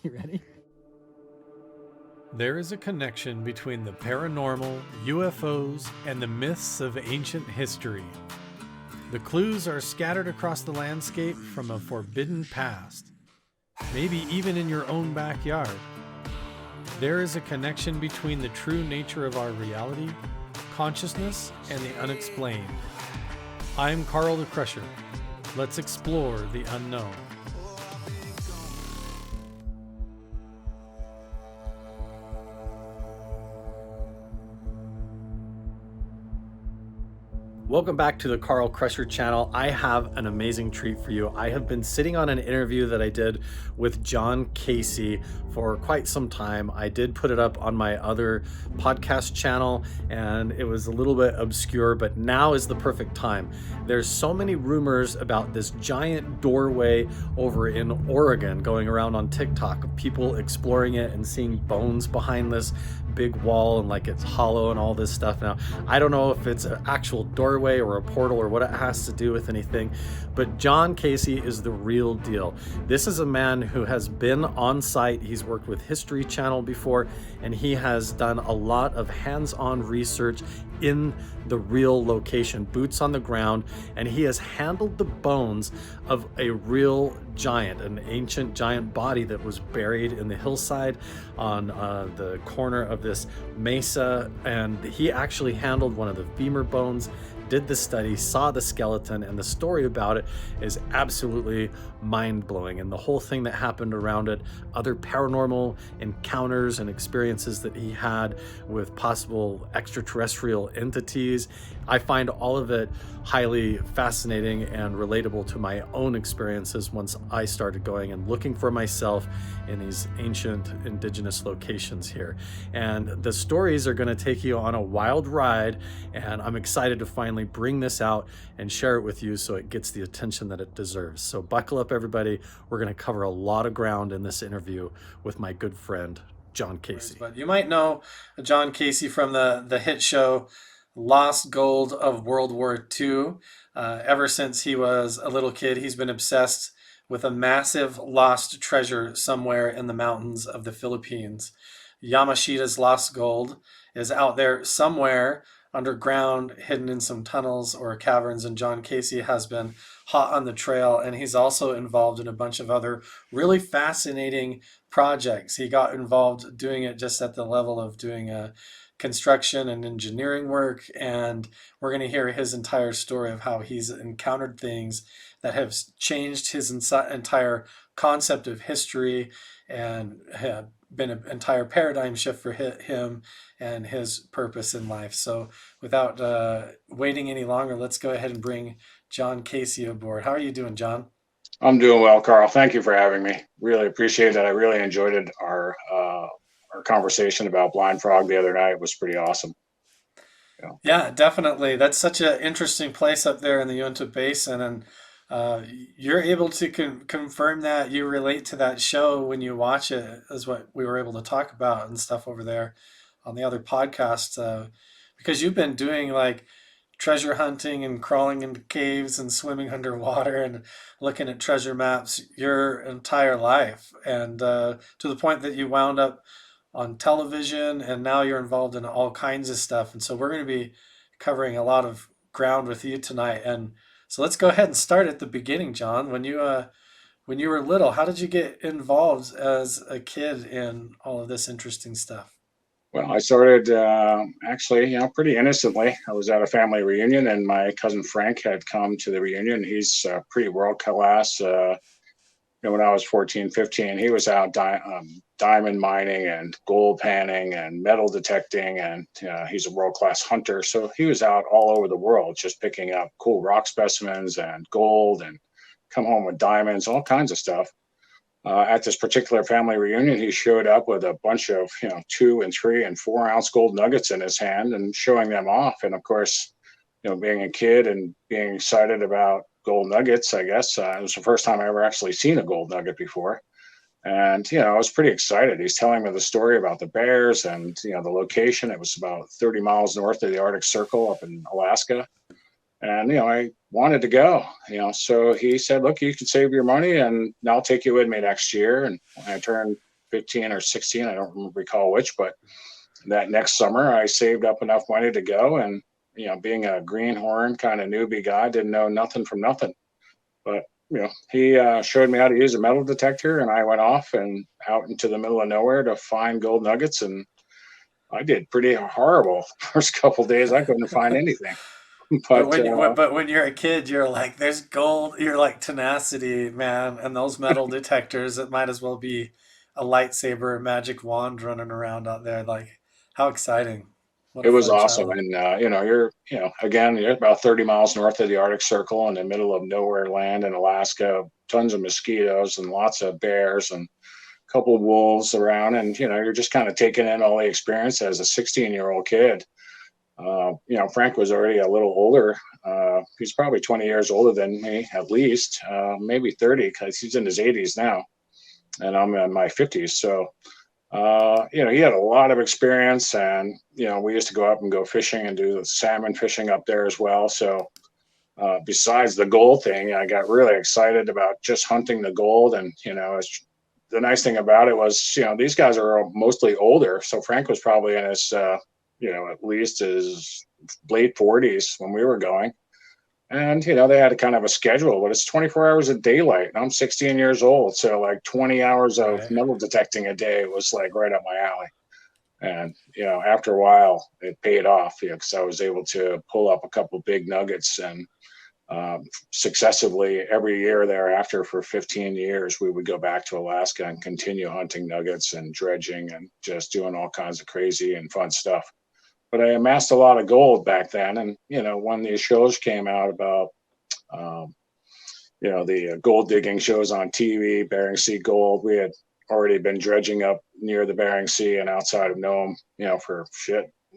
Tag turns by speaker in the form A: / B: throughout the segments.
A: You ready?
B: There is a connection between the paranormal, UFOs, and the myths of ancient history. The clues are scattered across the landscape from a forbidden past, maybe even in your own backyard. There is a connection between the true nature of our reality, consciousness, and the unexplained. I'm Carl the Crusher. Let's explore the unknown. Welcome back to the Carl Crusher channel. I have an amazing treat for you. I have been sitting on an interview that I did with John Casey for quite some time. I did put it up on my other podcast channel and it was a little bit obscure, but now is the perfect time. There's so many rumors about this giant doorway over in Oregon going around on TikTok of people exploring it and seeing bones behind this big wall and like it's hollow and all this stuff. Now, I don't know if it's an actual doorway or a portal or what it has to do with anything, but John Casey is the real deal. This is a man who has been on site. He's worked with History Channel before, and he has done a lot of hands-on research in the real location, boots on the ground, and he has handled the bones of a real giant, an ancient giant body that was buried in the hillside on the corner of this mesa, and he actually handled one of the femur bones, did the study, saw the skeleton, and the story about it is absolutely mind-blowing. And the whole thing that happened around it, other paranormal encounters and experiences that he had with possible extraterrestrial entities, I find all of it highly fascinating and relatable to my own experiences once I started going and looking for myself in these ancient indigenous locations here. And the stories are going to take you on a wild ride, and I'm excited to finally bring this out and share it with you so it gets the attention that it deserves. So buckle up, everybody. We're going to cover a lot of ground in this interview with my good friend, John Casey. But you might know John Casey from the hit show Lost Gold of World War II. Ever since he was a little kid, he's been obsessed with a massive lost treasure somewhere in the mountains of the Philippines. Yamashita's lost gold is out there somewhere underground, hidden in some tunnels or caverns, and John Casey has been hot on the trail, and he's also involved in a bunch of other really fascinating projects. He got involved doing it just at the level of doing a construction and engineering work, and we're going to hear his entire story of how he's encountered things that have changed his entire concept of history and have been an entire paradigm shift for him and his purpose in life. So without waiting any longer, let's go ahead and bring John Casey aboard. How are you doing, John?
C: I'm doing well, Carl. Thank you for having me. Really appreciate it. I really enjoyed it. Our conversation about Blind Frog the other night was pretty awesome.
B: Yeah, definitely. That's such an interesting place up there in the Uinta Basin, and you're able to confirm that you relate to that show when you watch it, is what we were able to talk about and stuff over there on the other podcast. Because you've been doing like treasure hunting and crawling into caves and swimming underwater and looking at treasure maps your entire life, and to the point that you wound up on television, and now you're involved in all kinds of stuff. And so we're going to be covering a lot of ground with you tonight. And so let's go ahead and start at the beginning, John. When you were little, how did you get involved as a kid in all of this interesting stuff?
C: Well, I started actually, pretty innocently. I was at a family reunion, and my cousin Frank had come to the reunion. He's pretty world class. When I was 14, 15, he was out diamond mining and gold panning and metal detecting, and he's a world-class hunter. So he was out all over the world just picking up cool rock specimens and gold, and come home with diamonds, all kinds of stuff. At this particular family reunion, he showed up with a bunch of 2 and 3 and 4 ounce gold nuggets in his hand and showing them off. And of course, being a kid and being excited about gold nuggets, I guess it was the first time I ever actually seen a gold nugget before. And I was pretty excited. He's telling me the story about the bears and the location. It was about 30 miles north of the Arctic Circle up in Alaska. And I wanted to go. So he said, "Look, you can save your money, and I'll take you with me next year." And when I turned 15 or 16. I don't recall which, but that next summer I saved up enough money to go. And, being a greenhorn kind of newbie guy, didn't know nothing from nothing. But, he showed me how to use a metal detector, and I went off and out into the middle of nowhere to find gold nuggets. And I did pretty horrible. First couple days, I couldn't find anything.
B: But
C: But
B: when you're a kid, you're like, there's gold. You're like tenacity, man. And those metal detectors, it might as well be a lightsaber, a magic wand running around out there. Like, how exciting! What
C: it
B: a
C: was
B: fun
C: awesome.
B: childhood.
C: And, again, you're about 30 miles north of the Arctic Circle in the middle of nowhere land in Alaska, tons of mosquitoes and lots of bears and a couple of wolves around. And, you're just kind of taking in all the experience as a 16-year-old kid. Frank was already a little older. He's probably 20 years older than me, at least, maybe 30, because he's in his 80s now, and I'm in my 50s. So, he had a lot of experience, and we used to go up and go fishing and do the salmon fishing up there as well. So, besides the gold thing, I got really excited about just hunting the gold. And the nice thing about it was, these guys are mostly older. So Frank was probably in his, at least his late 40s when we were going. And, they had a kind of a schedule, but it's 24 hours of daylight. And I'm 16 years old. So like 20 hours of
B: Right.
C: metal detecting a day was like right up my alley. And, after a while, it paid off, because I was able to pull up a couple big nuggets. And successively every year thereafter for 15 years, we would go back to Alaska and continue hunting nuggets and dredging and just doing all kinds of crazy and fun stuff. But I amassed a lot of gold back then. And, when these shows came out about, um, the gold digging shows on TV, Bering Sea Gold, we had already been dredging up near the Bering Sea and outside of Nome, for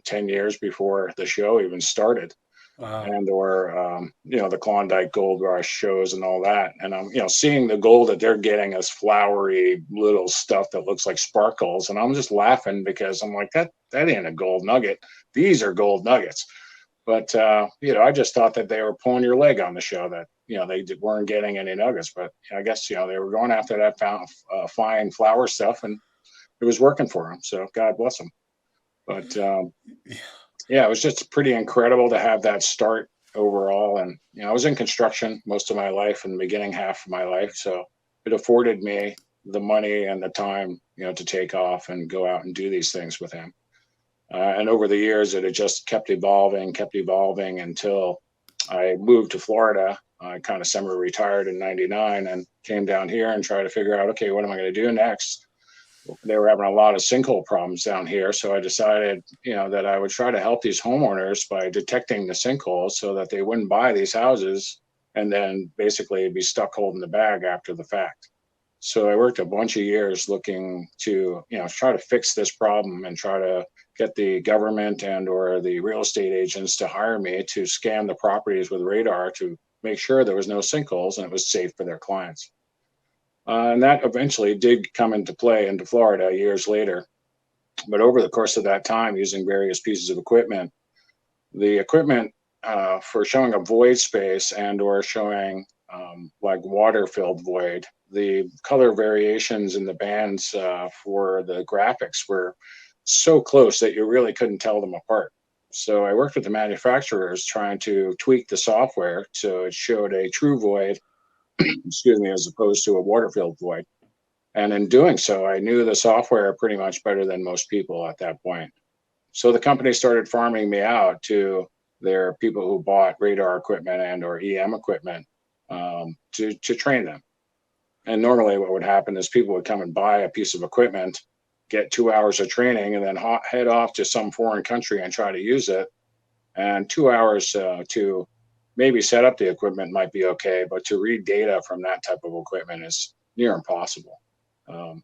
C: 10 years before the show even started.
B: Wow.
C: And or the Klondike Gold Rush shows and all that. And I'm seeing the gold that they're getting as flowery little stuff that looks like sparkles, and I'm just laughing because I'm like, that ain't a gold nugget. These are gold nuggets. But I just thought that they were pulling your leg on the show, that they weren't getting any nuggets. But I guess they were going after that fine flower stuff, and it was working for them. So God bless them. But yeah, it was just pretty incredible to have that start overall. And, I was in construction most of my life and the beginning half of my life. So it afforded me the money and the time, to take off and go out and do these things with him. And over the years, it had just kept evolving until I moved to Florida. I kind of semi-retired in 99 and came down here and tried to figure out, okay, what am I going to do next? They were having a lot of sinkhole problems down here. So I decided, that I would try to help these homeowners by detecting the sinkholes so that they wouldn't buy these houses and then basically be stuck holding the bag after the fact. So I worked a bunch of years looking to, try to fix this problem and try to get the government and or the real estate agents to hire me to scan the properties with radar to make sure there was no sinkholes and it was safe for their clients. And that eventually did come into play into Florida years later. But over the course of that time, using various pieces of equipment, the equipment for showing a void space and or showing like water-filled void, the color variations in the bands for the graphics were so close that you really couldn't tell them apart. So I worked with the manufacturers trying to tweak the software so it showed a true void, excuse me, as opposed to a water-filled void. And in doing so, I knew the software pretty much better than most people at that point. So the company started farming me out to their people who bought radar equipment and or EM equipment to train them. And normally what would happen is people would come and buy a piece of equipment, get 2 hours of training, and then head off to some foreign country and try to use it. And 2 hours to maybe set up the equipment might be okay, but to read data from that type of equipment is near impossible. Um,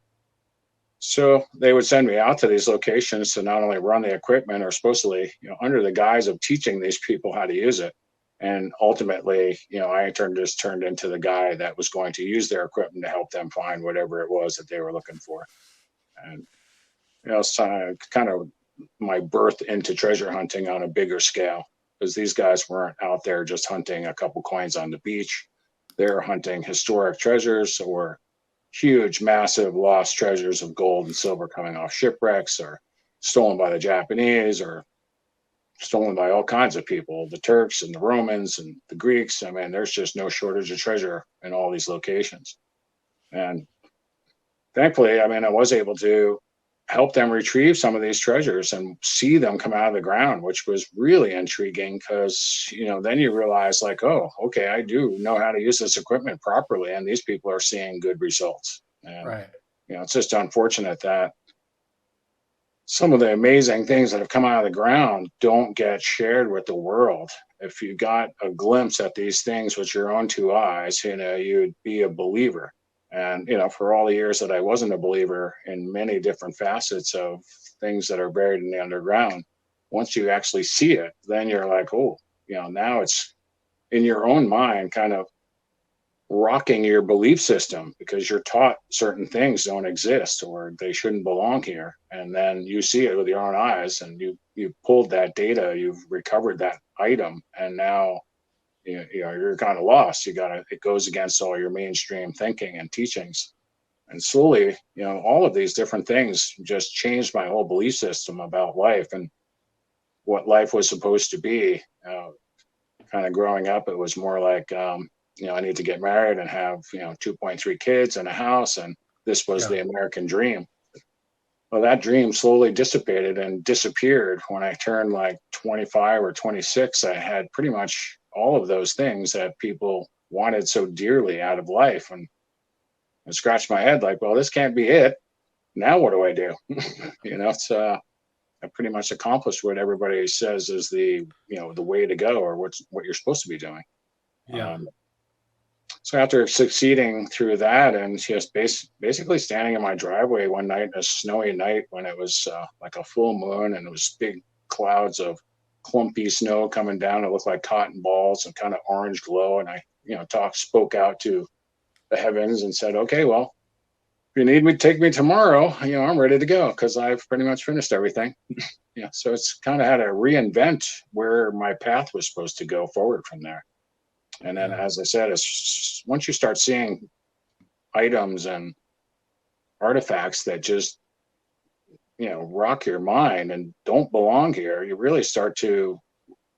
C: so they would send me out to these locations to not only run the equipment or supposedly, under the guise of teaching these people how to use it. And ultimately, I turned into the guy that was going to use their equipment to help them find whatever it was that they were looking for. And, it's kind of my birth into treasure hunting on a bigger scale, because these guys weren't out there just hunting a couple coins on the beach. They're hunting historic treasures or huge, massive lost treasures of gold and silver coming off shipwrecks, or stolen by the Japanese, or stolen by all kinds of people, the Turks and the Romans and the Greeks. I mean, there's just no shortage of treasure in all these locations. And thankfully, I mean, I was able to help them retrieve some of these treasures and see them come out of the ground, which was really intriguing because, then you realize, like, oh, okay, I do know how to use this equipment properly, and these people are seeing good results. And,
B: Right.
C: it's just unfortunate that some of the amazing things that have come out of the ground don't get shared with the world. If you got a glimpse at these things with your own two eyes, you'd be a believer. And, for all the years that I wasn't a believer in many different facets of things that are buried in the underground, once you actually see it, then you're like, oh, now it's in your own mind kind of rocking your belief system because you're taught certain things don't exist or they shouldn't belong here, and then you see it with your own eyes, and you pulled that data, you've recovered that item, and now you're kind of lost. It goes against all your mainstream thinking and teachings, and slowly, all of these different things just changed my whole belief system about life and what life was supposed to be. Kind of growing up, it was more like, I need to get married and have, 2.3 kids and a house. And this was
B: Yeah.
C: the American dream. Well, that dream slowly dissipated and disappeared when I turned like 25 or 26. I had pretty much all of those things that people wanted so dearly out of life. And I scratched my head like, well, this can't be it. Now what do I do? It's I pretty much accomplished what everybody says is the way to go, or what you're supposed to be doing.
B: Yeah.
C: Um, so after succeeding through that, and just basically standing in my driveway one night, a snowy night when it was like a full moon, and it was big clouds of clumpy snow coming down, it looked like cotton balls and kind of orange glow. And I, spoke out to the heavens and said, okay, well, if you need me, take me tomorrow. I'm ready to go because I've pretty much finished everything. Yeah, so it's kind of had to reinvent where my path was supposed to go forward from there. And then,
B: Yeah.
C: as I said, it's once you start seeing items and artifacts that just, rock your mind and don't belong here, you really start to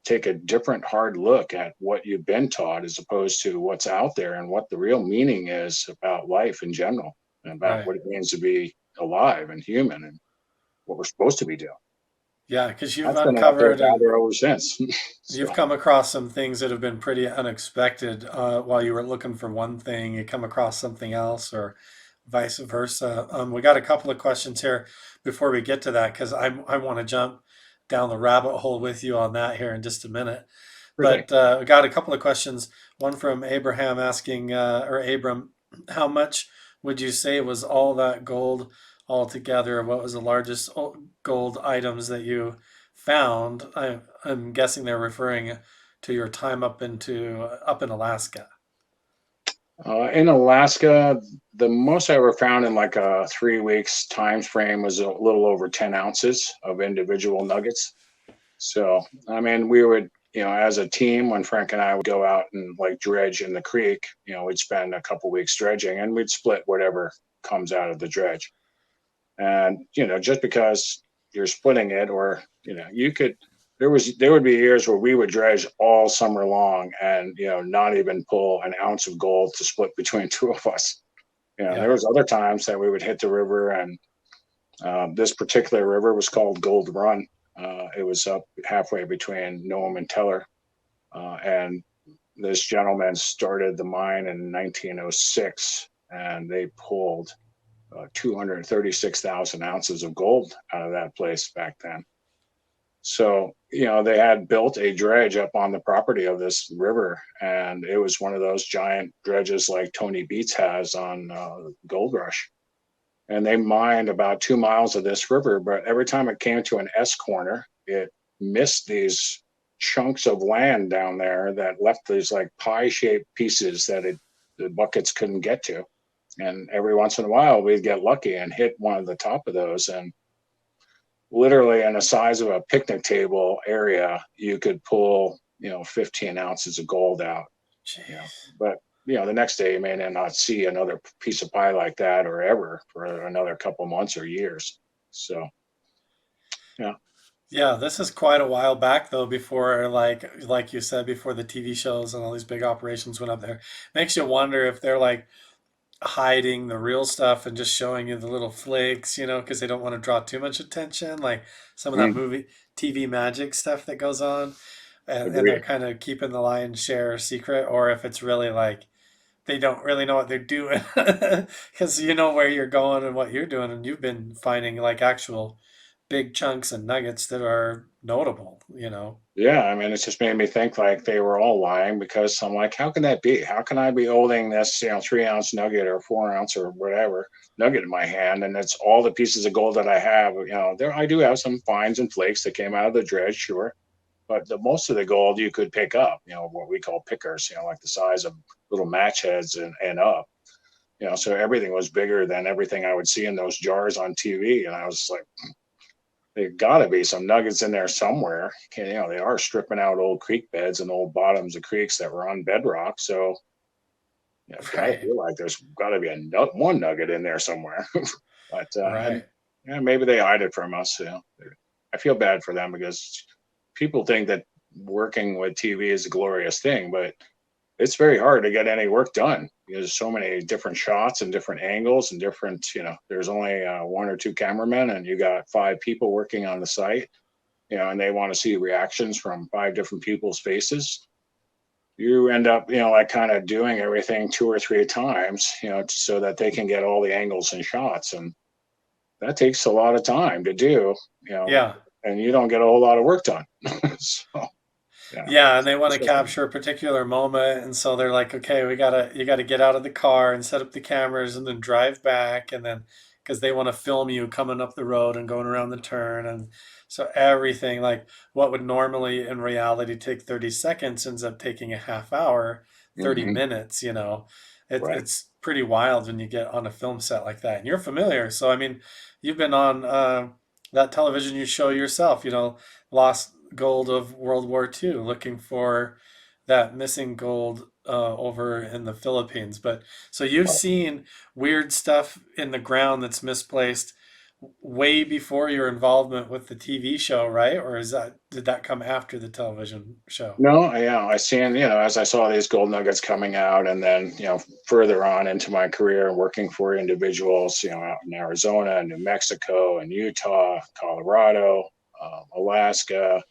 C: take a different hard look at what you've been taught as opposed to what's out there and what the real meaning is about life in general and about
B: Right.
C: what it means to be alive and human and what we're supposed to be doing.
B: Yeah, because you've
C: That's been an uphill
B: uncovered and
C: battle ever since.
B: you've
C: So,
B: come across some things that have been pretty unexpected. While you were looking for one thing, you come across something else, or vice versa. We got a couple of questions here before we get to that, because I want to jump down the rabbit hole with you on that here in just a minute.
C: sure thing.
B: But we got a couple of questions. One from Abraham asking, or Abram, how much would you say was all that gold altogether? What was the largest gold items that you found? I'm guessing they're referring to your time up in Alaska.
C: In Alaska, the most I ever found in like a 3 weeks time frame was a little over 10 ounces of individual nuggets. So, I mean, we would, as a team, when Frank and I would go out and like dredge in the creek, we'd spend a couple weeks dredging and we'd split whatever comes out of the dredge. And, just because you're splitting it, or, you could, there would be years where we would dredge all summer long and, not even pull an ounce of gold to split between two of us. There
B: Yeah.
C: was other times that we would hit the river, and this particular river was called Gold Run. It was up halfway between Nome and Teller. And this gentleman started the mine in 1906, and they pulled 236,000 ounces of gold out of that place back then. So, they had built a dredge up on the property of this river, and it was one of those giant dredges like Tony Beats has on Gold Rush. And they mined about 2 miles of this river, but every time it came to an S corner, it missed these chunks of land down there that left these like pie shaped pieces that the buckets couldn't get to. And every once in a while, we'd get lucky and hit one of the top of those. And literally, in the size of a picnic table area, you could pull, 15 ounces of gold out.
B: Jeez.
C: But the next day you may not see another piece of pie like that or ever for another couple months or years. So, yeah.
B: Yeah, this is quite a while back though, before like you said, before the TV shows and all these big operations went up there. Makes you wonder if they're like hiding the real stuff and just showing you the little flakes, because they don't want to draw too much attention, like some of that
C: Mm,
B: movie TV magic stuff that goes on, and they're
C: agreed.
B: kind of keeping the lion's share secret, or if it's really like they don't really know what they're doing, because you know where you're going and what you're doing, and you've been finding like actual big chunks and nuggets that are notable.
C: Yeah, I mean, it just made me think like they were all lying because I'm like, how can that be? How can I be holding this, 3 ounce nugget or 4 ounce or whatever nugget in my hand, and it's all the pieces of gold that I have. There I do have some fines and flakes that came out of the dredge, sure, but the most of the gold you could pick up. What we call pickers. Like the size of little match heads and up. So everything was bigger than everything I would see in those jars on TV, and I was like, there got to be some nuggets in there somewhere. They are stripping out old creek beds and old bottoms of creeks that were on bedrock. So it's got to
B: Right,
C: feel like there's got to be one nugget in there somewhere. But and
B: right.
C: yeah, maybe they hide it from us. I feel bad for them because people think that working with TV is a glorious thing, but it's very hard to get any work done because there's so many different shots and different angles and different, there's only one or two cameramen and you got 5 people working on the site, and they want to see reactions from 5 different people's faces. You end up, like kind of doing everything 2 or 3 times, so that they can get all the angles and shots. And that takes a lot of time to do, you know,
B: Yeah.
C: and you don't get a whole lot of work done. So, yeah.
B: Yeah, and they want to
C: That's okay.
B: capture a particular moment, and so they're like, okay, you gotta get out of the car and set up the cameras, and then drive back, and then because they want to film you coming up the road and going around the turn, and so everything like what would normally in reality take 30 seconds ends up taking a half hour, 30
C: Hmm.
B: minutes.
C: Right.
B: It's pretty wild when you get on a film set like that, and you're familiar. So I mean, you've been on that television you show yourself. Lost gold of World War II, looking for that missing gold over in the Philippines. But so you've seen weird stuff in the ground that's misplaced way before your involvement with the TV show, right? Or did that come after the television show?
C: No, yeah, I seen, as I saw these gold nuggets coming out, and then, further on into my career working for individuals, out in Arizona, New Mexico, and Utah, Colorado, Alaska,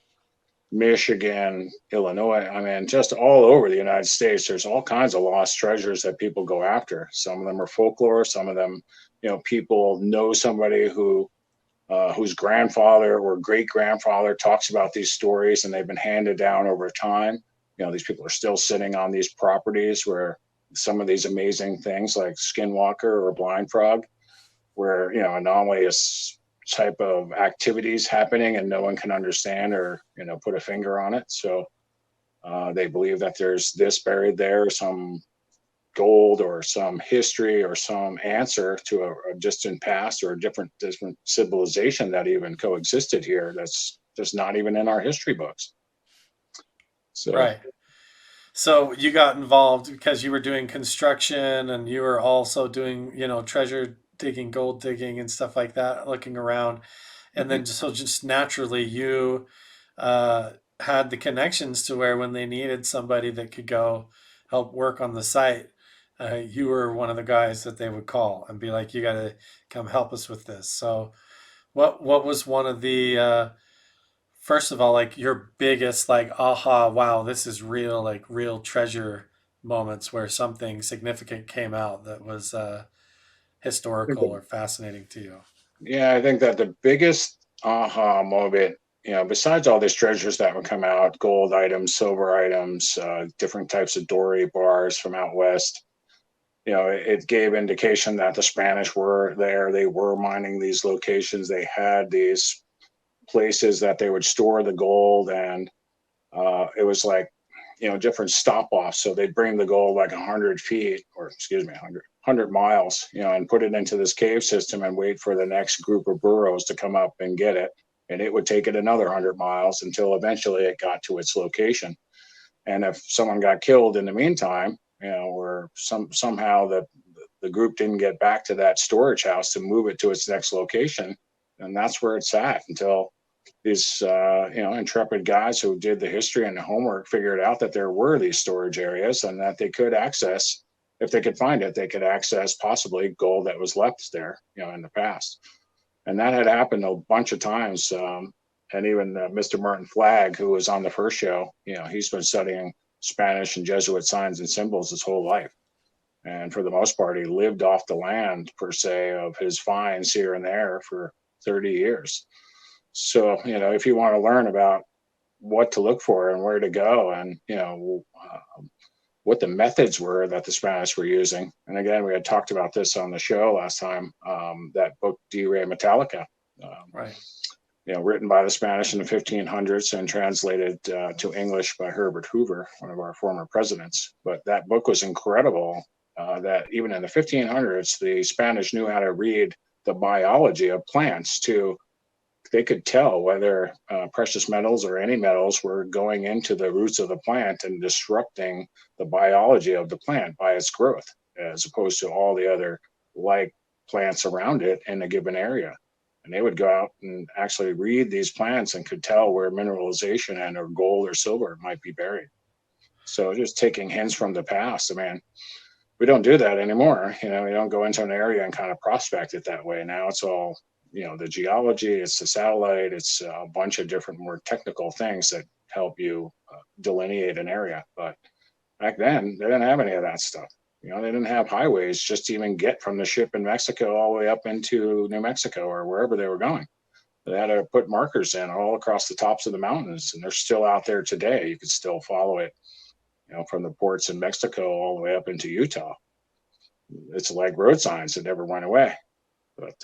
C: Michigan, Illinois. I mean, just all over the United States, there's all kinds of lost treasures that people go after. Some of them are folklore, some of them, people know somebody whose grandfather or great grandfather talks about these stories and they've been handed down over time. These people are still sitting on these properties where some of these amazing things like skinwalker or blind frog, where, anomalous type of activities happening and no one can understand or, put a finger on it. So they believe that there's this buried there, some gold or some history or some answer to a distant past or a different civilization that even coexisted here that's just not even in our history books. So
B: Right. So you got involved because you were doing construction and you were also doing, treasure digging, gold digging and stuff like that, looking around. And
C: mhm.
B: then just naturally you uh, had the connections to where when they needed somebody that could go help work on the site, you were one of the guys that they would call and be like, you got to come help us with this. So what was one of the first of all, like your biggest like aha, wow, this is real, like real treasure moments where something significant came out that was
C: I think
B: historical
C: that,
B: or fascinating to you?
C: yeah, I think that the biggest aha moment, besides all these treasures that would come out, gold items, silver items, different types of dory bars from out west, it gave indication that the Spanish were there. They were mining these locations. They had these places that they would store the gold, and it was like, different stop offs. So they'd bring the gold like 100 feet, or excuse me, 100 miles, and put it into this cave system and wait for the next group of burros to come up and get it. And it would take it another 100 miles until eventually it got to its location. And if someone got killed in the meantime, or somehow the group didn't get back to that storage house to move it to its next location, and that's where it's at until these intrepid guys who did the history and the homework figured out that there were these storage areas and that they could access, if they could find it, they could access possibly gold that was left there, in the past. And that had happened a bunch of times. And even Mr. Martin Flagg, who was on the first show, he's been studying Spanish and Jesuit signs and symbols his whole life. And for the most part, he lived off the land, per se, of his finds here and there for 30 years. So, if you want to learn about what to look for and where to go, and, what the methods were that the Spanish were using. And again, we had talked about this on the show last time, that book, De Re Metallica,
B: Right.
C: Written by the Spanish in the 1500s and translated to English by Herbert Hoover, one of our former presidents. But that book was incredible, that even in the 1500s, the Spanish knew how to read the biology of plants they could tell whether precious metals or any metals were going into the roots of the plant and disrupting the biology of the plant by its growth, as opposed to all the other like plants around it in a given area. And they would go out and actually read these plants and could tell where mineralization and or gold or silver might be buried. So just taking hints from the past. I mean, we don't do that anymore. We don't go into an area and kind of prospect it that way. Now it's all, the geology, it's the satellite, it's a bunch of different more technical things that help you delineate an area. But back then, they didn't have any of that stuff. They didn't have highways just to even get from the ship in Mexico all the way up into New Mexico or wherever they were going. They had to put markers in all across the tops of the mountains, and they're still out there today. You could still follow it, from the ports in Mexico all the way up into Utah. It's like road signs that never went away. But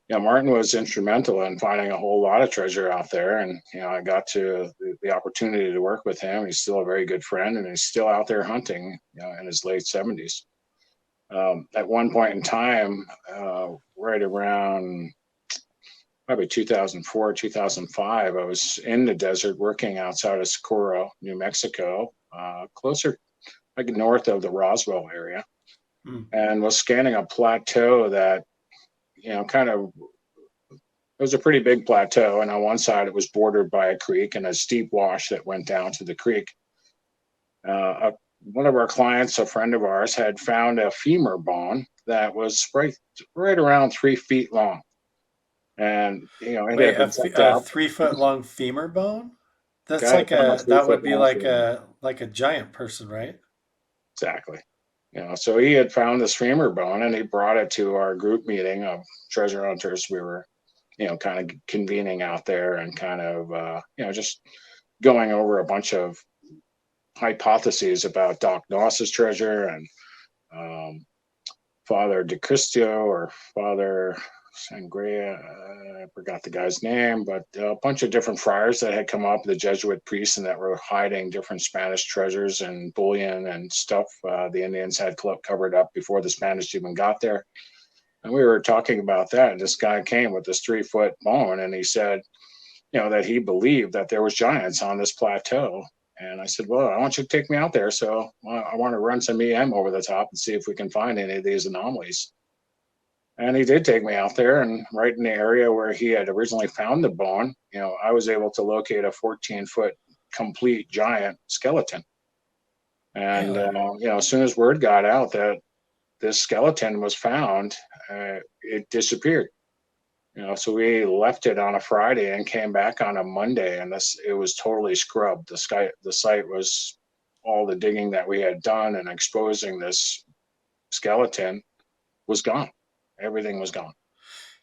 C: Martin was instrumental in finding a whole lot of treasure out there. And, I got the opportunity to work with him. He's still a very good friend, and he's still out there hunting, in his late 70s. At one point in time, right around probably 2004, 2005, I was in the desert working outside of Socorro, New Mexico, closer, like north of the Roswell area, and was scanning a plateau that, it was a pretty big plateau. And on one side, it was bordered by a creek and a steep wash that went down to the creek. One of our clients, a friend of ours, had found a femur bone that was right around 3 feet long. And, it
B: Wait,
C: had been checked
B: a
C: out.
B: 3 foot long femur bone? That's
C: Guy
B: like
C: found a
B: a,
C: three
B: that would
C: foot
B: be
C: long
B: like
C: femur.
B: a giant person, right?
C: Exactly. So he had found this femur bone and he brought it to our group meeting of treasure hunters. We were, kind of convening out there and kind of, just going over a bunch of hypotheses about Doc Noss's treasure and Father De Cristio or Father Sangria. I forgot the guy's name, but a bunch of different friars that had come up, the Jesuit priests, and that were hiding different Spanish treasures and bullion and stuff the Indians had covered up before the Spanish even got there. And we were talking about that, and this guy came with this 3 foot bone, and he said, that he believed that there was giants on this plateau. And I said, well, I want you to take me out there. So I want to run some EM over the top and see if we can find any of these anomalies. And he did take me out there, and right in the area where he had originally found the bone, I was able to locate a 14-foot complete giant skeleton. And, as soon as word got out that this skeleton was found, it disappeared. So we left it on a Friday and came back on a Monday, and it was totally scrubbed. The site was all the digging that we had done and exposing this skeleton was gone. Everything was gone.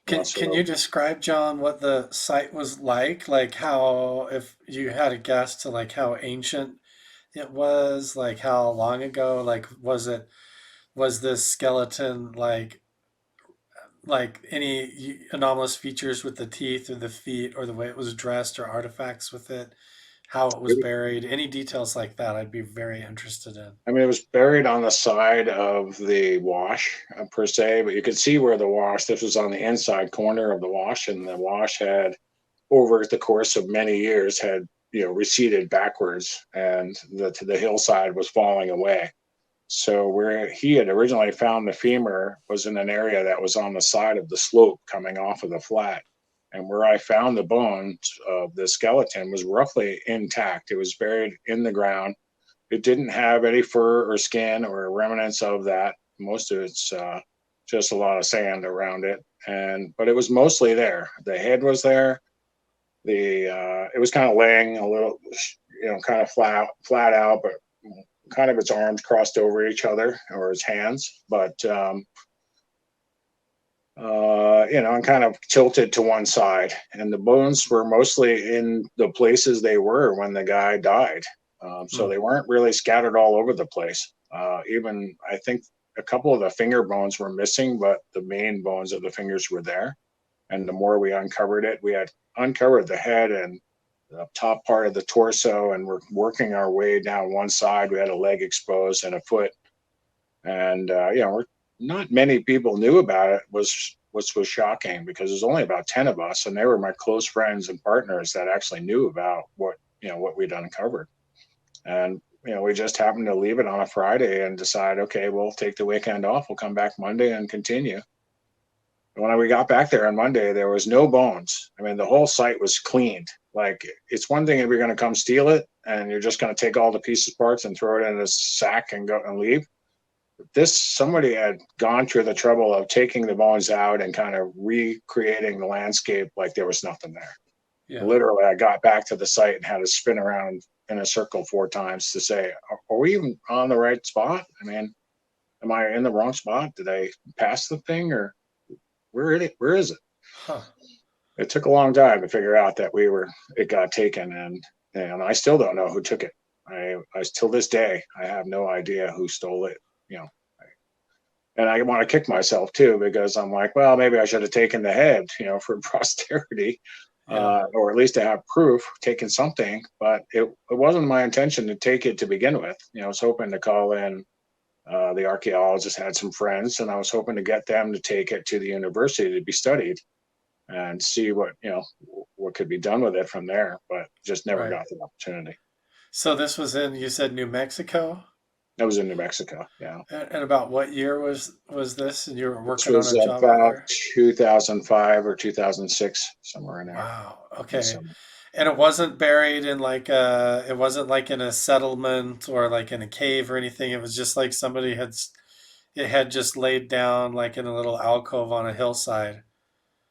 B: Can you describe, John, what the site was like? Like how, if you had a guess to like how ancient it was, like how long ago, like was this skeleton like any anomalous features with the teeth or the feet or the way it was dressed or artifacts with it, how it was buried, any details like that, I'd be very interested in.
C: I mean, it was buried on the side of the wash, per se, but you could see where this was on the inside corner of the wash, and the wash had, over the course of many years, had receded backwards, and the hillside was falling away. So where he had originally found the femur was in an area that was on the side of the slope coming off of the flat. And where I found the bones of the skeleton was roughly intact. It was buried in the ground. It didn't have any fur or skin or remnants of that. Most of it's just a lot of sand around it. But it was mostly there. The head was there. It was kind of laying a little, kind of flat out, but kind of its arms crossed over each other, or its hands, but and kind of tilted to one side. And the bones were mostly in the places they were when the guy died. So
B: Hmm.
C: they weren't really scattered all over the place. Even I think a couple of the finger bones were missing, but the main bones of the fingers were there. And the more we uncovered it, we had uncovered the head and the top part of the torso, and we're working our way down one side. We had a leg exposed and a foot, and we're not many people knew about it. Which was shocking, because there's only about 10 of us, and they were my close friends and partners that actually knew about what we'd uncovered. And we just happened to leave it on a Friday and decide, okay, we'll take the weekend off. We'll come back Monday and continue. When we got back there on Monday, there was no bones. I mean, the whole site was cleaned. Like, it's one thing if you're going to come steal it and you're just going to take all the pieces parts and throw it in a sack and go and leave. Somebody had gone through the trouble of taking the bones out and kind of recreating the landscape like there was nothing there.
B: Yeah.
C: Literally, I got back to the site and had to spin around in a circle 4 times to say, are we even on the right spot? I mean, am I in the wrong spot? Did I pass the thing, or where is it?
B: Huh.
C: It took a long time to figure out that it got taken, and I still don't know who took it. I till this day, I have no idea who stole it. You know, and I want to kick myself too, because I'm like, well, maybe I should have taken the head, for posterity,
B: Yeah.
C: or at least to have proof, taken something. But it wasn't my intention to take it to begin with. I was hoping to call in. The archaeologist had some friends, and I was hoping to get them to take it to the university to be studied and see what could be done with it from there. But just never
B: Right.
C: got the opportunity.
B: So this was in, you said New Mexico?
C: That was in New Mexico. Yeah.
B: And about what year was this? And you were
C: This
B: working on
C: was
B: a job out
C: about
B: there?
C: 2005 or 2006, somewhere in there.
B: Wow.
C: In the
B: Okay.
C: summer.
B: And it wasn't buried in it wasn't like in a settlement or like in a cave or anything. It was just like it had just laid down like in a little alcove on a hillside.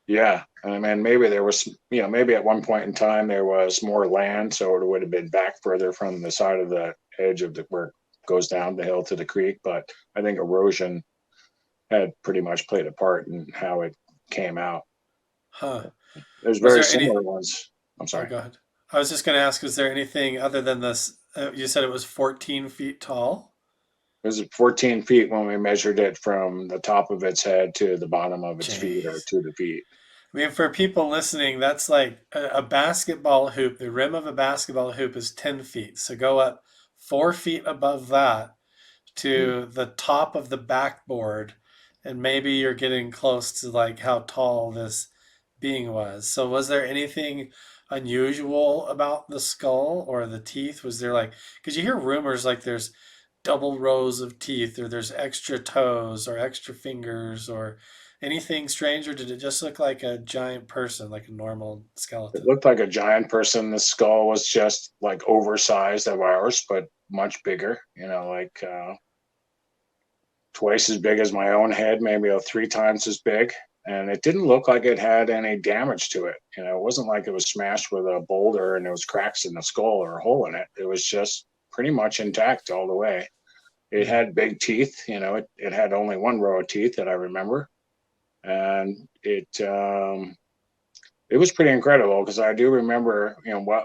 C: Yeah. I mean, maybe there was, maybe at one point in time there was more land, so it would have been back further from the side of the edge of where it goes down the hill to the creek. But I think erosion had pretty much played a part in how it came out.
B: Huh.
C: There's
B: Was
C: very
B: there any,
C: similar ones. I'm
B: oh,
C: sorry.
B: go ahead. I was just going to ask, is there anything other than this? You said it was 14 feet tall?
C: It was 14 feet when we measured it from the top of its head to the bottom of its feet, or
B: Jeez.
C: to the feet.
B: I mean, for people listening, that's like a basketball hoop. The rim of a basketball hoop is 10 feet. So go up 4 feet above that
C: Mm.
B: to the top of the backboard, and maybe you're getting close to like how tall this being was. So was there anything unusual about the skull or the teeth? Was there like, because you hear rumors like there's double rows of teeth or there's extra toes or extra fingers or anything strange, or did it just look like a giant person, like a normal
C: It
B: skeleton?
C: looked like a giant person. The skull was just like oversized of ours, but much bigger, like twice as big as my own head, maybe 3 times as big. And it didn't look like it had any damage to it. It wasn't like it was smashed with a boulder and there was cracks in the skull or a hole in it. It was just pretty much intact all the way. It
B: Hmm.
C: had big teeth. It had only one row of teeth that I remember. And it was pretty incredible, because I do remember,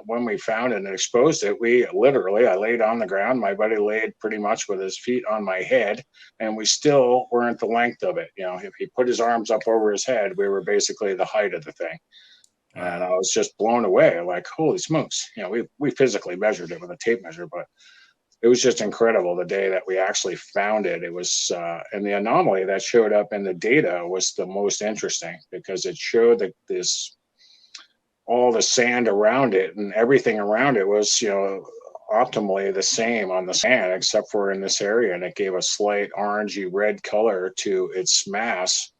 C: when we found it and exposed it, I laid on the ground. My buddy laid pretty much with his feet on my head, and we still weren't the length of it. If he put his arms up over his head, we were basically the height of the thing. And I
B: Wow.
C: was just blown away, like, holy smokes. We physically measured it with a tape measure, but it was just incredible the day that we actually found it. It was, and the anomaly that showed up in the data was the most interesting, because it showed that this all the sand around it, and everything around it was, optimally the same on the sand, except for in this area, and it gave a slight orangey red color to its mass.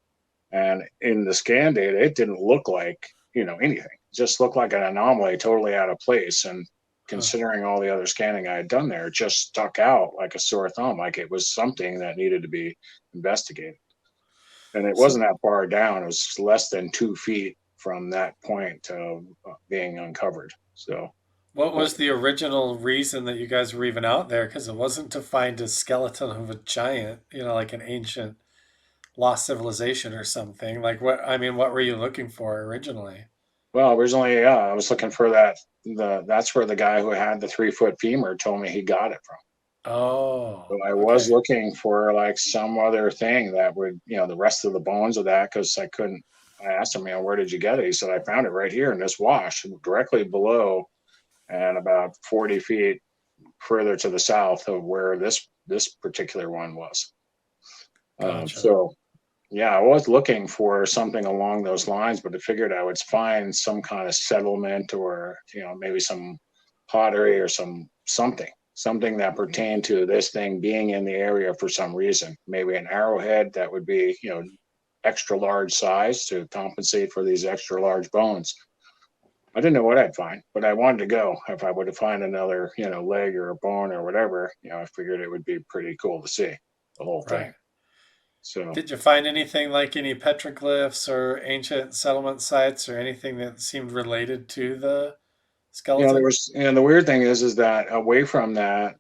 C: And in the scan data, it didn't look like, anything. It just looked like an anomaly, totally out of place. And
B: Huh.
C: considering all the other scanning I had done there, it just stuck out like a sore thumb, like it was something that needed to be investigated. And it
B: So
C: wasn't that far down. It was less than 2 feet from that point of being uncovered. So,
B: what
C: but
B: was the original reason that you guys were even out there? Because it wasn't to find a skeleton of a giant, like an ancient lost civilization or something. Like what were you looking for originally?
C: well, originally, yeah, I was looking for that. That's where the guy who had the 3 foot femur told me he got it from.
B: Oh,
C: But I was
B: okay.
C: looking for like some other thing that would, the rest of the bones of that, because I couldn't. I asked him, where did you get it? He said, I found it right here in this wash, directly below, and about 40 feet further to the south of where this particular one was.
B: Gotcha.
C: So yeah, I was looking for something along those lines, but I figured I would find some kind of settlement, or maybe some pottery or something that pertained to this thing being in the area for some reason. Maybe an arrowhead that would be, extra large size to compensate for these extra large bones. I didn't know what I'd find, but I wanted to go. If I would have find another, leg or a bone or whatever, I figured it would be pretty cool to see the whole thing.
B: Right.
C: So
B: Did you find anything like any petroglyphs or ancient settlement sites or anything that seemed related to the
C: there
B: skeleton?
C: was, and the weird thing is that away from that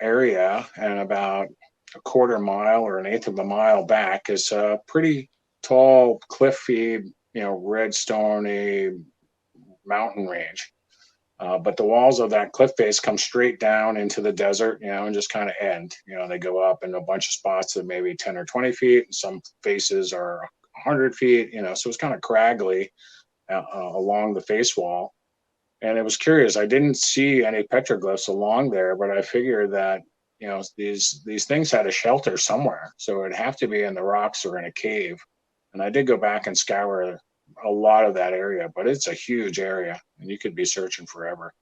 C: area and about a quarter mile or an eighth of a mile back is a pretty tall cliff feed, red stony mountain range. But the walls of that cliff face come straight down into the desert, and just kind of end. They go up in a bunch of spots that maybe 10 or 20 feet, and some faces are 100 feet, so it's kind of craggly along the face wall. And it was curious. I didn't see any petroglyphs along there, but I figured that these things had a shelter somewhere, so it'd have to be in the rocks or in a cave. And I did go back and scour a lot of that area, but it's a huge area, and you could be searching forever.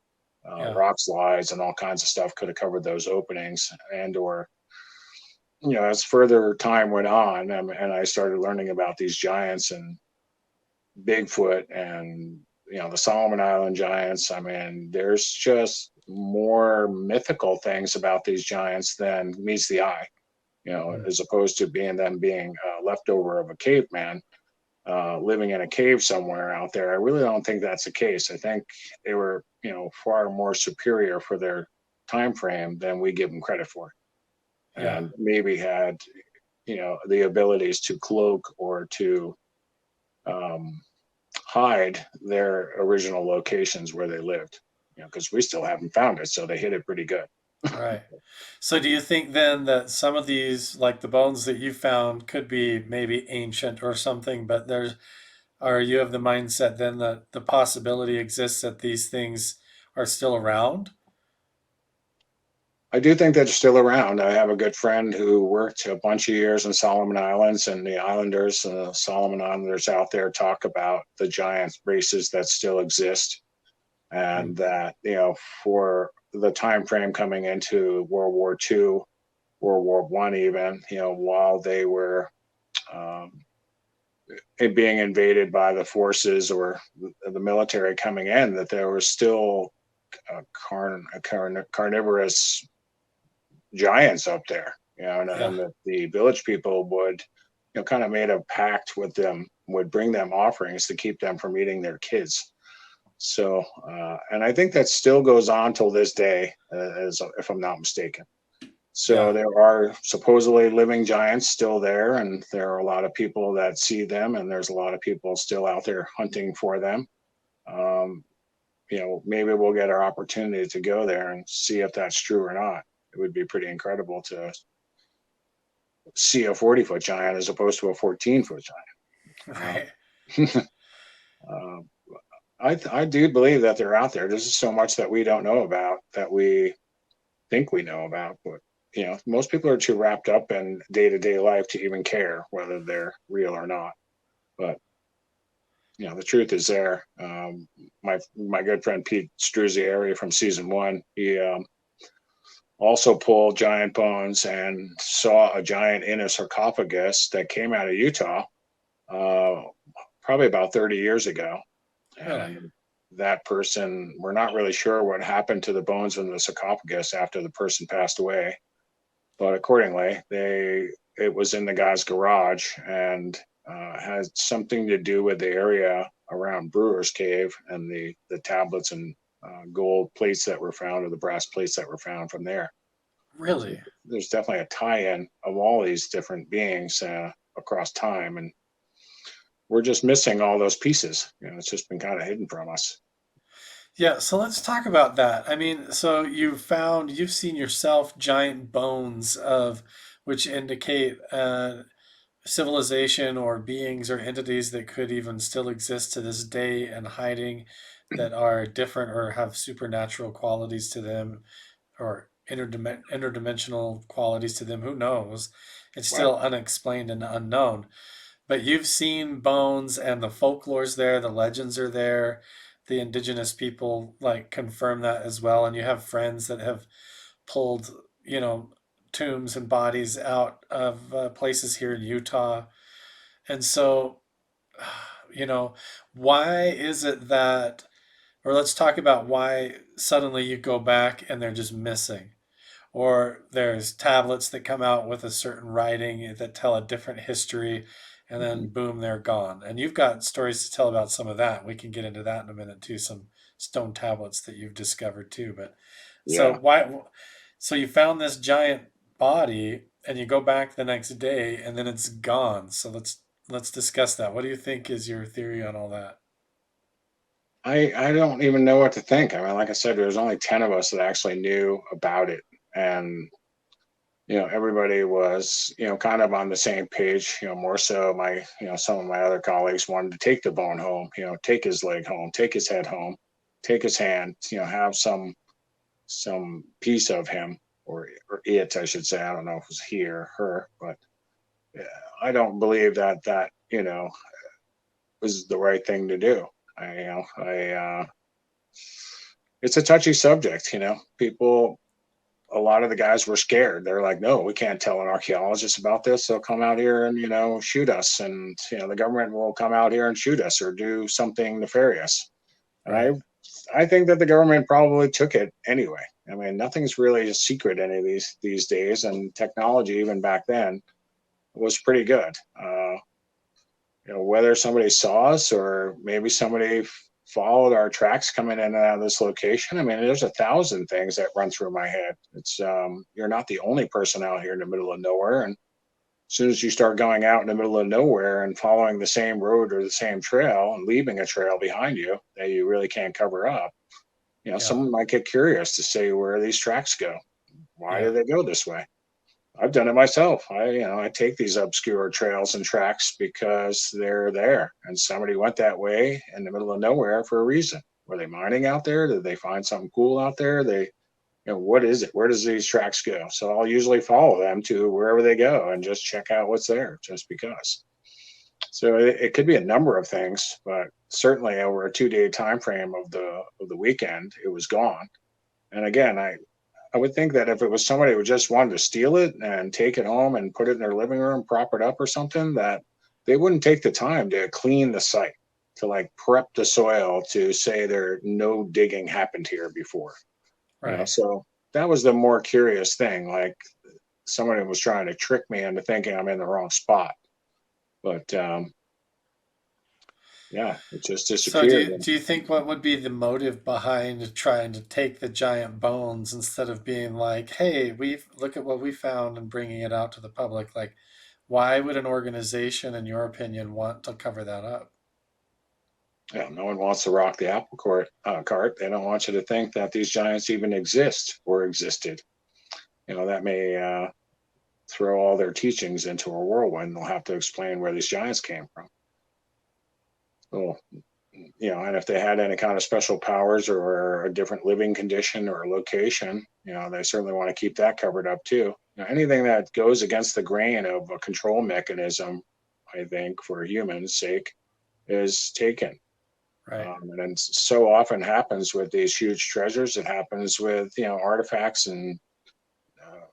B: Yeah.
C: Rock slides and all kinds of stuff could have covered those openings, and or as further time went on, and I started learning about these giants and Bigfoot and the Solomon Island giants. I mean, there's just more mythical things about these giants than meets the eye.
B: Mm.
C: As opposed to being leftover of a caveman living in a cave somewhere out there. I really don't think that's the case. I think they were far more superior for their time frame than we give them credit for,
B: Yeah.
C: and maybe had the abilities to cloak or to um, hide their original locations where they lived, because we still haven't found it. So they hit it pretty good.
B: Right. So do you think then that some of these, like the bones that you found, could be maybe ancient or something, but or you have the mindset then that the possibility exists that these things are still around?
C: I do think they're still around. I have a good friend who worked a bunch of years in Solomon Islands, and the Islanders, Solomon Islanders out there talk about the giant races that still exist,
B: Mm.
C: and that for the time frame coming into World War II, World War I, even while they were um, being invaded by the forces or the military coming in, that there was still carnivorous giants up there,
B: Yeah.
C: and that the village people would, kind of made a pact with them, would bring them offerings to keep them from eating their kids. So, and I think that still goes on till this day, as if I'm not mistaken. So
B: Yeah.
C: there are supposedly living giants still there, and there are a lot of people that see them, and there's a lot of people still out there hunting for them. Um, maybe we'll get our opportunity to go there and see if that's true or not. It would be pretty incredible to see a 40-foot giant as opposed to a 14-foot giant.
B: Right.
C: Uh, I do believe that they're out there. There's just so much that we don't know about, that we think we know about, but most people are too wrapped up in day to day life to even care whether they're real or not. But the truth is there. My good friend Pete Struzzieri from season one, he also pulled giant bones and saw a giant in a sarcophagus that came out of Utah, uh, probably about 30 years ago.
B: Really?
C: And that person, we're not really sure what happened to the bones in the sarcophagus after the person passed away, but accordingly, it was in the guy's garage and had something to do with the area around Brewer's Cave and the tablets and gold plates that were found, or the brass plates that were found from there. So
B: Really?
C: there's definitely a tie-in of all these different beings across time, and we're just missing all those pieces. It's just been kind of hidden from us.
B: Yeah, so let's talk about that. I mean, so you've seen yourself giant bones of which indicate civilization or beings or entities that could even still exist to this day and hiding that are different or have supernatural qualities to them or interdimensional qualities to them. Who knows? It's
C: Right.
B: still unexplained and unknown. But you've seen bones and the folklore's there, the legends are there, the indigenous people like confirm that as well. And you have friends that have pulled, you know, tombs and bodies out of places here in Utah. And so, you know, why is it that, or let's talk about why suddenly you go back and they're just missing? Or there's tablets that come out with a certain writing that tell a different history, and
C: Mhm.
B: then boom, they're gone. And you've got stories to tell about some of that. We can get into that in a minute too, some stone tablets that you've discovered too. But so
C: Yeah.
B: why, so you found this giant body and you go back the next day and then it's gone. So let's discuss that. What do you think is your theory on all that?
C: I don't even know what to think. I mean, like I said, there was only 10 of us that actually knew about it. And, everybody was, kind of on the same page, more so some of my other colleagues wanted to take the bone home, take his leg home, take his head home, take his hand, have some piece of him, or it, I should say. I don't know if it was he or her, but yeah, I don't believe that was the right thing to do. It's a touchy subject. People, a lot of the guys were scared. They're like, no, we can't tell an archaeologist about this. They'll come out here and shoot us, and the government will come out here and shoot us or do something nefarious. And
B: Right.
C: I think that the government probably took it anyway. I mean, nothing's really a secret any of these days, and technology even back then was pretty good. Whether somebody saw us or maybe somebody followed our tracks coming in and out of this location. I mean, there's 1,000 things that run through my head. It's You're not the only person out here in the middle of nowhere, and as soon as you start going out in the middle of nowhere and following the same road or the same trail and leaving a trail behind you that you really can't cover up,
B: Yeah.
C: someone might get curious to say where these tracks go. Why
B: Yeah.
C: do they go this way? I've done it myself. I take these obscure trails and tracks because they're there, and somebody went that way in the middle of nowhere for a reason. Were they mining out there? Did they find something cool out there? What is it? Where does these tracks go? So I'll usually follow them to wherever they go and just check out what's there, just because. So it could be a number of things, but certainly over a 2-day time frame of the weekend, it was gone. And again, I would think that if it was somebody who just wanted to steal it and take it home and put it in their living room, prop it up or something, that they wouldn't take the time to clean the site, to like prep the soil to say there no digging happened here before.
B: Right.
C: So that was the more curious thing. Like somebody was trying to trick me into thinking I'm in the wrong spot. But yeah, it just
B: So
C: disappeared.
B: do you think what would be the motive behind trying to take the giant bones instead of being like, "Hey, we've look at what we found," and bringing it out to the public? Like, why would an organization, in your opinion, want to cover that up?
C: No one wants to rock the cart. They don't want you to think that these giants even exist or existed. That may throw all their teachings into a whirlwind. They'll have to explain where these giants came from. So, and if they had any kind of special powers or a different living condition or location, they certainly want to keep that covered up too. Anything that goes against the grain of a control mechanism, I think, for humans' sake, is taken.
B: Right.
C: And it so often happens with these huge treasures. It happens with, artifacts and uh,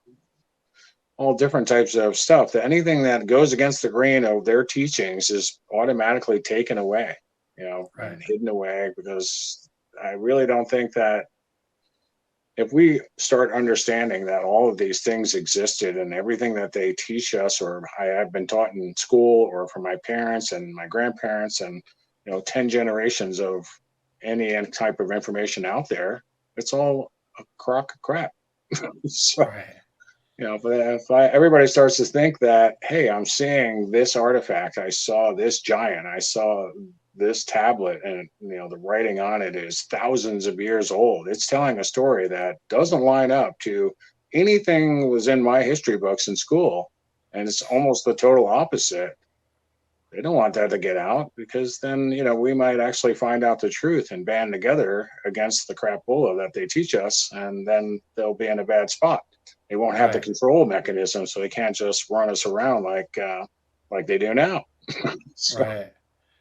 C: all different types of stuff. That anything that goes against the grain of their teachings is automatically taken away,
B: Right.
C: and hidden away, because I really don't think that if we start understanding that all of these things existed and everything that they teach us, or I have been taught in school or from my parents and my grandparents, and 10 generations of any type of information out there, it's all a crock of crap. So,
B: Right.
C: if everybody starts to think that, hey, I'm seeing this artifact, I saw this giant, I saw this tablet, and the writing on it is thousands of years old. It's telling a story that doesn't line up to anything that was in my history books in school, and it's almost the total opposite. They don't want that to get out, because then we might actually find out the truth and band together against the crapola that they teach us, and then they'll be in a bad spot. They won't have the
B: Right.
C: control mechanism, so they can't just run us around like they do now. So,
B: Right.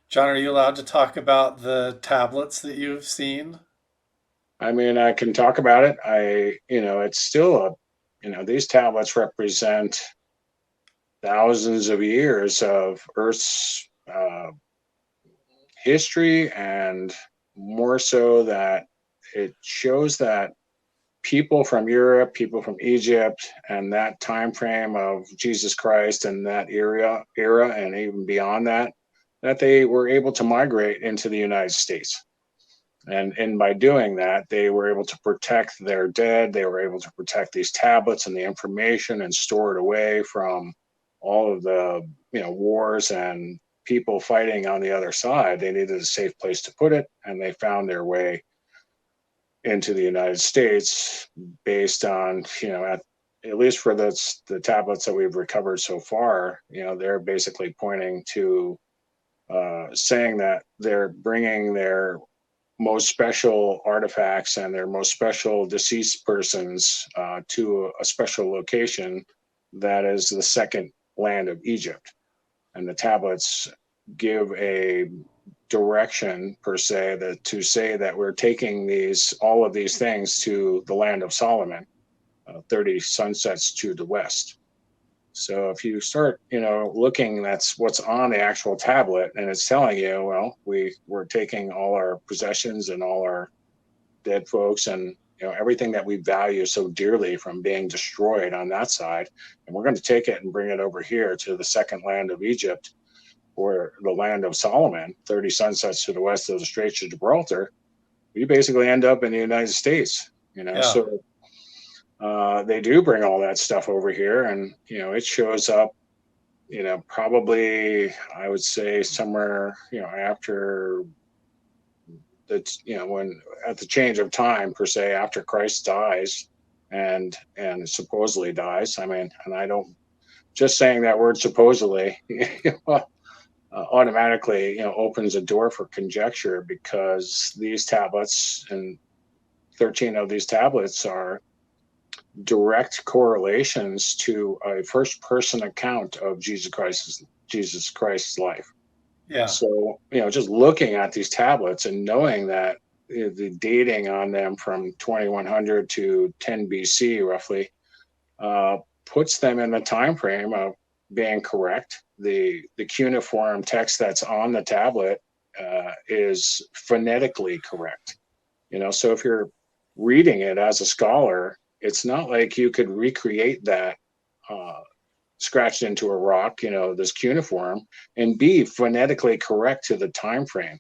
B: John, are you allowed to talk about the tablets that you've seen?
C: I mean, I can talk about it. It's still these tablets represent thousands of years of Earth's history, and more so that it shows that people from Europe, people from Egypt, and that time frame of Jesus Christ and that era, and even beyond that, that they were able to migrate into the United States. And by doing that, they were able to protect their dead. They were able to protect these tablets and the information and store it away from all of the wars and people fighting on the other side. They needed a safe place to put it, and they found their way into the United States based on, at least for the tablets that we've recovered so far. They're basically pointing to, saying that they're bringing their most special artifacts and their most special deceased persons to a special location that is the second land of Egypt. And the tablets give a direction, per se, that to say that we're taking all of these things to the land of Solomon, 30 sunsets to the west. So if you start, looking, that's what's on the actual tablet, and it's telling you, well, we're taking all our possessions and all our dead folks, and everything that we value so dearly from being destroyed on that side, and we're going to take it and bring it over here to the second land of Egypt, or the land of Solomon, 30 sunsets to the west of the Straits of Gibraltar. You basically end up in the United States.
B: Yeah.
C: So they do bring all that stuff over here, and it shows up, probably, I would say, somewhere, after when, at the change of time, per se, after Christ dies, and supposedly dies. I mean, and I don't, just saying that word supposedly automatically opens a door for conjecture, because these tablets, and 13 of these tablets, are direct correlations to a first person account of Jesus Christ's life.
B: Yeah.
C: So, just looking at these tablets and knowing that the dating on them from 2100 to 10 BC roughly, uh, puts them in the time frame of being correct. The cuneiform text that's on the tablet is phonetically correct. So if you're reading it as a scholar, it's not like you could recreate that uh, scratched into a rock, this cuneiform, and be phonetically correct to the time frame.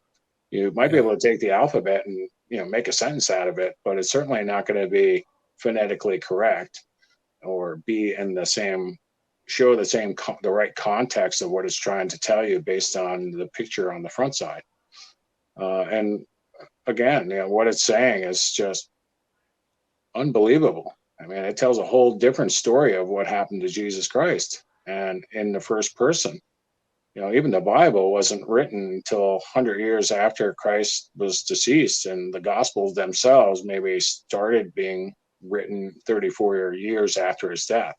C: You might be
B: Yeah.
C: able to take the alphabet and make a sentence out of it, but it's certainly not going to be phonetically correct, or be in the same, show the right context of what it's trying to tell you based on the picture on the front side. And again, what it's saying is just unbelievable. I mean, it tells a whole different story of what happened to Jesus Christ, and in the first person. Even the Bible wasn't written until 100 years after Christ was deceased, and the Gospels themselves maybe started being written 34 years after his death.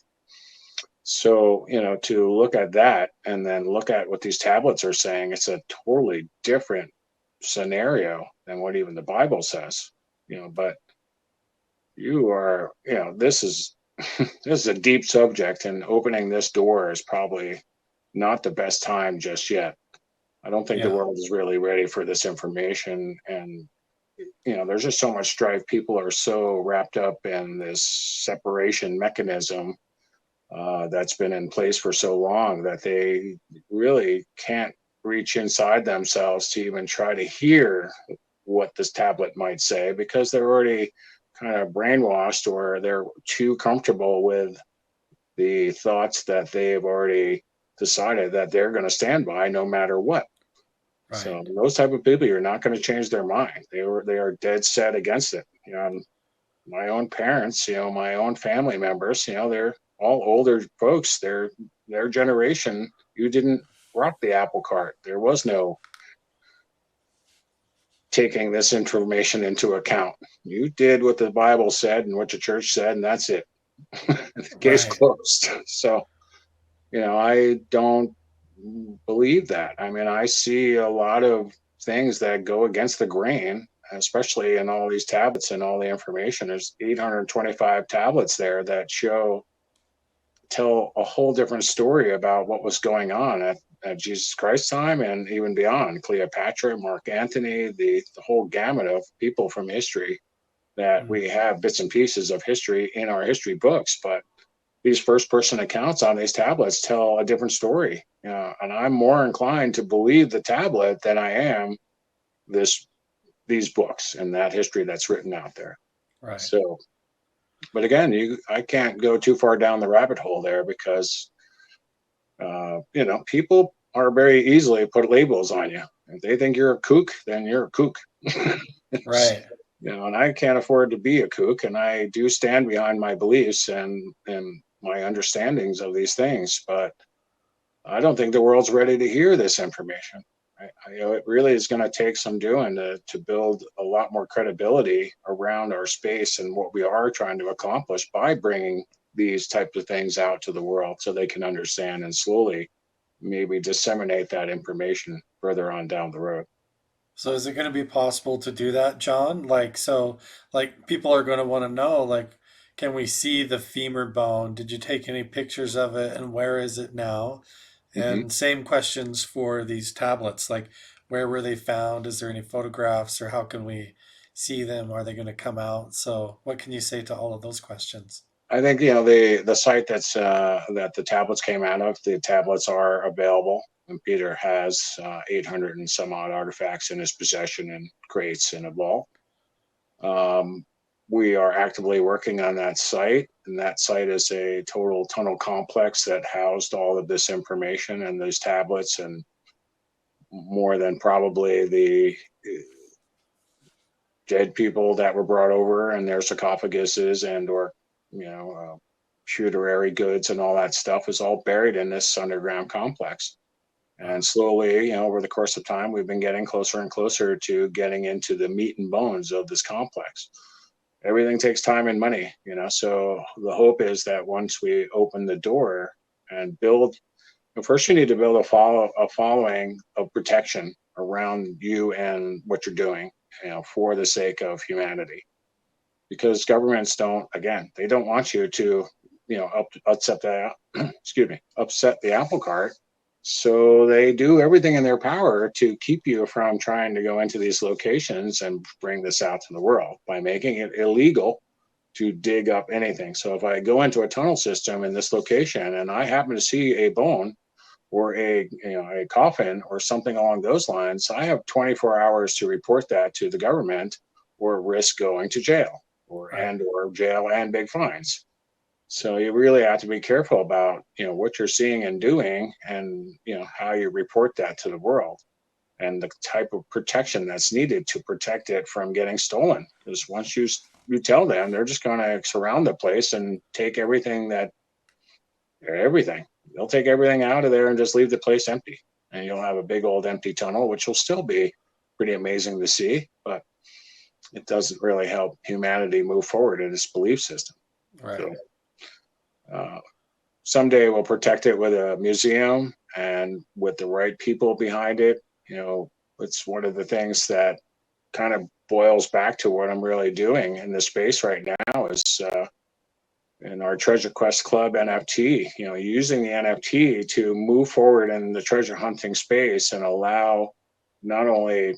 C: So, to look at that and then look at what these tablets are saying, it's a totally different scenario than what even the Bible says. But this is this is a deep subject, and opening this door is probably not the best time just yet. I don't think the
B: Yeah.
C: world is really ready for this information, and there's just so much strife. People are so wrapped up in this separation mechanism that's been in place for so long that they really can't reach inside themselves to even try to hear what this tablet might say, because they're already kind of brainwashed, or they're too comfortable with the thoughts that they've already decided that they're going to stand by no matter what. So
B: Right.
C: those type of people, you're not going to change their mind. They are dead set against it. My own parents, my own family members, they're all older folks. They're their generation. You didn't rock the apple cart. There was no taking this information into account. You did what the Bible said and what the church said, and that's it. The case
B: Right.
C: closed. So, I don't believe that. I mean, I see a lot of things that go against the grain, especially in all these tablets and all the information. There's 825 tablets there that tell a whole different story about what was going on at Jesus Christ's time and even beyond. Cleopatra, Mark Antony, the whole gamut of people from history, that
B: Mm.
C: we have bits and pieces of history in our history books, but these first person accounts on these tablets tell a different story. And I'm more inclined to believe the tablet than I am this these books and that history that's written out there.
B: Right.
C: So, but again, I can't go too far down the rabbit hole there, because people are very easily put labels on you. If they think you're a kook, then you're a kook.
B: Right.
C: And I can't afford to be a kook, and I do stand behind my beliefs and my understandings of these things. But I don't think the world's ready to hear this information. It really is going to take some doing to build a lot more credibility around our space and what we are trying to accomplish by bringing these types of things out to the world, so they can understand and slowly maybe disseminate that information further on down the road.
B: So is it going to be possible to do that, John? Like people are going to want to know, like, can we see the femur bone? Did you take any pictures of it, and where is it now?
C: Hmm.
B: And same questions for these tablets, like where were they found? Is there any photographs, or how can we see them? Are they going to come out? So what can you say to all of those questions?
C: I think the site that the tablets came out of. The tablets are available, and Peter has 800 and some odd artifacts in his possession in crates in a vault. Um, we are actively working on that site, and that site is a total tunnel complex that housed all of this information and those tablets, and more than probably the dead people that were brought over and their sarcophaguses and or funerary goods and all that stuff is all buried in this underground complex. And
B: Wow.
C: slowly, over the course of time, we've been getting closer and closer to getting into the meat and bones of this complex. Everything takes time and money, so the hope is that once we open the door and build, first you need to build a following of protection around you and what you're doing, for the sake of humanity. Because governments don't, again, they don't want you to, upset the excuse me, upset the apple cart. So they do everything in their power to keep you from trying to go into these locations and bring this out to the world by making it illegal to dig up anything. So if I go into a tunnel system in this location and I happen to see a bone or a coffin or something along those lines, I have 24 hours to report that to the government, or risk going to jail,
B: Right.
C: or jail and big fines. So you really have to be careful about what you're seeing and doing, and how you report that to the world, and the type of protection that's needed to protect it from getting stolen. Because once you tell them, they're just going to surround the place and take everything. They'll take everything out of there and just leave the place empty. And you'll have a big old empty tunnel, which will still be pretty amazing to see, but it doesn't really help humanity move forward in its belief system.
B: Right.
C: So, uh, someday we'll protect it with a museum and with the right people behind it. You know, it's one of the things that kind of boils back to what I'm really doing in this space right now is in our Treasure Quest Club NFT, you know, using the NFT to move forward in the treasure hunting space and allow not only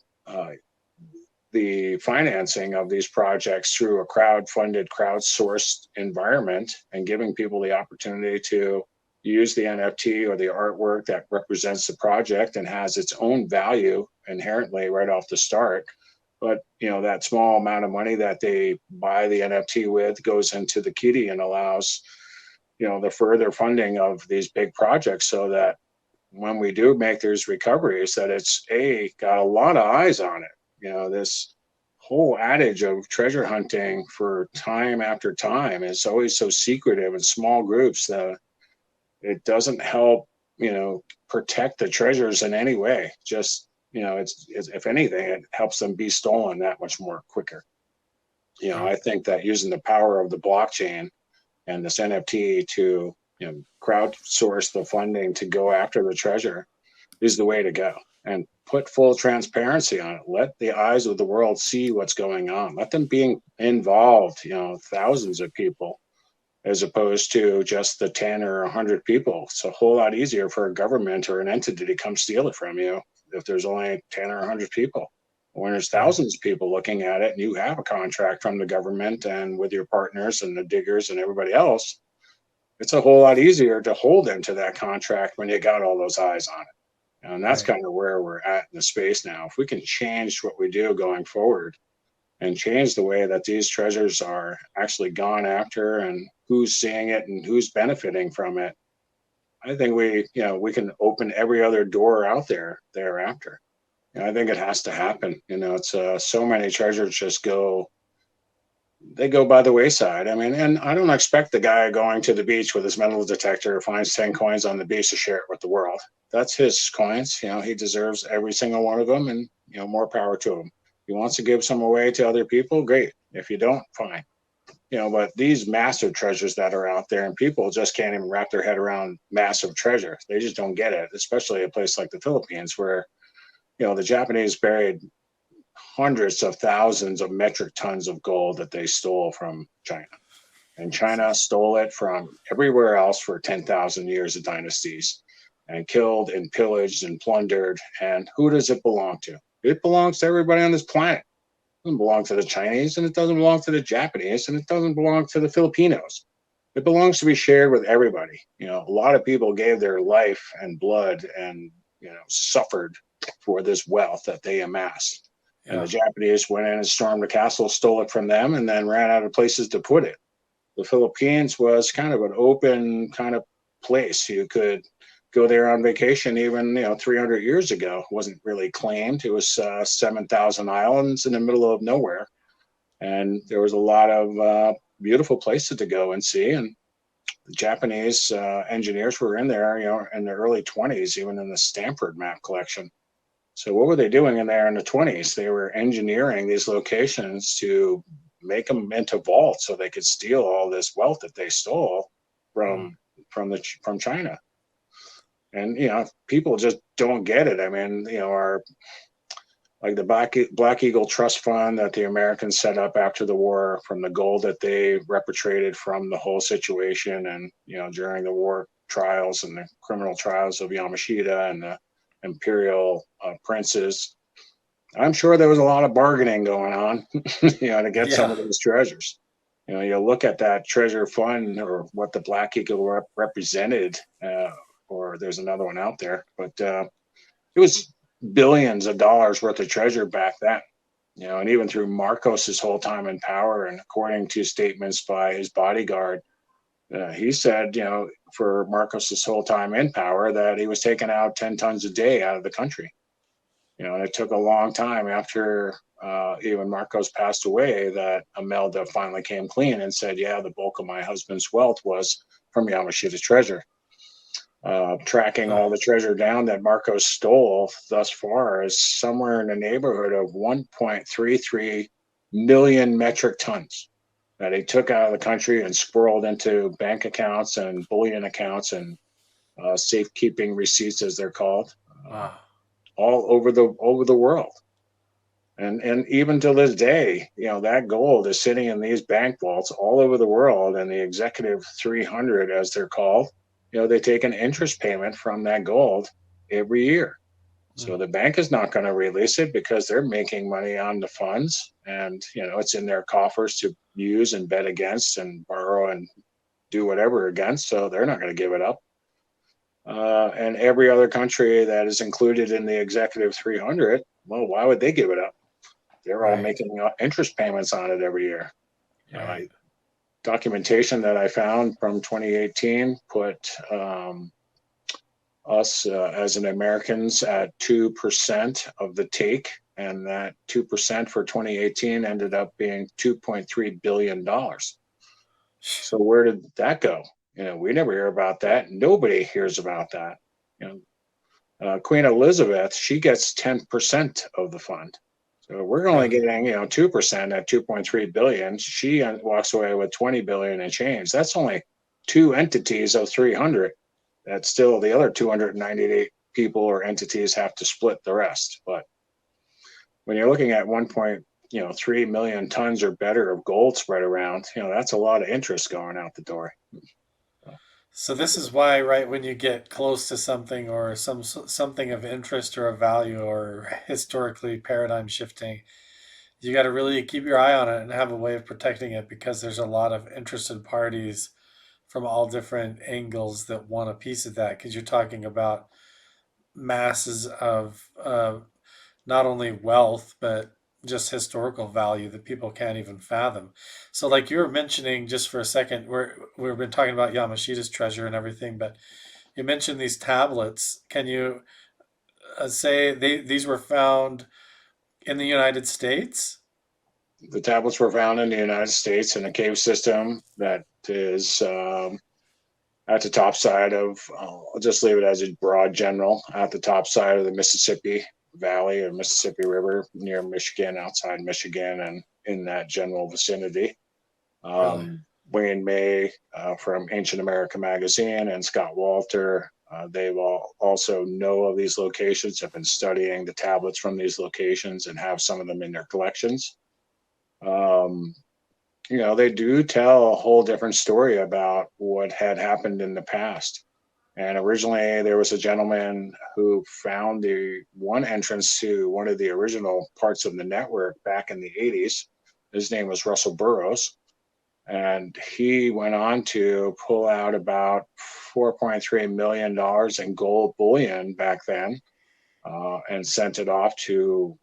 C: the financing of these projects through a crowd-funded, crowd-sourced environment and giving people the opportunity to use the NFT or the artwork that represents the project and has its own value inherently right off the start. But you know, that small amount of money that they buy the NFT with goes into the kitty and allows, you know, the further funding of these big projects so that when we do make these recoveries, that it's got a lot of eyes on it. You know, this whole adage of treasure hunting for time after time is always so secretive in small groups that it doesn't help, you know, protect the treasures in any way. Just, you know, it's if anything, it helps them be stolen that much more quicker. You know,
B: Yeah.
C: I think that using the power of the blockchain and this NFT to, you know, crowdsource the funding to go after the treasure is the way to go, and put full transparency on it. Let the eyes of the world see what's going on. Let them be involved, you know, thousands of people as opposed to just the 10 or 100 people. It's a whole lot easier for a government or an entity to come steal it from you if there's only 10 or 100 people. When there's
B: Yeah.
C: thousands of people looking at it and you have a contract from the government and with your partners and the diggers and everybody else, it's a whole lot easier to hold into that contract when you got all those eyes on it. And that's
B: Right.
C: kind of where we're at in the space now. If we can change what we do going forward and change the way that these treasures are actually gone after and who's seeing it and who's benefiting from it, I think we can open every other door out there thereafter. And I think it has to happen. You know, it's so many treasures just they go by the wayside. I mean, and I don't expect the guy going to the beach with his metal detector finds 10 coins on the beach to share it with the world. That's his coins. You know, he deserves every single one of them, and, you know, more power to him. He wants to give some away to other people, great. If you don't, fine. You know, but these massive treasures that are out there, and people just can't even wrap their head around massive treasure. They just don't get it, especially a place like the Philippines where, you know, the Japanese buried hundreds of thousands of metric tons of gold that they stole from China. And China stole it from everywhere else for 10,000 years of dynasties and killed and pillaged and plundered. And who does it belong to? It belongs to everybody on this planet. It doesn't belong to the Chinese, and it doesn't belong to the Japanese, and it doesn't belong to the Filipinos. It belongs to be shared with everybody. You know, a lot of people gave their life and blood and, you know, suffered for this wealth that they amassed. And the
B: Yeah.
C: Japanese went in and stormed the castle, stole it from them, and then ran out of places to put it. The Philippines was kind of an open kind of place. You could go there on vacation even, you know, 300 years ago. It wasn't really claimed. It was 7,000 islands in the middle of nowhere. And there was a lot of beautiful places to go and see. And the Japanese engineers were in there, you know, in the early 20s, even in the Stanford map collection. So what were they doing in there in the 20s? They were engineering these locations to make them into vaults so they could steal all this wealth that they stole
B: Mm.
C: from from China. And you know, people just don't get it. I mean, you know, our like the Black Eagle Trust Fund that the Americans set up after the war from the gold that they repatriated from the whole situation, and you know, during the war trials and the criminal trials of Yamashita and the imperial princes. I'm sure there was a lot of bargaining going on, you know, to get some
B: Yeah.
C: of those treasures. You know, you look at that treasure fund or what the Black Eagle represented, or there's another one out there, but it was billions of dollars worth of treasure back then. You know, and even through Marcos's whole time in power, and according to statements by his bodyguard, he said, you know, for Marcos's whole time in power, that he was taking out 10 tons a day out of the country. You know, and it took a long time after even Marcos passed away that Imelda finally came clean and said, yeah, the bulk of my husband's wealth was from Yamashita's treasure. Tracking all the treasure down that Marcos stole thus far is somewhere in the neighborhood of 1.33 million metric tons. that he took out of the country and squirreled into bank accounts and bullion accounts and safekeeping receipts, as they're called,
B: Wow.
C: all over the world. And even to this day, that gold is sitting in these bank vaults all over the world. And the executive 300, as they're called, they take an interest payment from that gold every year. So
B: Mm.
C: the bank is not going to release it because they're making money on the funds, and it's in their coffers to use and bet against and borrow and do whatever against. So they're not going to give it up. And every other country that is included in the executive 300, well, why would they give it up? They're all
B: Right.
C: making interest payments on it every year.
B: Right.
C: Documentation that I found from 2018 put us as an Americans at 2% of the take, and that 2% for 2018 ended up being $2.3 billion. So where did that go? We never hear about that. Nobody hears about that. Queen Elizabeth, she gets 10% of the fund. So we're only
B: Really?
C: getting, 2% at 2.3 billion. She walks away with 20 billion and change. That's only two entities of 300. That's still the other 298 people or entities have to split the rest. But when you're looking at 1.3 million tons or better of gold spread around, that's a lot of interest going out the door. So,
B: So this is why, right, when you get close to something or something of interest or of value or historically paradigm shifting, you got to really keep your eye on it and have a way of protecting it because there's a lot of interested parties from all different angles that want a piece of that because you're talking about masses of not only wealth but just historical value that people can't even fathom. So, like you were mentioning, just for a second, we've been talking about Yamashita's treasure and everything, but you mentioned these tablets. Can you say these were found in the United States?
C: the tablets were found in the United States in a cave system that is at the top side of, I'll just leave it as a broad general, at the top side of the Mississippi Valley or Mississippi River near Michigan, outside Michigan, and in that general vicinity.
B: Really?
C: Wayne May from Ancient America Magazine and Scott Walter, they've all also know of these locations, have been studying the tablets from these locations, and have some of them in their collections. Um, they do tell a whole different story about what had happened in the past. And originally, there was a gentleman who found the one entrance to one of the original parts of the network back in the 80s. His name was Russell Burroughs. And he went on to pull out about $4.3 million in gold bullion back then, and sent it off to,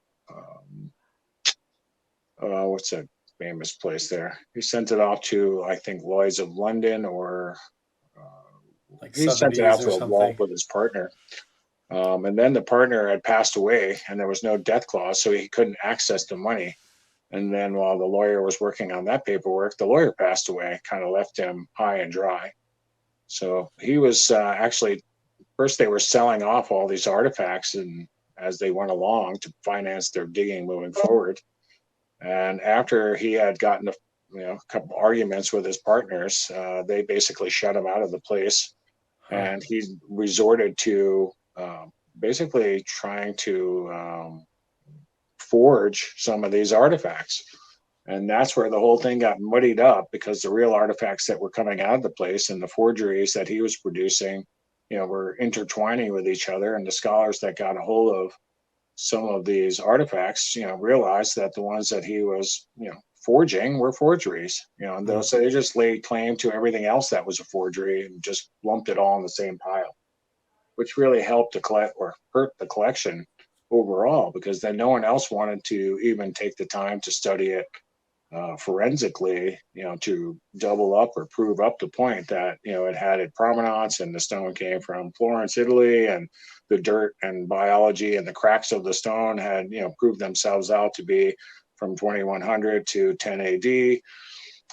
C: what's that famous place there? He sent it off to, I think, Lloyd's of London, or
B: Like
C: he sent it out
B: Sotheby's or
C: to a vault
B: something?
C: with his partner. And then the partner had passed away and there was no death clause, so he couldn't access the money. And then while the lawyer was working on that paperwork, the lawyer passed away, kind of left him high and dry. So he was actually, first they were selling off all these artifacts and as they went along to finance their digging moving forward. And after he had gotten a couple arguments with his partners, they basically shut him out of the place,
B: Huh.
C: and he resorted to basically trying to forge some of these artifacts. And that's where the whole thing got muddied up, because the real artifacts that were coming out of the place and the forgeries that he was producing, were intertwining with each other. And the scholars that got a hold of some of these artifacts, realized that the ones that he was, forging were forgeries, and
B: Mm.
C: so they just laid claim to everything else that was a forgery and just lumped it all in the same pile, which really helped to collect or hurt the collection overall, because then no one else wanted to even take the time to study it forensically, to double up or prove up the point that, it had a provenance and the stone came from Florence, Italy, and the dirt and biology and the cracks of the stone had, proved themselves out to be from 2100 to 10 AD.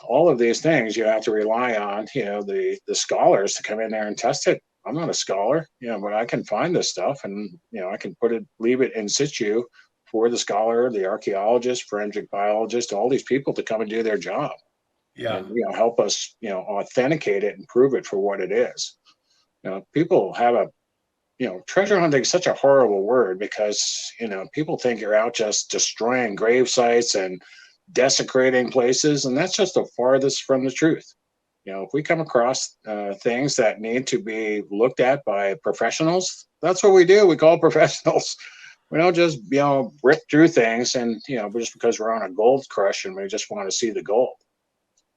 C: All of these things you have to rely on, the scholars to come in there and test it. I'm not a scholar, but I can find this stuff, and I can leave it in situ for the scholar, the archaeologist, forensic biologist, all these people to come and do their job.
B: Yeah.
C: and help us authenticate it and prove it for what it is. People have a treasure hunting is such a horrible word because people think you're out just destroying grave sites and desecrating places, and that's just the farthest from the truth. If we come across things that need to be looked at by professionals, that's what we do. We call professionals. We don't just rip through things and just because we're on a gold crush and we just want to see the gold.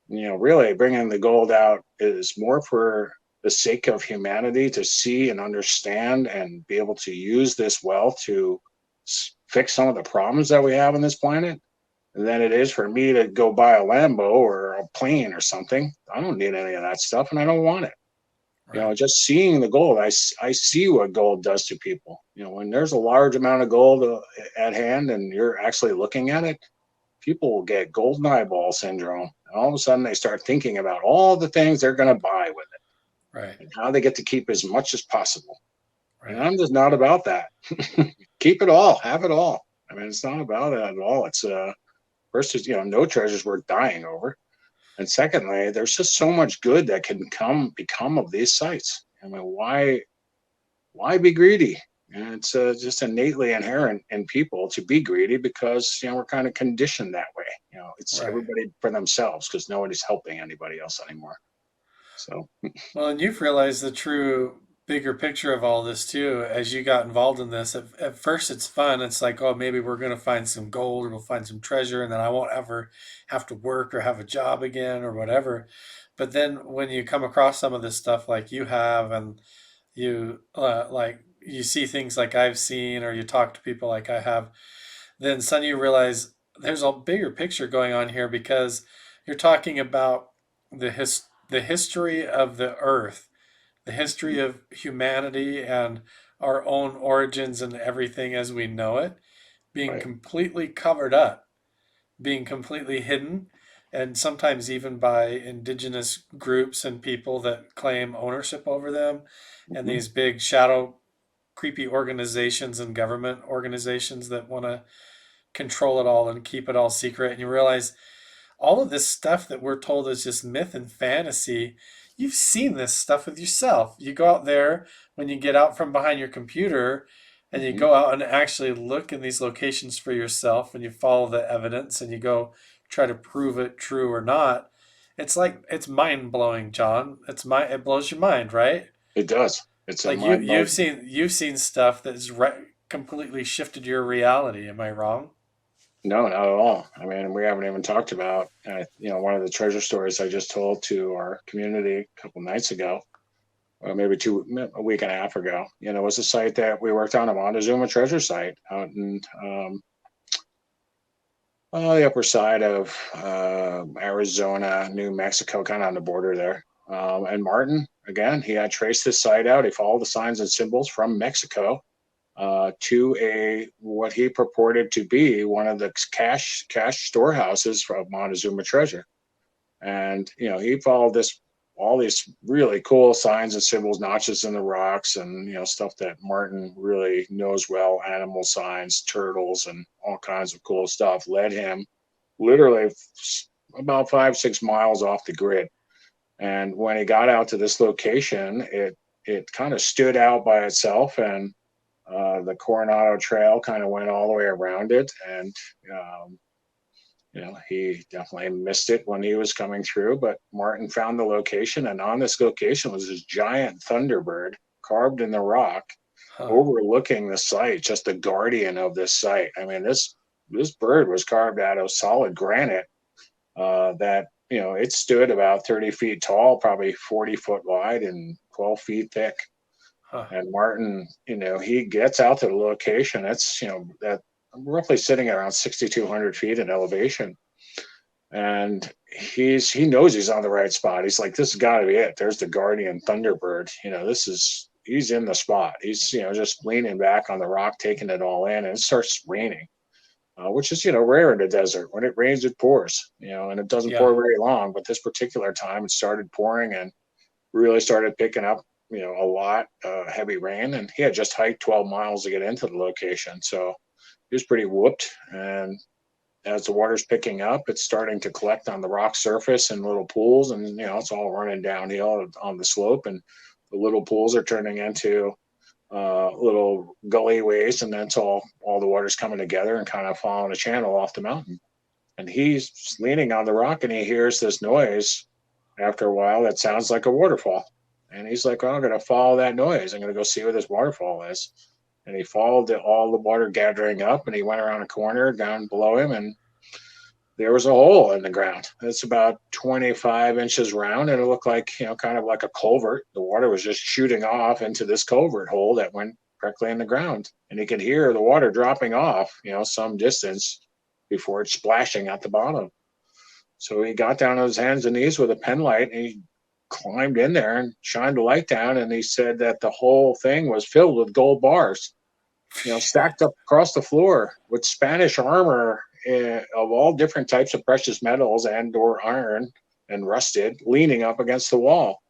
C: Really bringing the gold out is more for the sake of humanity to see and understand and be able to use this wealth to fix some of the problems that we have on this planet than it is for me to go buy a Lambo or a plane or something. I don't need any of that stuff and I don't want it.
B: Right.
C: Just seeing the gold, I see what gold does to people. When there's a large amount of gold at hand and you're actually looking at it, people will get golden eyeball syndrome. And all of a sudden, they start thinking about all the things they're going to buy with it
B: Right.
C: and how they get to keep as much as possible. And
B: Right.
C: I'm just not about that. Keep it all, have it all. I mean, it's not about it at all. It's first is no treasures worth dying over, and secondly, there's just so much good that can become of these sites. I mean, why be greedy? And it's just innately inherent in people to be greedy because we're kind of conditioned that way. It's
B: Right.
C: everybody for themselves because nobody's helping anybody else anymore. So
B: Well, and you've realized the true bigger picture of all this too as you got involved in this. At first, it's fun. It's like, oh, maybe we're going to find some gold or we'll find some treasure, and then I won't ever have to work or have a job again or whatever. But then when you come across some of this stuff like you have, and you see things like I've seen, or you talk to people like I have, then suddenly you realize there's a bigger picture going on here because you're talking about the history of the earth, the history of humanity and our own origins and everything as we know it being
C: right.
B: completely covered up, being completely hidden, and sometimes even by indigenous groups and people that claim ownership over them, and
C: Hmm.
B: these big shadow creepy organizations and government organizations that want to control it all and keep it all secret. And you realize all of this stuff that we're told is just myth and fantasy. You've seen this stuff with yourself. You go out there when you get out from behind your computer and you
C: Hmm.
B: go out and actually look in these locations for yourself and you follow the evidence and you go try to prove it true or not. It's like it's mind blowing, John. It blows your mind, right?
C: It does. It's a
B: Like
C: mind blowing.
B: you've seen stuff that's completely shifted your reality. Am I wrong?
C: No, not at all. I mean, we haven't even talked about, one of the treasure stories I just told to our community a couple nights ago, or maybe a week and a half ago. Was a site that we worked on, a Montezuma treasure site out in the upper side of Arizona, New Mexico, kind of on the border there. And Martin, again, he had traced this site out. He followed the signs and symbols from Mexico to a what he purported to be one of the cash storehouses from Montezuma Treasure. And he followed this all these really cool signs and symbols, notches in the rocks, and stuff that Martin really knows well, animal signs, turtles, and all kinds of cool stuff. Led him literally about 5-6 miles off the grid. And when he got out to this location, it kind of stood out by itself, and the Coronado Trail kind of went all the way around it, and um, he definitely missed it when he was coming through. But Martin found the location, and on this location was this giant thunderbird carved in the rock,
B: Huh.
C: overlooking the site, just the guardian of this site. I mean, this bird was carved out of solid granite that it stood about 30 feet tall, probably 40 foot wide, and 12 feet thick.
B: Huh.
C: And Martin, he gets out to the location. It's, that roughly sitting at around 6,200 feet in elevation. And he knows he's on the right spot. He's like, this has got to be it. There's the Guardian Thunderbird. He's in the spot. He's, just leaning back on the rock, taking it all in, and it starts raining, which is, rare in the desert. When it rains, it pours, and it doesn't
B: Yeah.
C: pour very long. But this particular time, it started pouring and really started picking up, a lot heavy rain. And he had just hiked 12 miles to get into the location. So he was pretty whooped. And as the water's picking up, it's starting to collect on the rock surface in little pools, and it's all running downhill on the slope, and the little pools are turning into little gully ways, and that's all the water's coming together and kind of following a channel off the mountain. And he's leaning on the rock, and he hears this noise after a while that sounds like a waterfall. And he's like, "Oh, I'm going to follow that noise. I'm going to go see where this waterfall is." And he followed all the water gathering up, and he went around a corner down below him, and there was a hole in the ground. It's about 25 inches round, and it looked like, kind of like a culvert. The water was just shooting off into this culvert hole that went directly in the ground. And he could hear the water dropping off, some distance before it's splashing at the bottom. So he got down on his hands and knees with a pen light, and he climbed in there and shined the light down. And he said that the whole thing was filled with gold bars, stacked up across the floor with Spanish armor of all different types of precious metals and or iron and rusted, leaning up against the wall.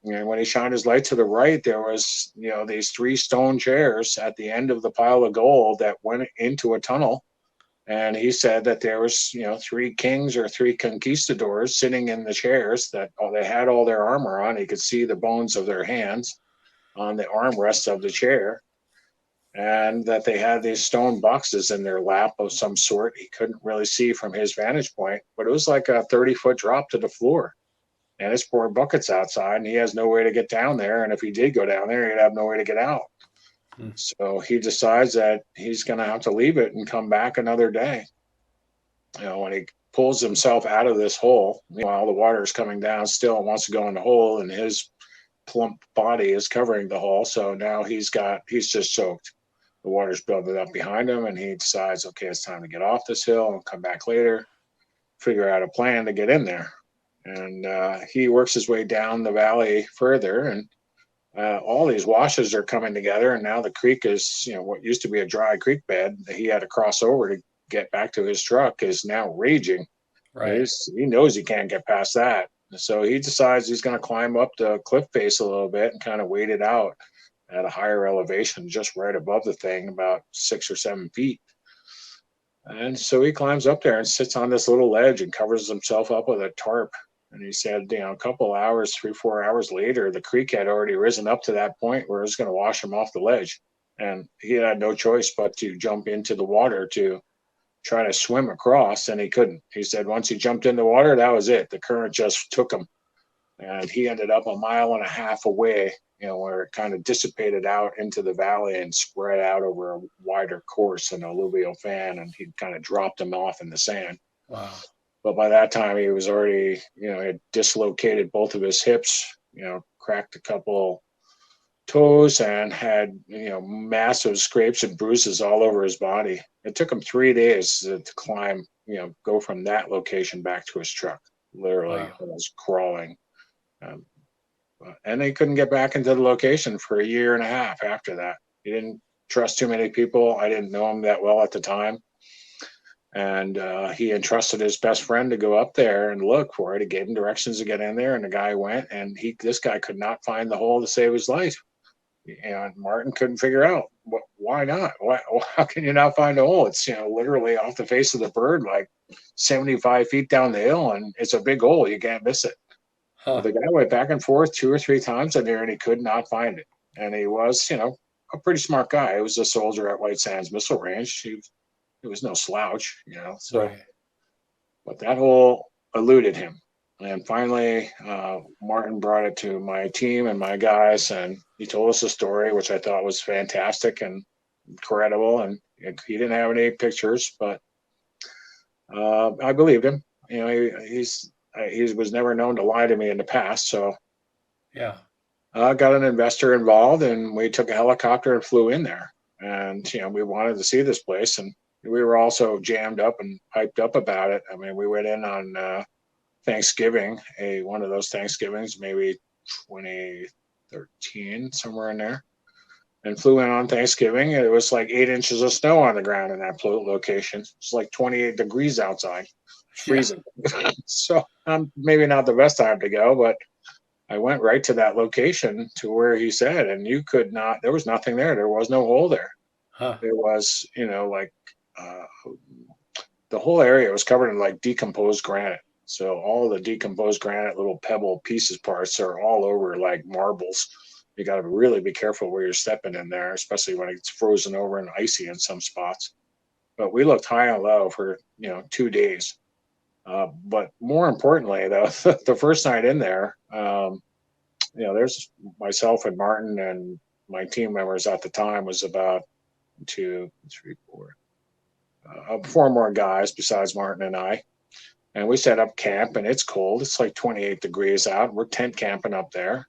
C: And when he shined his light to the right, there was, these 3 stone chairs at the end of the pile of gold that went into a tunnel. And he said that there was, 3 kings or 3 conquistadors sitting in the chairs that they had all their armor on. He could see the bones of their hands on the armrests of the chair, and that they had these stone boxes in their lap of some sort. He couldn't really see from his vantage point, but it was like a 30-foot drop to the floor. And it's pouring buckets outside, and he has no way to get down there. And if he did go down there, he'd have no way to get out. So he decides that he's going to have to leave it and come back another day. When he pulls himself out of this hole, while the water is coming down still and wants to go in the hole, and his plump body is covering the hole. So now he's just soaked. The water's building up behind him, and he decides, okay, it's time to get off this hill and come back later, figure out a plan to get in there. And he works his way down the valley further, and all these washes are coming together, and now the creek is, what used to be a dry creek bed that he had to cross over to get back to his truck is now raging.
B: Right.
C: He knows he can't get past that. So he decides he's going to climb up the cliff face a little bit and kind of wait it out at a higher elevation, just right above the thing, about 6 or 7 feet. And so he climbs up there and sits on this little ledge and covers himself up with a tarp. And he said, a couple hours, 3-4 hours later, the creek had already risen up to that point where it was going to wash him off the ledge. And he had no choice but to jump into the water to try to swim across, and he couldn't. He said once he jumped in the water, that was it. The current just took him. And he ended up 1.5 miles away, where it kind of dissipated out into the valley and spread out over a wider course in a alluvial fan, and he kind of dropped him off in the sand.
B: Wow.
C: But by that time, he was already, had dislocated both of his hips, cracked a couple toes, and had, massive scrapes and bruises all over his body. It took him 3 days to climb, go from that location back to his truck, literally.
B: Wow.
C: Almost crawling. And he couldn't get back into the location for 1.5 years after that. He didn't trust too many people. I didn't know him that well at the time. And he entrusted his best friend to go up there and look for it. He gave him directions to get in there, and the guy went, and this guy could not find the hole to save his life. And Martin couldn't figure out why not. How can you not find a hole? It's literally off the face of the bird, like 75 feet down the hill, and it's a big hole. You can't miss it.
B: Huh.
C: Well, the guy went back and forth 2 or 3 times in there, and he could not find it. And he was, a pretty smart guy. He was a soldier at White Sands Missile Range. He was no slouch, So,
B: Right.
C: but that hole eluded him. And finally, Martin brought it to my team and my guys, and he told us a story, which I thought was fantastic and incredible. And he didn't have any pictures, but I believed him. He was never known to lie to me in the past. So
B: Yeah.
C: I got an investor involved, and we took a helicopter and flew in there. And, we wanted to see this place. And we were also jammed up and hyped up about it. I mean, we went in on Thanksgiving, one of those Thanksgivings, maybe 2013, somewhere in there, and flew in on Thanksgiving. And it was like 8 inches of snow on the ground in that location. It's like 28 degrees outside. It's freezing. Yeah. So maybe not the best time to go, but I went right to that location to where he said, and there was nothing there. There was no hole there.
B: Huh.
C: There was, the the whole area was covered in like decomposed granite. So all the decomposed granite, little pebble pieces parts are all over like marbles. You got to really be careful where you're stepping in there, especially when it's frozen over and icy in some spots. But we looked high and low for 2 days. But more importantly, though, the first night in there, there's myself and Martin and my team members at the time was about two, three, four more guys besides Martin and I. And we set up camp, and it's cold. It's like 28 degrees out. We're tent camping up there.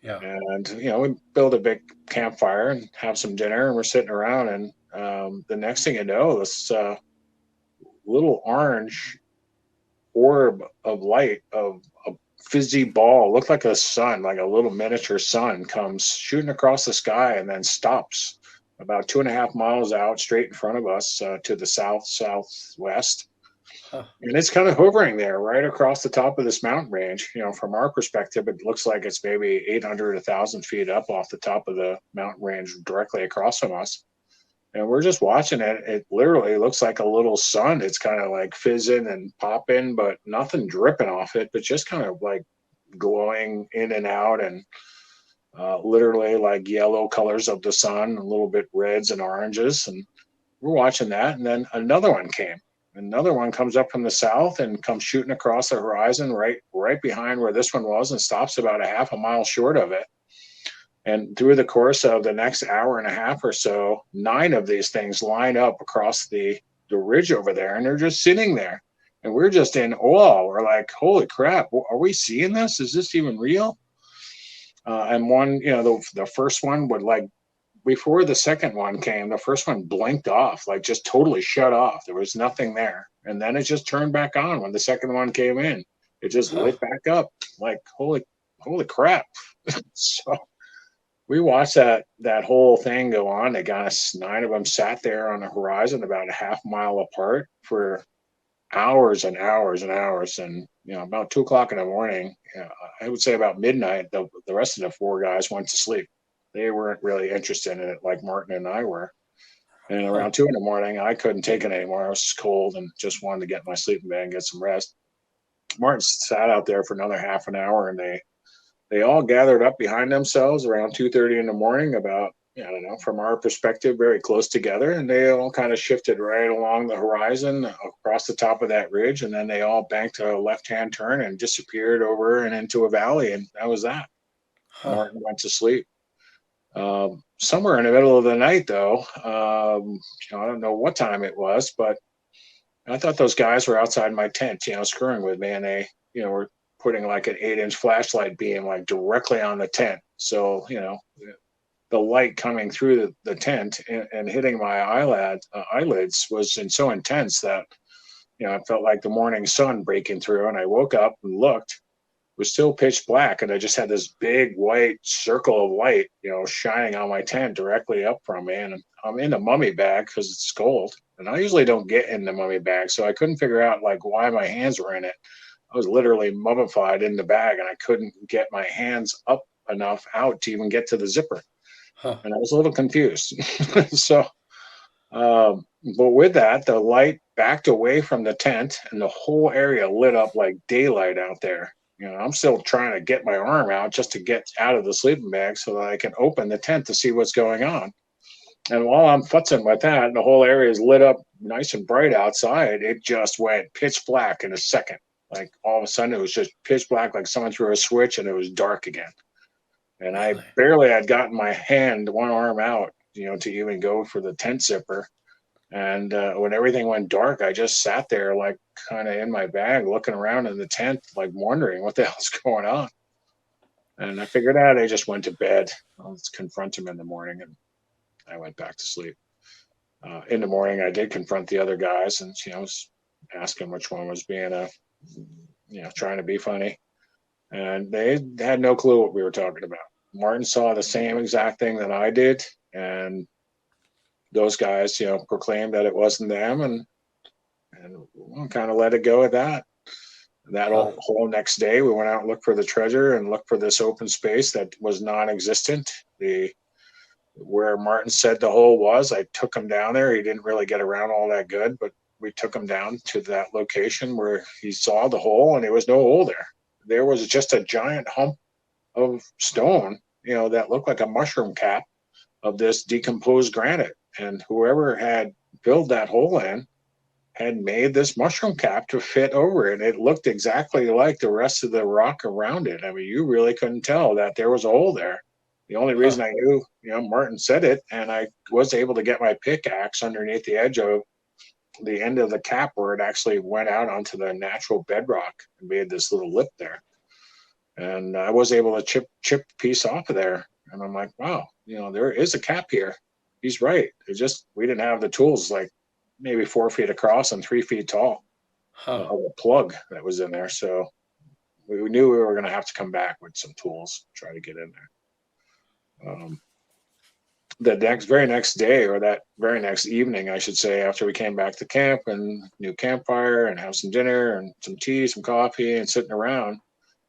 B: Yeah.
C: And, we build a big campfire and have some dinner, and we're sitting around. And the next thing you know, this little orange orb of light of a fizzy ball, looked like a sun, like a little miniature sun, comes shooting across the sky and then stops about 2.5 miles out straight in front of us to the southwest.
B: Huh.
C: And it's kind of hovering there right across the top of this mountain range. From our perspective, it looks like it's maybe 800, 1,000 feet up off the top of the mountain range directly across from us. And we're just watching it. It literally looks like a little sun. It's kind of like fizzing and popping, but nothing dripping off it, but just kind of like glowing in and out, and literally like yellow colors of the sun, a little bit reds and oranges. And we're watching that. And then another one came. Another one comes up from the south and comes shooting across the horizon right behind where this one was, and stops about a half a mile short of it. And through the course of the next hour and a half or so, 9 of these things line up across the ridge over there, and they're just sitting there. And we're just in awe. We're like, holy crap, are we seeing this? Is this even real? And one, the first one would, like, before the second one came, the first one blinked off, like just totally shut off. There was nothing there. And then it just turned back on when the second one came in. It just lit back up, like, holy crap. So we watched that whole thing go on. They got us 9 of them sat there on the horizon about a half mile apart for hours and hours and hours. And about 2 o'clock in the morning, I would say about midnight, the rest of the 4 guys went to sleep. They weren't really interested in it like Martin and I were. And around 2 in the morning, I couldn't take it anymore. I was cold and just wanted to get in my sleeping bag and get some rest. Martin sat out there for another half an hour, and they all gathered up behind themselves around 2:30 in the morning, about, I don't know, from our perspective, very close together. And they all kind of shifted right along the horizon across the top of that ridge. And then they all banked a left-hand turn and disappeared over and into a valley. And that was that.
B: Huh.
C: Martin went to sleep. Somewhere in the middle of the night, though, I don't know what time it was, but I thought those guys were outside my tent, screwing with me. And they, were putting like an 8-inch flashlight beam like directly on the tent. So, the light coming through the tent and hitting my eyelids was so intense that, I felt like the morning sun breaking through. And I woke up and looked. It was still pitch black, and I just had this big white circle of light, shining on my tent directly up from me. And I'm in the mummy bag because it's cold. And I usually don't get in the mummy bag, so I couldn't figure out like why my hands were in it. I was literally mummified in the bag, and I couldn't get my hands up enough out to even get to the zipper.
B: Huh.
C: And I was a little confused. So, but with that, the light backed away from the tent, and the whole area lit up like daylight out there. I'm still trying to get my arm out just to get out of the sleeping bag so that I can open the tent to see what's going on. And while I'm futzing with that, and the whole area is lit up nice and bright outside, it just went pitch black in a second. Like all of a sudden, it was just pitch black, like someone threw a switch, and it was dark again. And I
B: Really?
C: barely had gotten my one arm out, to even go for the tent zipper. And when everything went dark, I just sat there, like kind of in my bag, looking around in the tent, like wondering what the hell's going on. And I figured out I just went to bed. Let's confront him in the morning, and I went back to sleep. In the morning, I did confront the other guys, and was asking which one was being trying to be funny, and they had no clue what we were talking about. Martin saw the same exact thing that I did, and those guys, proclaimed that it wasn't them, and kind of let it go at that. That
B: Huh.
C: whole next day, we went out and looked for the treasure and looked for this open space that was non-existent. Where Martin said the hole was, I took him down there. He didn't really get around all that good, but we took him down to that location where he saw the hole, and there was no hole there. There was just a giant hump of stone, that looked like a mushroom cap of this decomposed granite. And whoever had filled that hole in had made this mushroom cap to fit over it. It looked exactly like the rest of the rock around it. I mean, you really couldn't tell that there was a hole there. The only
B: Huh.
C: reason I knew, Martin said it, and I was able to get my pickaxe underneath the edge of the end of the cap where it actually went out onto the natural bedrock and made this little lip there. And I was able to chip a piece off of there. And I'm like, wow, there is a cap here. He's right. It just we didn't have the tools, like maybe 4 feet across and 3 feet tall,
B: Huh.
C: of a plug that was in there. So we knew we were going to have to come back with some tools, try to get in there. The very next day, or that very next evening, I should say, after we came back to camp and new campfire and have some dinner and some tea, some coffee, and sitting around,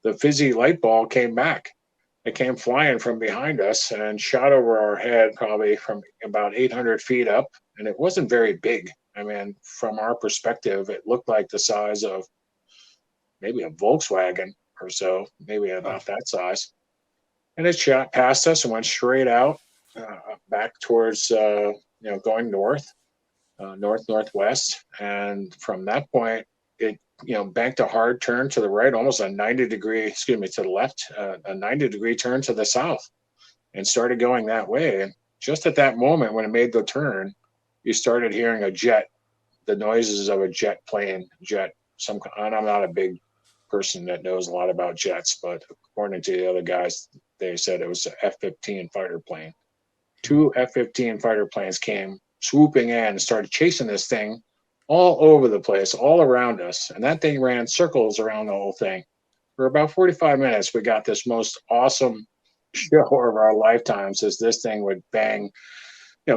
C: the fizzy light ball came back. It came flying from behind us and shot over our head, probably from about 800 feet up. And it wasn't very big. I mean, from our perspective, it looked like the size of maybe a Volkswagen or so, maybe
B: Huh.
C: about that size. And it shot past us and went straight out, back towards, going north, northwest. And from that point, it banked a hard turn to the right, almost a 90-degree, excuse me, to the left, a 90-degree turn to the south, and started going that way. And just at that moment when it made the turn, you started hearing a jet, the noises of a jet plane, and I'm not a big person that knows a lot about jets, but according to the other guys, they said it was an F-15 fighter plane.
B: Hmm.
C: Two F-15 fighter planes came swooping in and started chasing this thing all over the place, all around us. And that thing ran circles around the whole thing. For about 45 minutes, we got this most awesome show of our lifetimes as this thing would bang,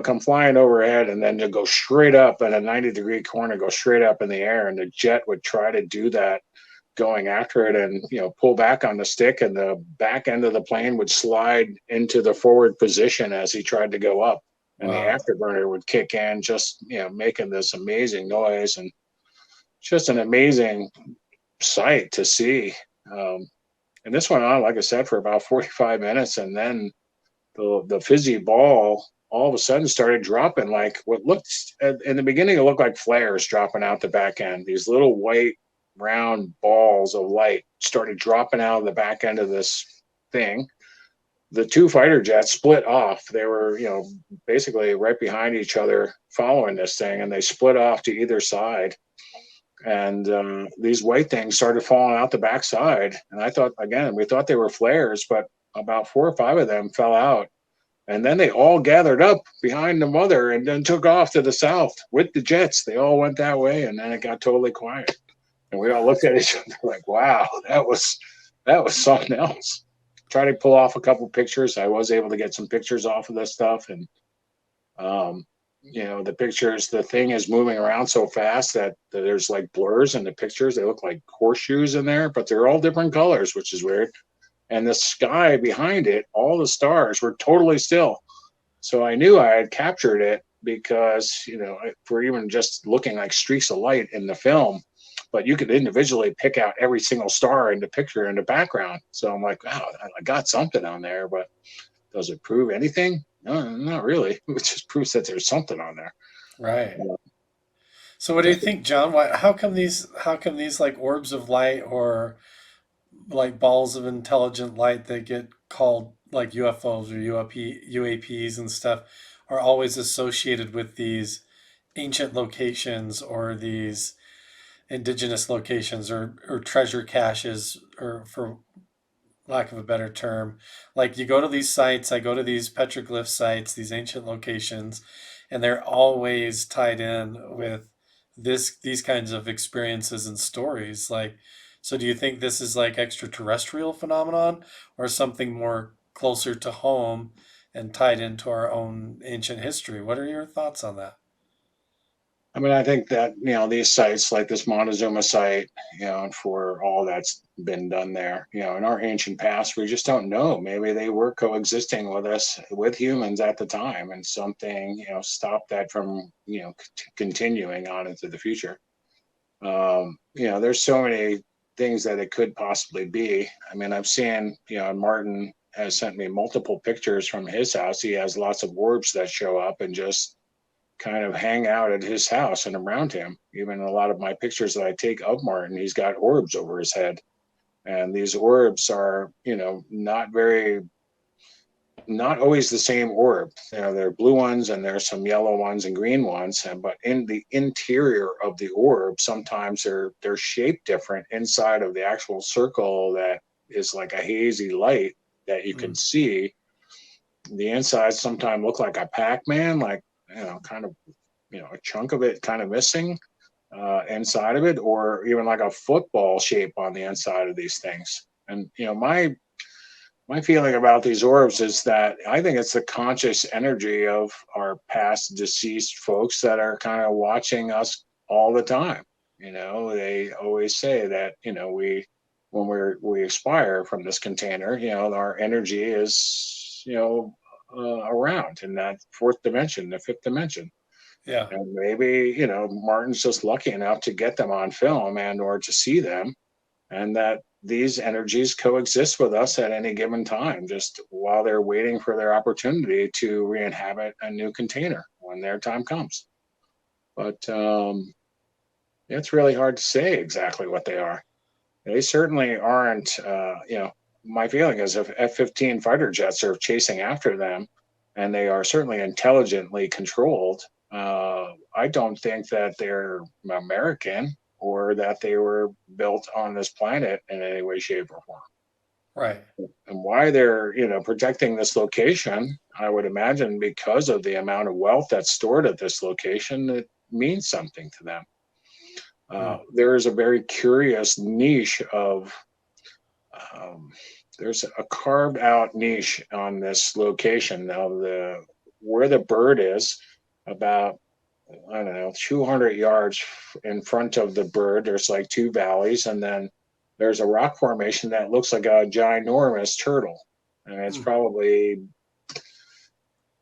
C: come flying overhead and then to go straight up at a 90-degree corner, go straight up in the air. And the jet would try to do that going after it and pull back on the stick, and the back end of the plane would slide into the forward position as he tried to go up, and the
B: Wow.
C: afterburner would kick in, just making this amazing noise. And just an amazing sight to see. And this went on, like I said, for about 45 minutes, and then the fizzy ball all of a sudden started dropping, like what looked in the beginning, it looked like flares dropping out the back end. These little white round balls of light started dropping out of the back end of this thing. The two fighter jets split off. They were, basically right behind each other following this thing, and they split off to either side. And these white things started falling out the backside. And I thought, again, we thought they were flares, but about 4 or 5 of them fell out. And then they all gathered up behind the mother and then took off to the south with the jets. They all went that way, and then it got totally quiet. And we all looked at each other like, "Wow, that was something else." Try to pull off a couple pictures. I was able to get some pictures off of this stuff, and um, the pictures. The thing is moving around so fast that there's like blurs in the pictures. They look like horseshoes in there, but they're all different colors, which is weird. And the sky behind it, all the stars were totally still. So I knew I had captured it because, for even just looking like streaks of light in the film, but you could individually pick out every single star in the picture in the background. So I'm like, wow, I got something on there, but does it prove anything? No, not really. It just proves that there's something on there.
B: Right. So what do you think, John? Why, how come these like orbs of light or like balls of intelligent light that get called like UFOs or UAPs and stuff are always associated with these ancient locations or these indigenous locations or treasure caches, or for lack of a better term. Like you go to these sites, I go to these petroglyph sites, these ancient locations, and they're always tied in with these kinds of experiences and stories. Like, so do you think this is like extraterrestrial phenomenon or something more closer to home and tied into our own ancient history? What are your thoughts on that?
C: I mean, I think that, these sites like this Montezuma site, and for all that's been done there, in our ancient past, we just don't know. Maybe they were coexisting with us, with humans at the time, and something, stopped that from, continuing on into the future. There's so many things that it could possibly be. I mean, I've seen, Martin has sent me multiple pictures from his house. He has lots of orbs that show up and just kind of hang out at his house and around him. Even a lot of my pictures that I take of Martin, he's got orbs over his head. And these orbs are, not always the same orb. There are blue ones and there's some yellow ones and green ones. But in the interior of the orb, sometimes they're shaped different inside of the actual circle that is like a hazy light that you can
B: Mm.
C: see. The insides sometimes look like a Pac-Man, like, kind of, a chunk of it kind of missing inside of it, or even like a football shape on the inside of these things. And my feeling about these orbs is that I think it's the conscious energy of our past deceased folks that are kind of watching us all the time. They always say that, when we expire from this container, our energy is, around in that fourth dimension, the fifth dimension.
B: Yeah.
C: And maybe, Martin's just lucky enough to get them on film and or to see them, and that these energies coexist with us at any given time, just while they're waiting for their opportunity to re-inhabit a new container when their time comes. But it's really hard to say exactly what they are. They certainly aren't, my feeling is if F-15 fighter jets are chasing after them and they are certainly intelligently controlled, I don't think that they're American or that they were built on this planet in any way, shape, or form.
B: Right.
C: And why they're, protecting this location, I would imagine because of the amount of wealth that's stored at this location, it means something to them.
B: Mm.
C: There is a very curious niche of um, there's a carved out niche on this location. Now, the where the bird is, about, I don't know, 200 yards in front of the bird, there's like two valleys, and then there's a rock formation that looks like a ginormous turtle, and it's
B: Mm.
C: probably,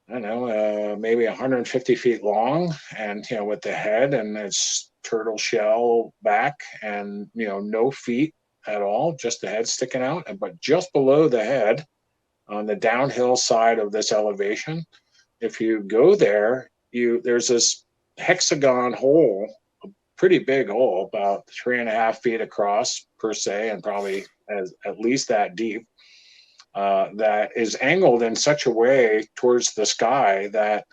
C: I don't know, maybe 150 feet long, and with the head and its turtle shell back, and no feet at all, just the head sticking out. But just below the head, on the downhill side of this elevation, if you go there, you there's this hexagon hole, a pretty big hole, about 3.5 feet across per se, and probably as at least that deep, that is angled in such a way towards the sky that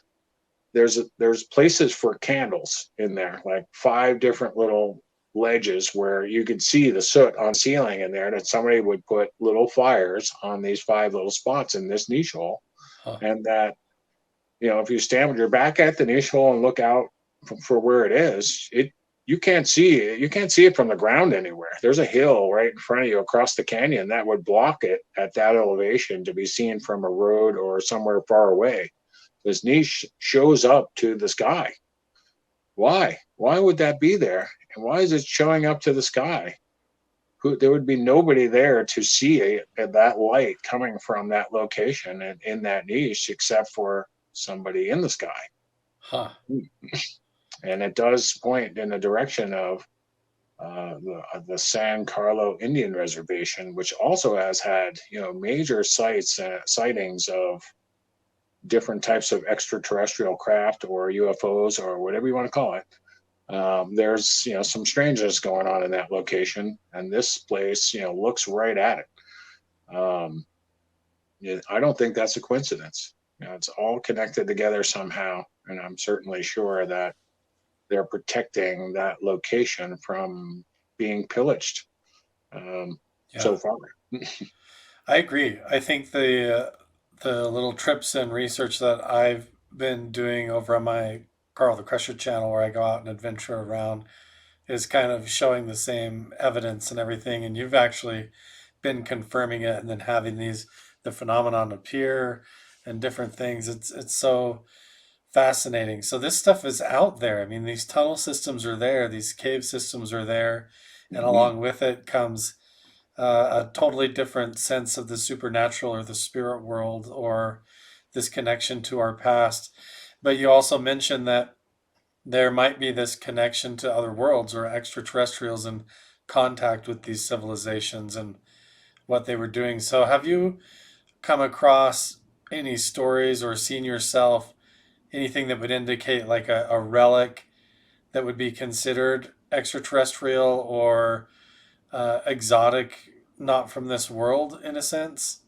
C: there's places for candles in there, like 5 different little ledges where you could see the soot on the ceiling in there, that somebody would put little fires on these 5 little spots in this niche hole.
B: Huh.
C: And that, if you stand with your back at the niche hole and look out for where it is, you can't see it. You can't see it from the ground anywhere. There's a hill right in front of you across the canyon that would block it at that elevation to be seen from a road or somewhere far away. This niche shows up to the sky. Why? Why would that be there? And why is it showing up to the sky? There would be nobody there to see that light coming from that location and in that niche except for somebody in the sky.
B: Huh.
C: And it does point in the direction of the San Carlo Indian Reservation, which also has had major sightings of different types of extraterrestrial craft or UFOs or whatever you want to call it. There's some strangeness going on in that location, and this place looks right at it. I don't think that's a coincidence. It's all connected together somehow, and I'm certainly sure that they're protecting that location from being pillaged
B: Yeah.
C: so far.
B: I agree. I think the little trips and research that I've been doing over on my Carl the Crusher channel, where I go out and adventure around, is kind of showing the same evidence and everything. And you've actually been confirming it, and then having the phenomenon appear and different things. It's so Fascinating. So this stuff is out there. I mean, these tunnel systems are there, these cave systems are there, and
C: Hmm.
B: along with it comes a totally different sense of the supernatural or the spirit world or this connection to our past. But you also mentioned that there might be this connection to other worlds or extraterrestrials in contact with these civilizations and what they were doing. So, have you come across any stories or seen yourself anything that would indicate like a relic that would be considered extraterrestrial or exotic, not from this world in a sense?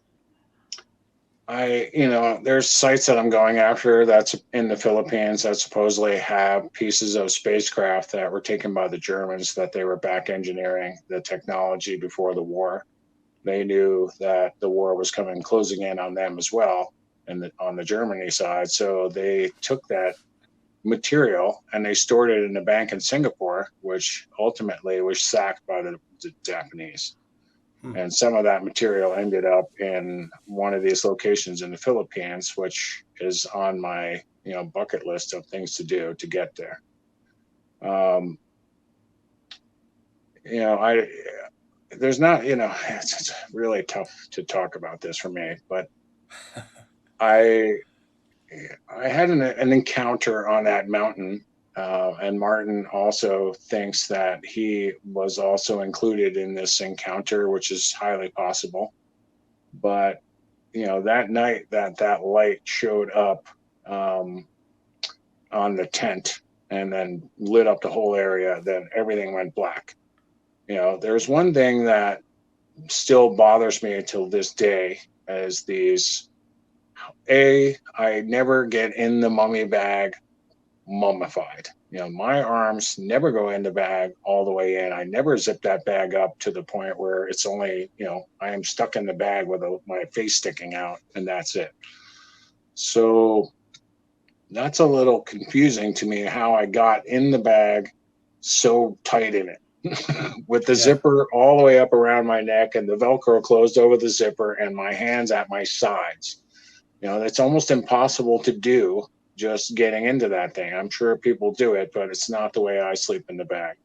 C: There's sites that I'm going after that's in the Philippines that supposedly have pieces of spacecraft that were taken by the Germans that they were back engineering the technology before the war. They knew that the war was coming closing in on them as well, and on the Germany side. So they took that material and they stored it in a bank in Singapore, which ultimately was sacked by the Japanese.
B: Hmm.
C: And some of that material ended up in one of these locations in the Philippines, which is on my bucket list of things to do to get there. Um, I there's not it's really tough to talk about this for me, but I I had an encounter on that mountain, and Martin also thinks that he was also included in this encounter, which is highly possible. But that night that light showed up um, on the tent and then lit up the whole area, then everything went black. There's one thing that still bothers me until this day, is these. I never get in the mummy bag mummified. My arms never go in the bag all the way in. I never zip that bag up to the point where it's only, I am stuck in the bag with my face sticking out, and that's it. So that's a little confusing to me how I got in the bag so tight in it with the
B: Yeah.
C: zipper all the way up around my neck and the Velcro closed over the zipper and my hands at my sides. That's almost impossible to do, just getting into that thing. I'm sure people do it, but it's not the way I sleep in the bag.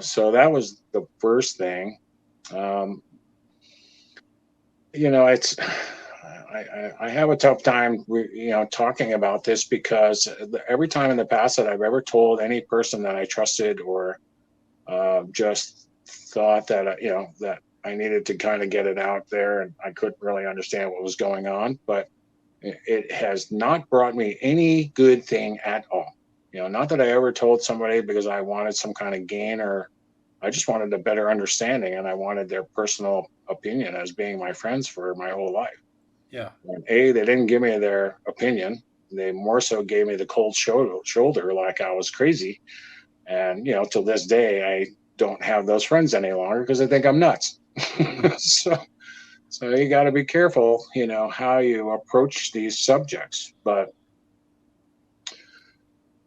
C: So that was the first thing. Um, it's I have a tough time, talking about this because every time in the past that I've ever told any person that I trusted or just thought that that I needed to kind of get it out there, and I couldn't really understand what was going on, but it has not brought me any good thing at all. Not that I ever told somebody because I wanted some kind of gain, or I just wanted a better understanding and I wanted their personal opinion as being my friends for my whole life.
B: Yeah.
C: And they didn't give me their opinion. They more so gave me the cold shoulder like I was crazy. And, till this day, I don't have those friends any longer because I think I'm nuts.
B: Hmm.
C: So you got to be careful, how you approach these subjects. But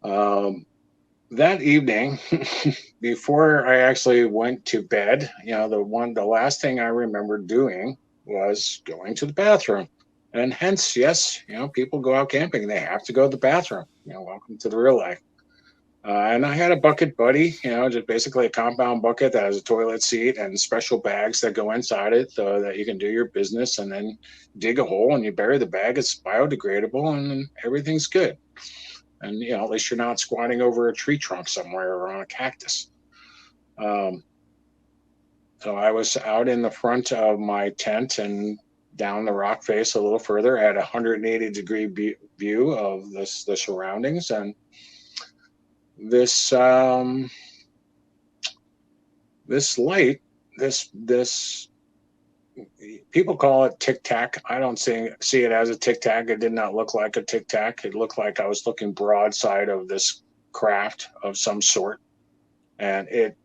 C: um, that evening, before I actually went to bed, the last thing I remember doing was going to the bathroom. And hence, yes, people go out camping, they have to go to the bathroom. Welcome to the real life. And I had a bucket buddy, just basically a compound bucket that has a toilet seat and special bags that go inside it so that you can do your business and then dig a hole and you bury the bag. It's biodegradable and everything's good. And, at least you're not squatting over a tree trunk somewhere or on a cactus. Um, so I was out in the front of my tent and down the rock face a little further at a 180-degree view of the surroundings. And this this light, this people call it tic tac. I don't see it as a tic tac. It did not look like a tic tac. It looked like I was looking broadside of this craft of some sort. And it,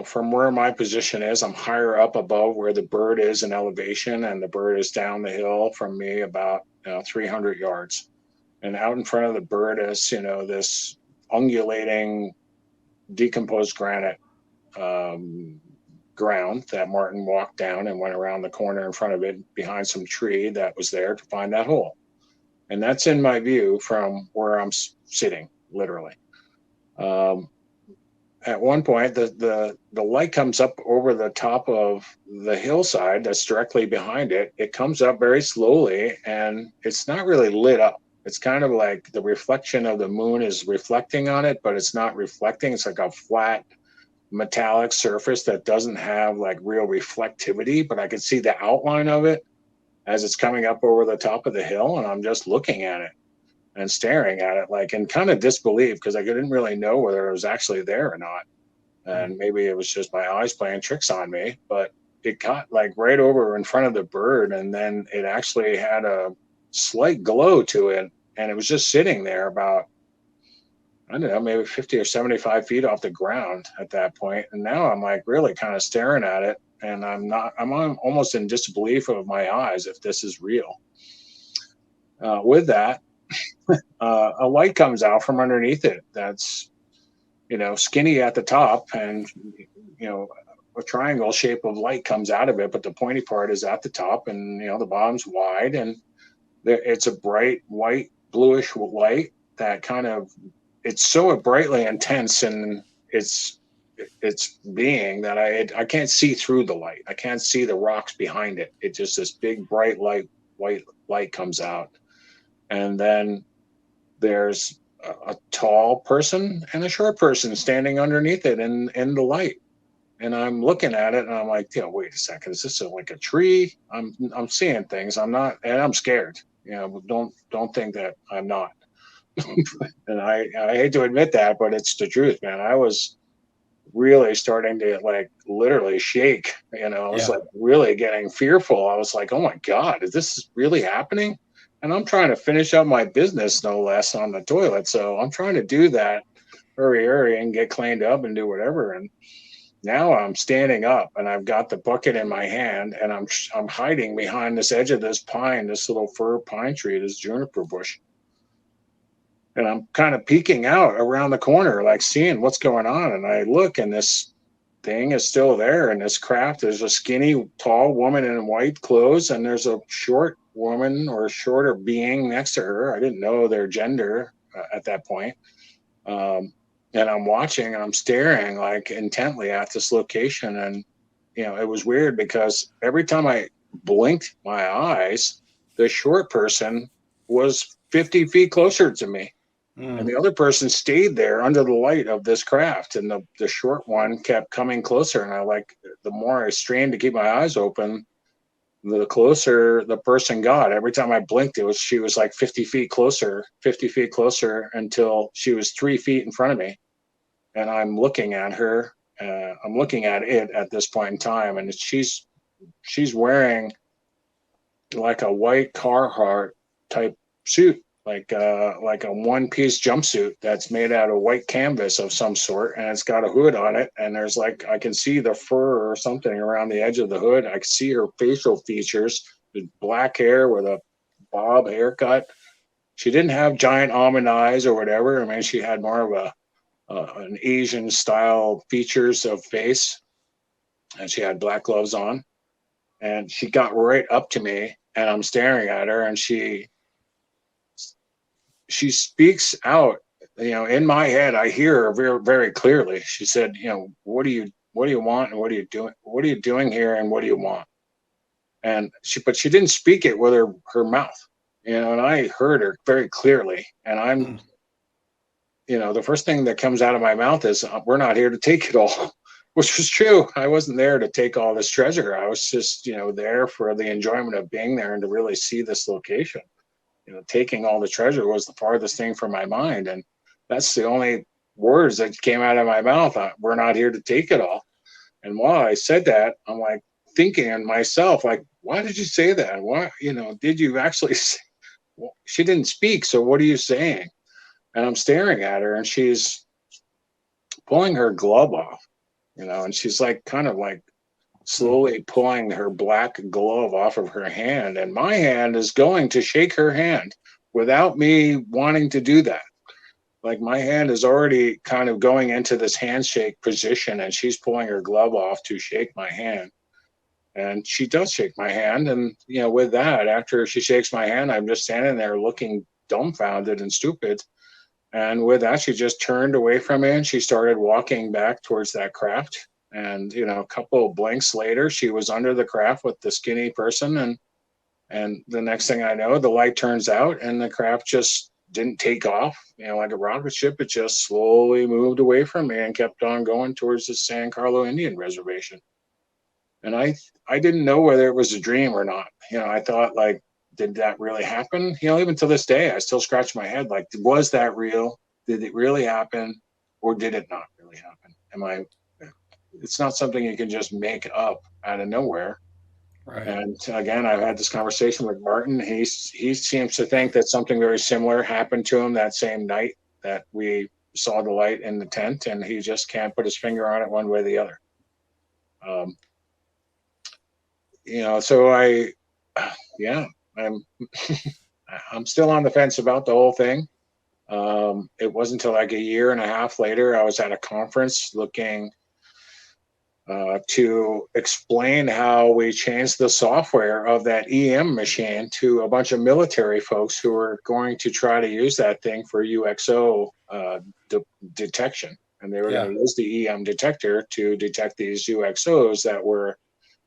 C: from where my position is, I'm higher up above where the bird is in elevation, and the bird is down the hill from me about 300 yards. And out in front of the bird is, this undulating, decomposed granite um, ground that Martin walked down and went around the corner in front of it behind some tree that was there to find that hole. and that's in my view from where I'm sitting, literally. Um, at one point, the light comes up over the top of the hillside that's directly behind it. It comes up very slowly, and it's not really lit up. It's kind of like the reflection of the moon is reflecting on it, but it's not reflecting. It's like a flat metallic surface that doesn't have like real reflectivity, but I can see the outline of it as it's coming up over the top of the hill, and I'm just looking at it and staring at it like in kind of disbelief because I didn't really know whether it was actually there or not.
B: Mm.
C: And maybe it was just my eyes playing tricks on me, but it got like right over in front of the bird, and then it actually had a slight glow to it, and it was just sitting there about, I don't know, maybe 50 or 75 feet off the ground at that point. And now I'm like really kind of staring at it, and I'm almost in disbelief of my eyes if this is real. With that, a light comes out from underneath it that's, skinny at the top, and, you know, a triangle shape of light comes out of it, but the pointy part is at the top, and, the bottom's wide, and it's a bright white, bluish light that kind of, it's so brightly intense in its being that I can't see through the light. I can't see the rocks behind it. It just this big bright light, white light comes out, and then there's a tall person and a short person standing underneath it in the light. And I'm looking at it and I'm like, wait a second, is this like a tree? I'm seeing things. I'm not, and I'm scared. Don't think that I'm not. And I hate to admit that, but it's the truth, man. I was really starting to like literally shake. I was
B: Yeah.
C: like really getting fearful. I was like, oh my God, is this really happening? And I'm trying to finish up my business, no less, on the toilet. So I'm trying to do that, hurry, and get cleaned up and do whatever. And now I'm standing up and I've got the bucket in my hand, and I'm hiding behind this edge of this pine, this little fir pine tree, this juniper bush. And I'm kind of peeking out around the corner, like seeing what's going on. And I look, and this thing is still there in this craft. There's a skinny, tall woman in white clothes, and there's a short woman or shorter being next to her. I didn't know their gender at that point. Um, and I'm watching and I'm staring like intently at this location. And, it was weird because every time I blinked my eyes, the short person was 50 feet closer to me, and
B: Mm.
C: the other person stayed there under the light of this craft, and the short one kept coming closer. And I like, the more I strained to keep my eyes open, the closer the person got. Every time I blinked, she was like 50 feet closer until she was 3 feet in front of me. And I'm looking at her. I'm looking at it at this point in time, and she's wearing like a white Carhartt type suit, like a one piece jumpsuit that's made out of white canvas of some sort, and it's got a hood on it. And there's like, I can see the fur or something around the edge of the hood. I can see her facial features, with black hair with a bob haircut. She didn't have giant almond eyes or whatever. I mean, she had more of an Asian style features of face, and she had black gloves on. And she got right up to me, and I'm staring at her, and she speaks out. In my head, I hear her very, very clearly. She said, what do you want, and what are you doing here, and what do you want? And but she didn't speak it with her mouth, and I heard her very clearly. And I'm,
B: Mm.
C: the first thing that comes out of my mouth is, we're not here to take it all, which was true. I wasn't there to take all this treasure. I was just, there for the enjoyment of being there and to really see this location. Taking all the treasure was the farthest thing from my mind. And that's the only words that came out of my mouth. We're not here to take it all. And while I said that, I'm like thinking in myself, like, why did you say that? Why, did you actually say? Well, she didn't speak. So what are you saying? And I'm staring at her, and she's pulling her glove off, and she's like, kind of like
B: Mm.
C: slowly pulling her black glove off of her hand. And my hand is going to shake her hand without me wanting to do that. Like, my hand is already kind of going into this handshake position, and she's pulling her glove off to shake my hand. And she does shake my hand. And, with that, after she shakes my hand, I'm just standing there looking dumbfounded and stupid. And with that, she just turned away from me and she started walking back towards that craft. And, a couple of blinks later, she was under the craft with the skinny person. And the next thing I know, the light turns out and the craft just didn't take off, like a rocket ship. It just slowly moved away from me and kept on going towards the San Carlo Indian Reservation. And I didn't know whether it was a dream or not. I thought, like, did that really happen? Even to this day, I still scratch my head. Like, was that real? Did it really happen, or did it not really happen? It's not something you can just make up out of nowhere.
B: Right.
C: And again, I've had this conversation with Martin. He seems to think that something very similar happened to him that same night that we saw the light in the tent, and he just can't put his finger on it one way or the other. Um, so yeah, I'm I'm still on the fence about the whole thing. It wasn't until like a year and a half later, I was at a conference looking to explain how we changed the software of that EM machine to a bunch of military folks who were going to try to use that thing for UXO detection. And they were
B: Yeah.
C: going to use the EM detector to detect these UXOs that were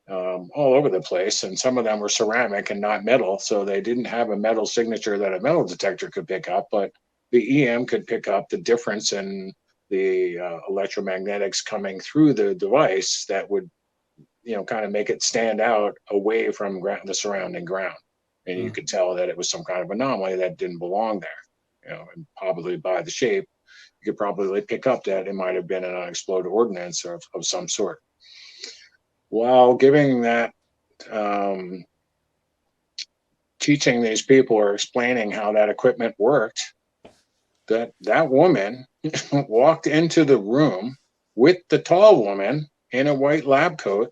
C: all over the place. And some of them were ceramic and not metal. So they didn't have a metal signature that a metal detector could pick up, but the EM could pick up the difference in the electromagnetics coming through the device that would, kind of make it stand out away from the surrounding ground. And you
B: Mm.
C: could tell that it was some kind of anomaly that didn't belong there, and probably by the shape, you could probably pick up that it might have been an unexploded ordnance of some sort. While giving that, um, teaching these people or explaining how that equipment worked, that woman walked into the room with the tall woman in a white lab coat.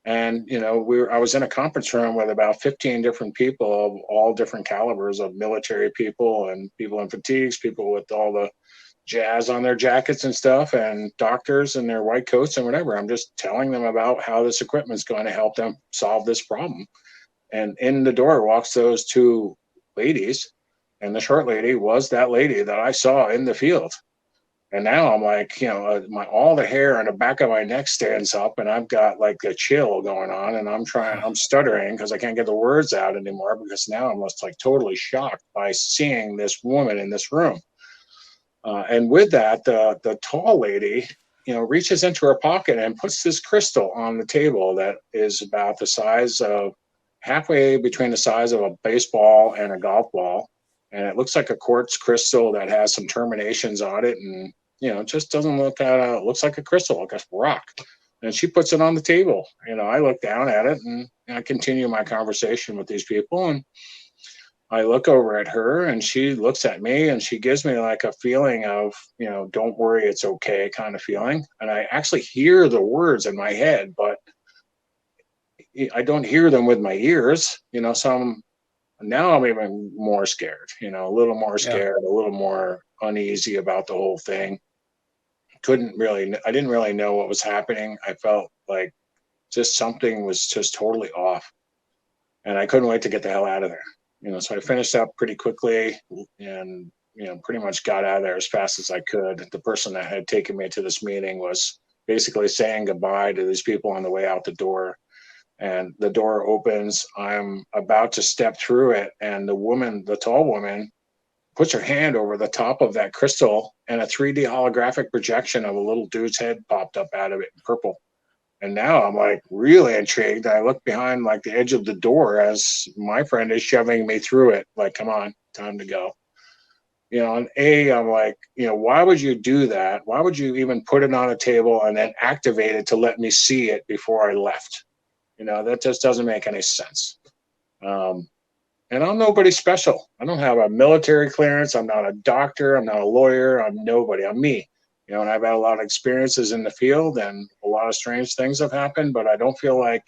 C: And I was in a conference room with about 15 different people of all different calibers of military people and people in fatigues, people with all the jazz on their jackets and stuff, and doctors in their white coats and whatever. I'm just telling them about how this equipment is going to help them solve this problem. And in the door walks those two ladies, and the short lady was that lady that I saw in the field. And now I'm like, all the hair on the back of my neck stands up, and I've got like a chill going on, and I'm stuttering because I can't get the words out anymore because now I'm just like totally shocked by seeing this woman in this room. And with that, the tall lady, reaches into her pocket and puts this crystal on the table that is about the size of halfway between the size of a baseball and a golf ball. And it looks like a quartz crystal that has some terminations on it. And, it just doesn't look it looks like a crystal, like a rock. And she puts it on the table. I look down at it and I continue my conversation with these people. And I look over at her and she looks at me and she gives me like a feeling of, don't worry, it's okay kind of feeling. And I actually hear the words in my head, but I don't hear them with my ears, now I'm even more scared, a little more
B: Yeah.
C: scared, a little more uneasy about the whole thing. I didn't really know what was happening. I felt like just something was just totally off and I couldn't wait to get the hell out of there. So I finished up pretty quickly and, pretty much got out of there as fast as I could. The person that had taken me to this meeting was basically saying goodbye to these people on the way out the door. And the door opens. I'm about to step through it. And the tall woman, puts her hand over the top of that crystal and a 3D holographic projection of a little dude's head popped up out of it in purple. And now I'm like really intrigued. I look behind like the edge of the door as my friend is shoving me through it. Like, come on, time to go. And I'm like, why would you do that? Why would you even put it on a table and then activate it to let me see it before I left? That just doesn't make any sense. Um, and I'm nobody special. I don't have a military clearance. I'm not a doctor. I'm not a lawyer. I'm nobody. I'm me. And I've had a lot of experiences in the field and a lot of strange things have happened, but I don't feel like,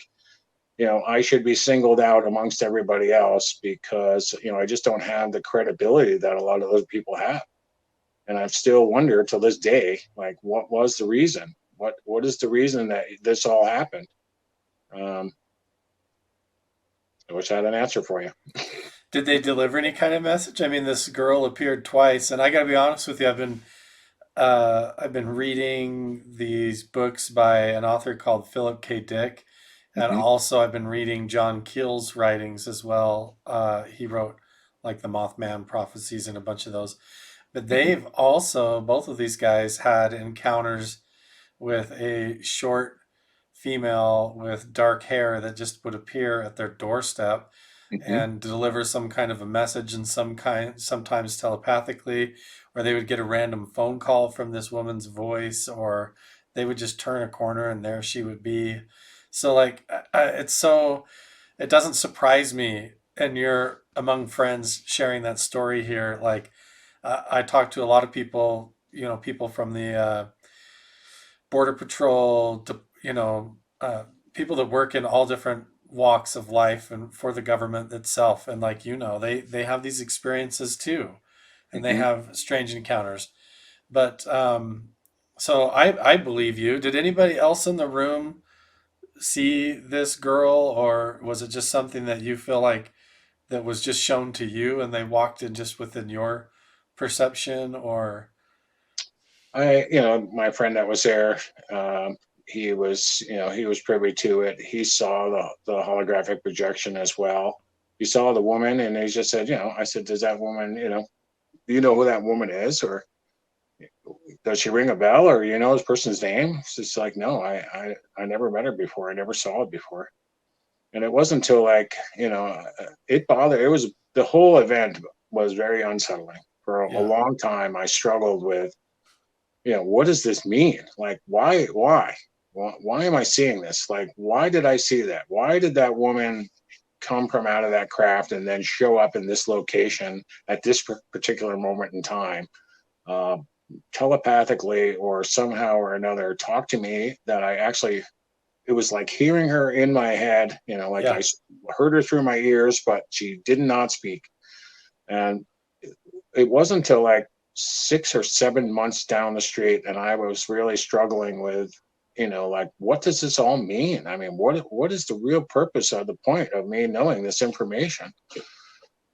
C: I should be singled out amongst everybody else because, I just don't have the credibility that a lot of other people have. And I've still wondered till this day, like, what was the reason? What is the reason that this all happened? Um, I wish I had an answer for you.
B: Did they deliver any kind of message? I mean, this girl appeared twice, and I got to be honest with you, I've been reading these books by an author called Philip K. Dick, and
C: Hmm.
B: also I've been reading John Keel's writings as well. He wrote like the Mothman prophecies and a bunch of those. But
C: Hmm.
B: they've also, both of these guys had encounters with a short female with dark hair that just would appear at their doorstep
C: Hmm.
B: and deliver some kind of a message in some kind, sometimes telepathically, or they would get a random phone call from this woman's voice, or they would just turn a corner and there she would be. So like it's so it doesn't surprise me, and you're among friends sharing that story here. Like I talk to a lot of people, people from the border patrol, people that work in all different walks of life and for the government itself. And like, they have these experiences too, and they
C: Hmm.
B: have strange encounters. But so I believe you. Did anybody else in the room see this girl, or was it just something that you feel like that was just shown to you and they walked in just within your perception? Or
C: My friend that was there, he was, he was privy to it. He saw the holographic projection as well. He saw the woman, and he just said, I said, does that woman, do you know who that woman is, or does she ring a bell, or this person's name? It's just like, no, I never met her before. I never saw it before. And it wasn't until like, it bothered. It was the whole event was very unsettling for a
B: yeah,
C: long time. I struggled with, what does this mean? Like, why am I seeing this? Like, why did I see that? Why did that woman come from out of that craft and then show up in this location at this particular moment in time, uh, telepathically or somehow or another, talk to me that I actually, it was like hearing her in my head, like I
B: yeah,
C: heard her through my ears, but she did not speak. And it wasn't until like 6 or 7 months down the street, and I was really struggling with, like, what does this all mean? I mean, what is the real purpose of the point of me knowing this information?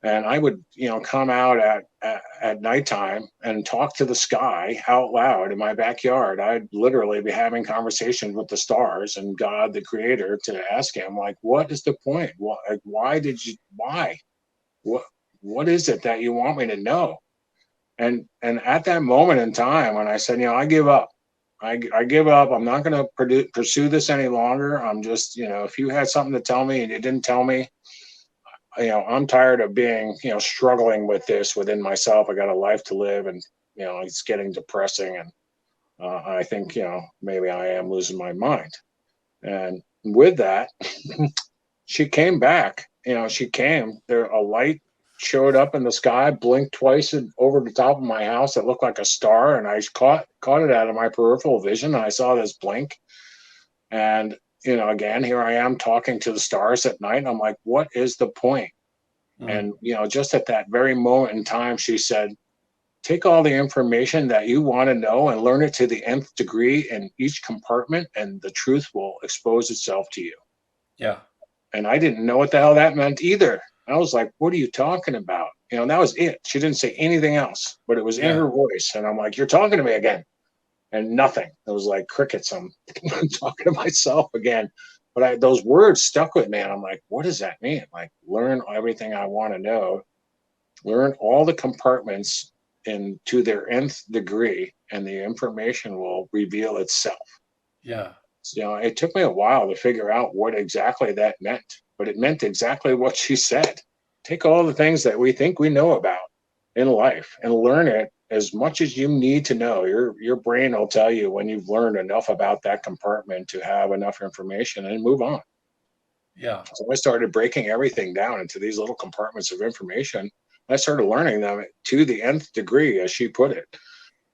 C: And I would, come out at nighttime and talk to the sky out loud in my backyard. I'd literally be having conversations with the stars and God, the creator, to ask him, like, what is the point? Why did you, why? What, what is it that you want me to know? And at that moment in time, when I said, I give up. I give up. I'm not going to pursue this any longer. I'm just, if you had something to tell me and you didn't tell me, I'm tired of being, struggling with this within myself. I got a life to live, and it's getting depressing, and I think, maybe I am losing my mind. And with that, she came back. She came there. A light showed up in the sky, blinked twice over the top of my house. It looked like a star, and I caught it out of my peripheral vision. And I saw this blink, and again, here I am talking to the stars at night. And I'm like, what is the point?
B: mm,
C: And just at that very moment in time, she said, take all the information that you want to know and learn it to the nth degree in each compartment, and the truth will expose itself to you.
B: yeah,
C: And I didn't know what the hell that meant either. I was like, what are you talking about? That was it. She didn't say anything else, but it was in
B: yeah,
C: her voice. And I'm like, you're talking to me again. And nothing. It was like crickets. I'm talking to myself again. But those words stuck with me. And I'm like, what does that mean? Like, learn everything I want to know, learn all the compartments and to their nth degree, and the information will reveal itself.
B: yeah,
C: It took me a while to figure out what exactly that meant, but it meant exactly what she said. Take all the things that we think we know about in life and learn it as much as you need to know. Your brain will tell you when you've learned enough about that compartment to have enough information and move on.
B: yeah,
C: So I started breaking everything down into these little compartments of information. I started learning them to the nth degree, as she put it,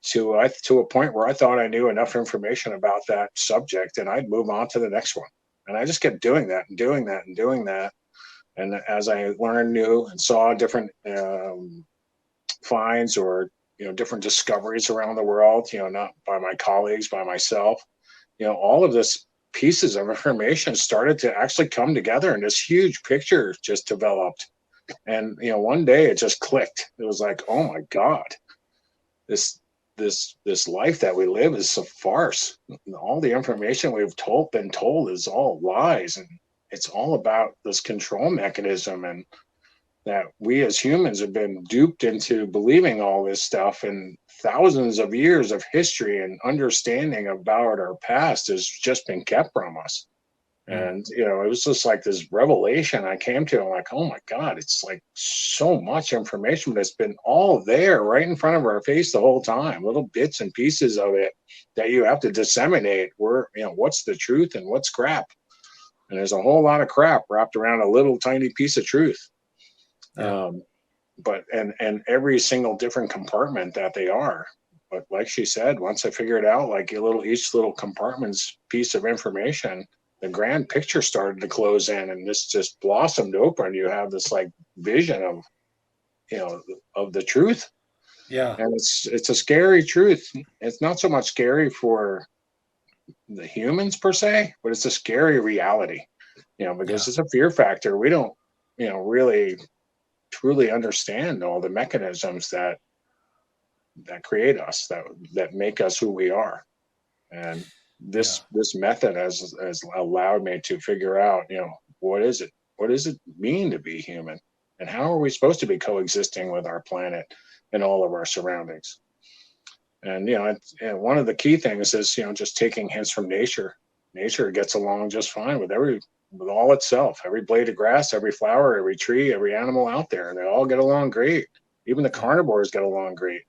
C: to a point where I thought I knew enough information about that subject, and I'd move on to the next one. And I just kept doing that and doing that and doing that. And as I learned new and saw different finds, or different discoveries around the world, not by my colleagues, by myself, all of this pieces of information started to actually come together, and this huge picture just developed. And one day it just clicked. It was like, oh my God, this this life that we live is a farce. All the information we've been told is all lies, and it's all about this control mechanism, and that we as humans have been duped into believing all this stuff, and thousands of years of history and understanding about our past has just been kept from us.
B: Mm.
C: And it was just like this revelation I came to. I'm like, oh my God, it's like so much information that's been all there right in front of our face the whole time, little bits and pieces of it that you have to disseminate. Where what's the truth and what's crap? And there's a whole lot of crap wrapped around a little tiny piece of truth.
B: Yeah.
C: um, but and every single different compartment that they are. But like she said, once I figured out like each little compartment's piece of information, the grand picture started to close in, and this just blossomed open. You have this like vision of you know of the truth,
B: Yeah.
C: and it's a scary truth. It's not so much scary for the humans per se, but it's a scary reality.
B: Yeah.
C: Because it's a fear factor. We don't really truly understand all the mechanisms that create us, that make us who we are. And
B: Yeah.
C: this method has allowed me to figure out, what does it mean to be human, and how are we supposed to be coexisting with our planet and all of our surroundings. And and one of the key things is just taking hints from nature. Nature gets along just fine with all itself, every blade of grass, every flower, every tree, every animal out there. They all get along great. Even the
B: Yeah.
C: carnivores get along great.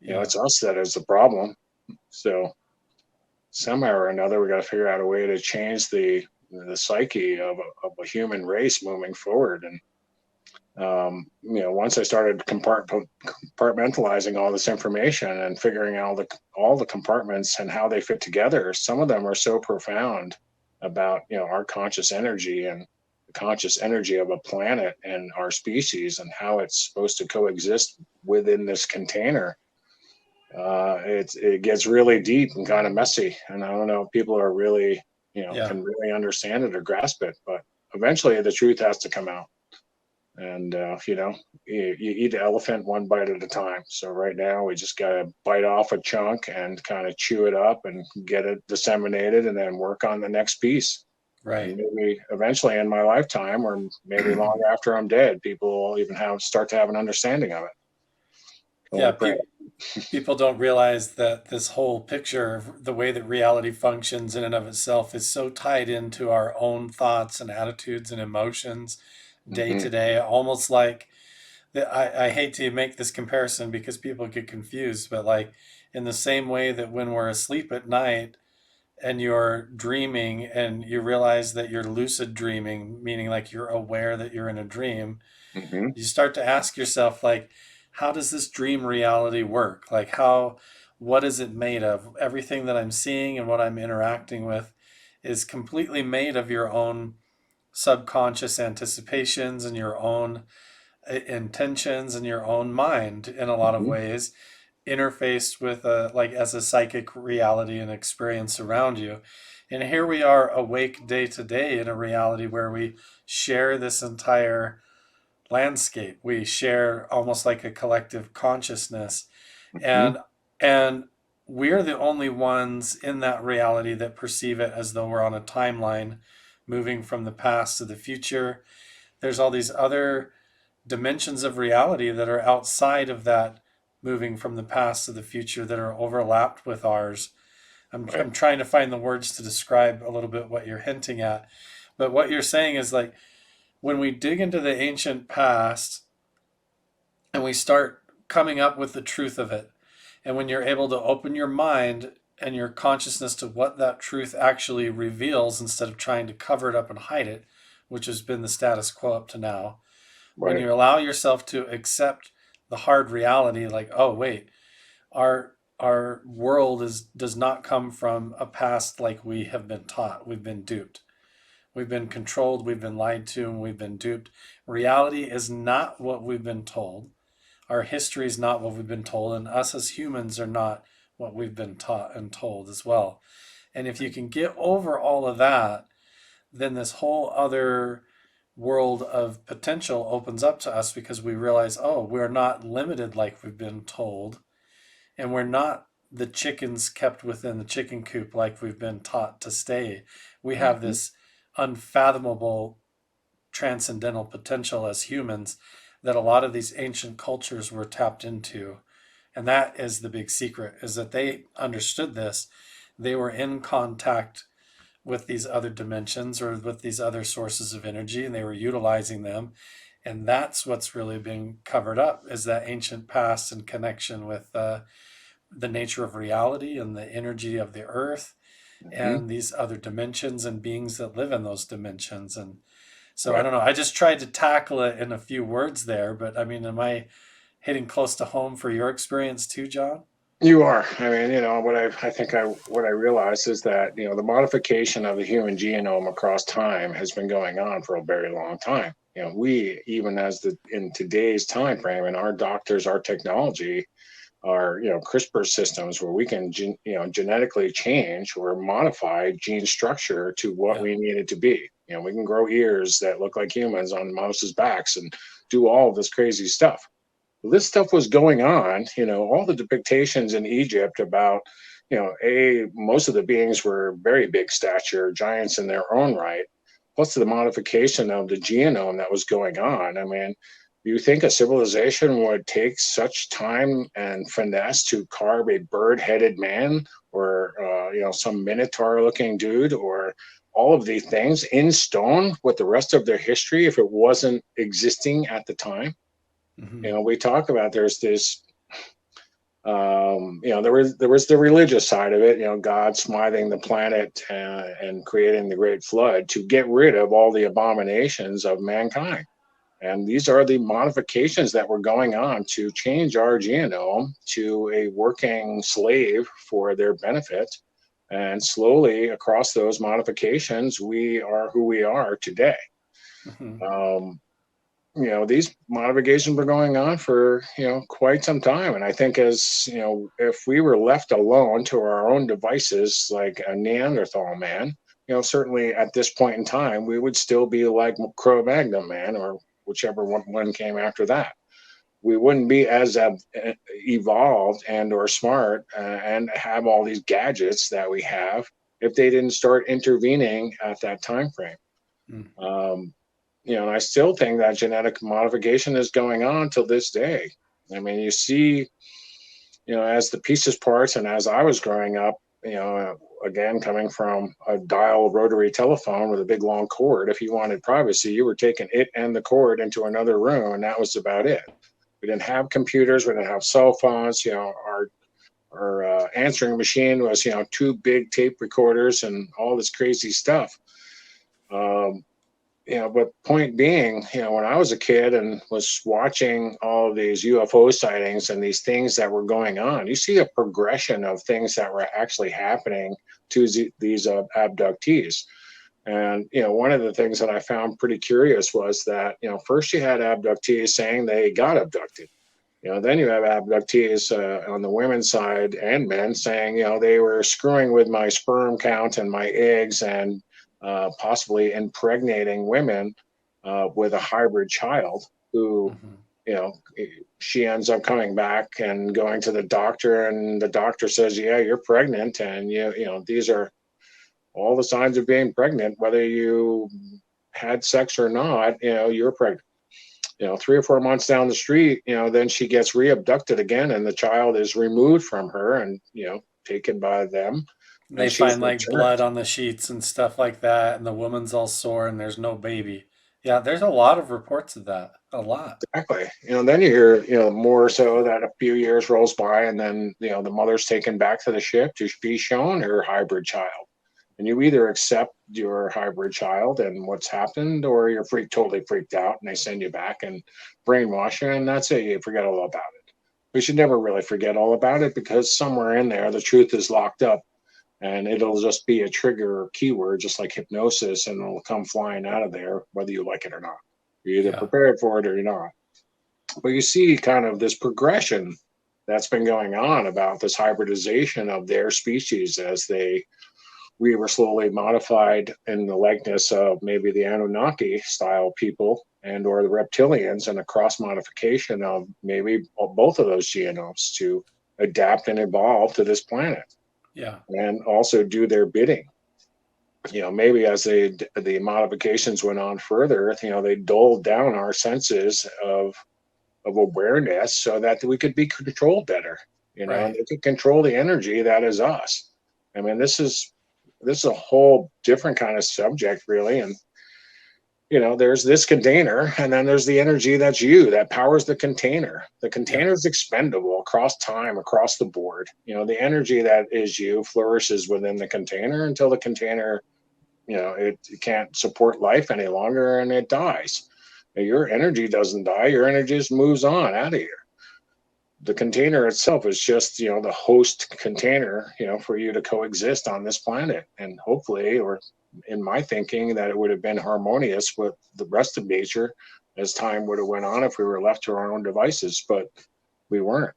B: Yeah.
C: It's us that is the problem. So somehow or another, we got to figure out a way to change the psyche of a human race moving forward. And once I started compartmentalizing all this information and figuring out all the compartments and how they fit together, some of them are so profound about our conscious energy and the conscious energy of a planet and our species and how it's supposed to coexist within this container. It gets really deep and kind of messy, and I don't know if people are really
B: Yeah.
C: can really understand it or grasp it, but eventually the truth has to come out. And you eat the elephant one bite at a time. So right now we just got to bite off a chunk and kind of chew it up and get it disseminated, and then work on the next piece. And
B: Right.
C: maybe eventually in my lifetime, or maybe long after I'm dead, people will even start to have an understanding of it. Can
B: Yeah.
C: only pray.
B: People don't realize that this whole picture of the way that reality functions in and of itself is so tied into our own thoughts and attitudes and emotions day
C: Hmm.
B: to day, almost like I hate to make this comparison because people get confused, but like in the same way that when we're asleep at night and you're dreaming and you realize that you're lucid dreaming, meaning like you're aware that you're in a dream,
C: Hmm.
B: you start to ask yourself, like, how does this dream reality work? Like, what is it made of? Everything that I'm seeing and what I'm interacting with is completely made of your own subconscious anticipations and your own intentions and your own mind in a lot of
C: Hmm.
B: ways, interfaced with like as a psychic reality and experience around you. And here we are awake day to day in a reality where we share this entire landscape. We share almost like a collective consciousness,
C: Hmm.
B: and and we're the only ones in that reality that perceive it as though we're on a timeline moving from the past to the future. There's all these other dimensions of reality that are outside of that moving from the past to the future that are overlapped with ours.
C: Right.
B: I'm trying to find the words to describe a little bit what you're hinting at. But what you're saying is like when we dig into the ancient past and we start coming up with the truth of it, and when you're able to open your mind and your consciousness to what that truth actually reveals instead of trying to cover it up and hide it, which has been the status quo up to now, when
C: Right.
B: you allow yourself to accept the hard reality, like, oh wait, our world does not come from a past like we have been taught. We've been duped. We've been controlled, we've been lied to, and we've been duped. Reality is not what we've been told. Our history is not what we've been told, and us as humans are not what we've been taught and told as well. And if you can get over all of that, then this whole other world of potential opens up to us because we realize, oh, we're not limited like we've been told, and we're not the chickens kept within the chicken coop like we've been taught to stay. We have
C: Mhm.
B: this unfathomable transcendental potential as humans that a lot of these ancient cultures were tapped into. And that is the big secret, is that they understood this. They were in contact with these other dimensions or with these other sources of energy, and they were utilizing them. And that's what's really being covered up, is that ancient past and connection with the nature of reality and the energy of the earth
C: Mhm.
B: and these other dimensions and beings that live in those dimensions. And so I
C: Right.
B: don't know. I just tried to tackle it in a few words there, but I mean, am I hitting close to home for your experience too, John?
C: You are. I mean, what I realized is that, the modification of the human genome across time has been going on for a very long time. We, even as in today's time frame, and our doctors, our technology, our, CRISPR systems where we can, genetically change or modify gene structure to what
B: Yeah.
C: we need it to be. We can grow ears that look like humans on mouses' backs and do all of this crazy stuff. This stuff was going on, all the depictions in Egypt about, most of the beings were very big stature, giants in their own right, plus the modification of the genome that was going on. I mean, do you think a civilization would take such time and finesse to carve a bird-headed man or, some minotaur-looking dude or all of these things in stone with the rest of their history if it wasn't existing at the time?
B: Hmm.
C: We talk about there's this there was the religious side of it, God smithing the planet and creating the great flood to get rid of all the abominations of mankind. And these are the modifications that were going on to change our genome to a working slave for their benefit. And slowly across those modifications, we are who we are today.
B: Hmm.
C: um, these modifications were going on for, quite some time. And I think as, if we were left alone to our own devices, like a Neanderthal man, certainly at this point in time, we would still be like Cro-Magnon man or whichever one came after that. We wouldn't be as evolved and or smart and have all these gadgets that we have if they didn't start intervening at that time frame. Um, and I still think that genetic modification is going on till this day. I mean, you see, as the pieces parts, and as I was growing up, again, coming from a dial rotary telephone with a big long cord, if you wanted privacy, you were taking it and the cord into another room, and that was about it. We didn't have computers, we didn't have cell phones. Our answering machine was, two big tape recorders and all this crazy stuff. Um, but point being, when I was a kid and was watching all of these UFO sightings and these things that were going on, you see a progression of things that were actually happening to these abductees. And, one of the things that I found pretty curious was that, first you had abductees saying they got abducted. Then you have abductees on the women's side and men saying, they were screwing with my sperm count and my eggs and possibly impregnating women with a hybrid child who,
B: Hmm.
C: you know, she ends up coming back and going to the doctor, and the doctor says, "Yeah, you're pregnant, and these are all the signs of being pregnant, whether you had sex or not. You're pregnant." 3 or 4 months down the street, then she gets re-abducted again, and the child is removed from her and taken by them,
B: They
C: and she's
B: find like
C: returned.
B: blood on the sheets and stuff like that, and the woman's all sore, and there's no baby. Yeah, there's a lot of reports of that. A lot.
C: Exactly. Then you hear, more so that a few years rolls by, and then the mother's taken back to the ship to be shown her hybrid child. And you either accept your hybrid child and what's happened, or you're totally freaked out, and they send you back and brainwash you, and that's it. You forget all about it. We should never really forget all about it, because somewhere in there, the truth is locked up, and it'll just be a trigger or keyword, just like hypnosis, and it'll come flying out of there, whether you like it or not. You're either
B: Yeah.
C: prepared for it or you're not. But you see kind of this progression that's been going on about this hybridization of their species as they we were slowly modified in the likeness of maybe the Anunnaki style people and or the reptilians, and a cross modification of maybe both of those genomes to adapt and evolve to this planet
B: Yeah.
C: and also do their bidding. Maybe as the modifications went on further, they dulled down our senses of awareness so that we could be controlled better, and
B: Right.
C: they could control the energy that is us. I mean, this is a whole different kind of subject, really. And there's this container, and then there's the energy that's you that powers the container. The
B: Yeah.
C: container is expendable across time, across the board. The energy that is you flourishes within the container until the container, it can't support life any longer and it dies. Your energy doesn't die, your energy just moves on out of here. The container itself is just the host container for you to coexist on this planet, and hopefully, or in my thinking, that it would have been harmonious with the rest of nature as time would have went on if we were left to our own devices, but we weren't.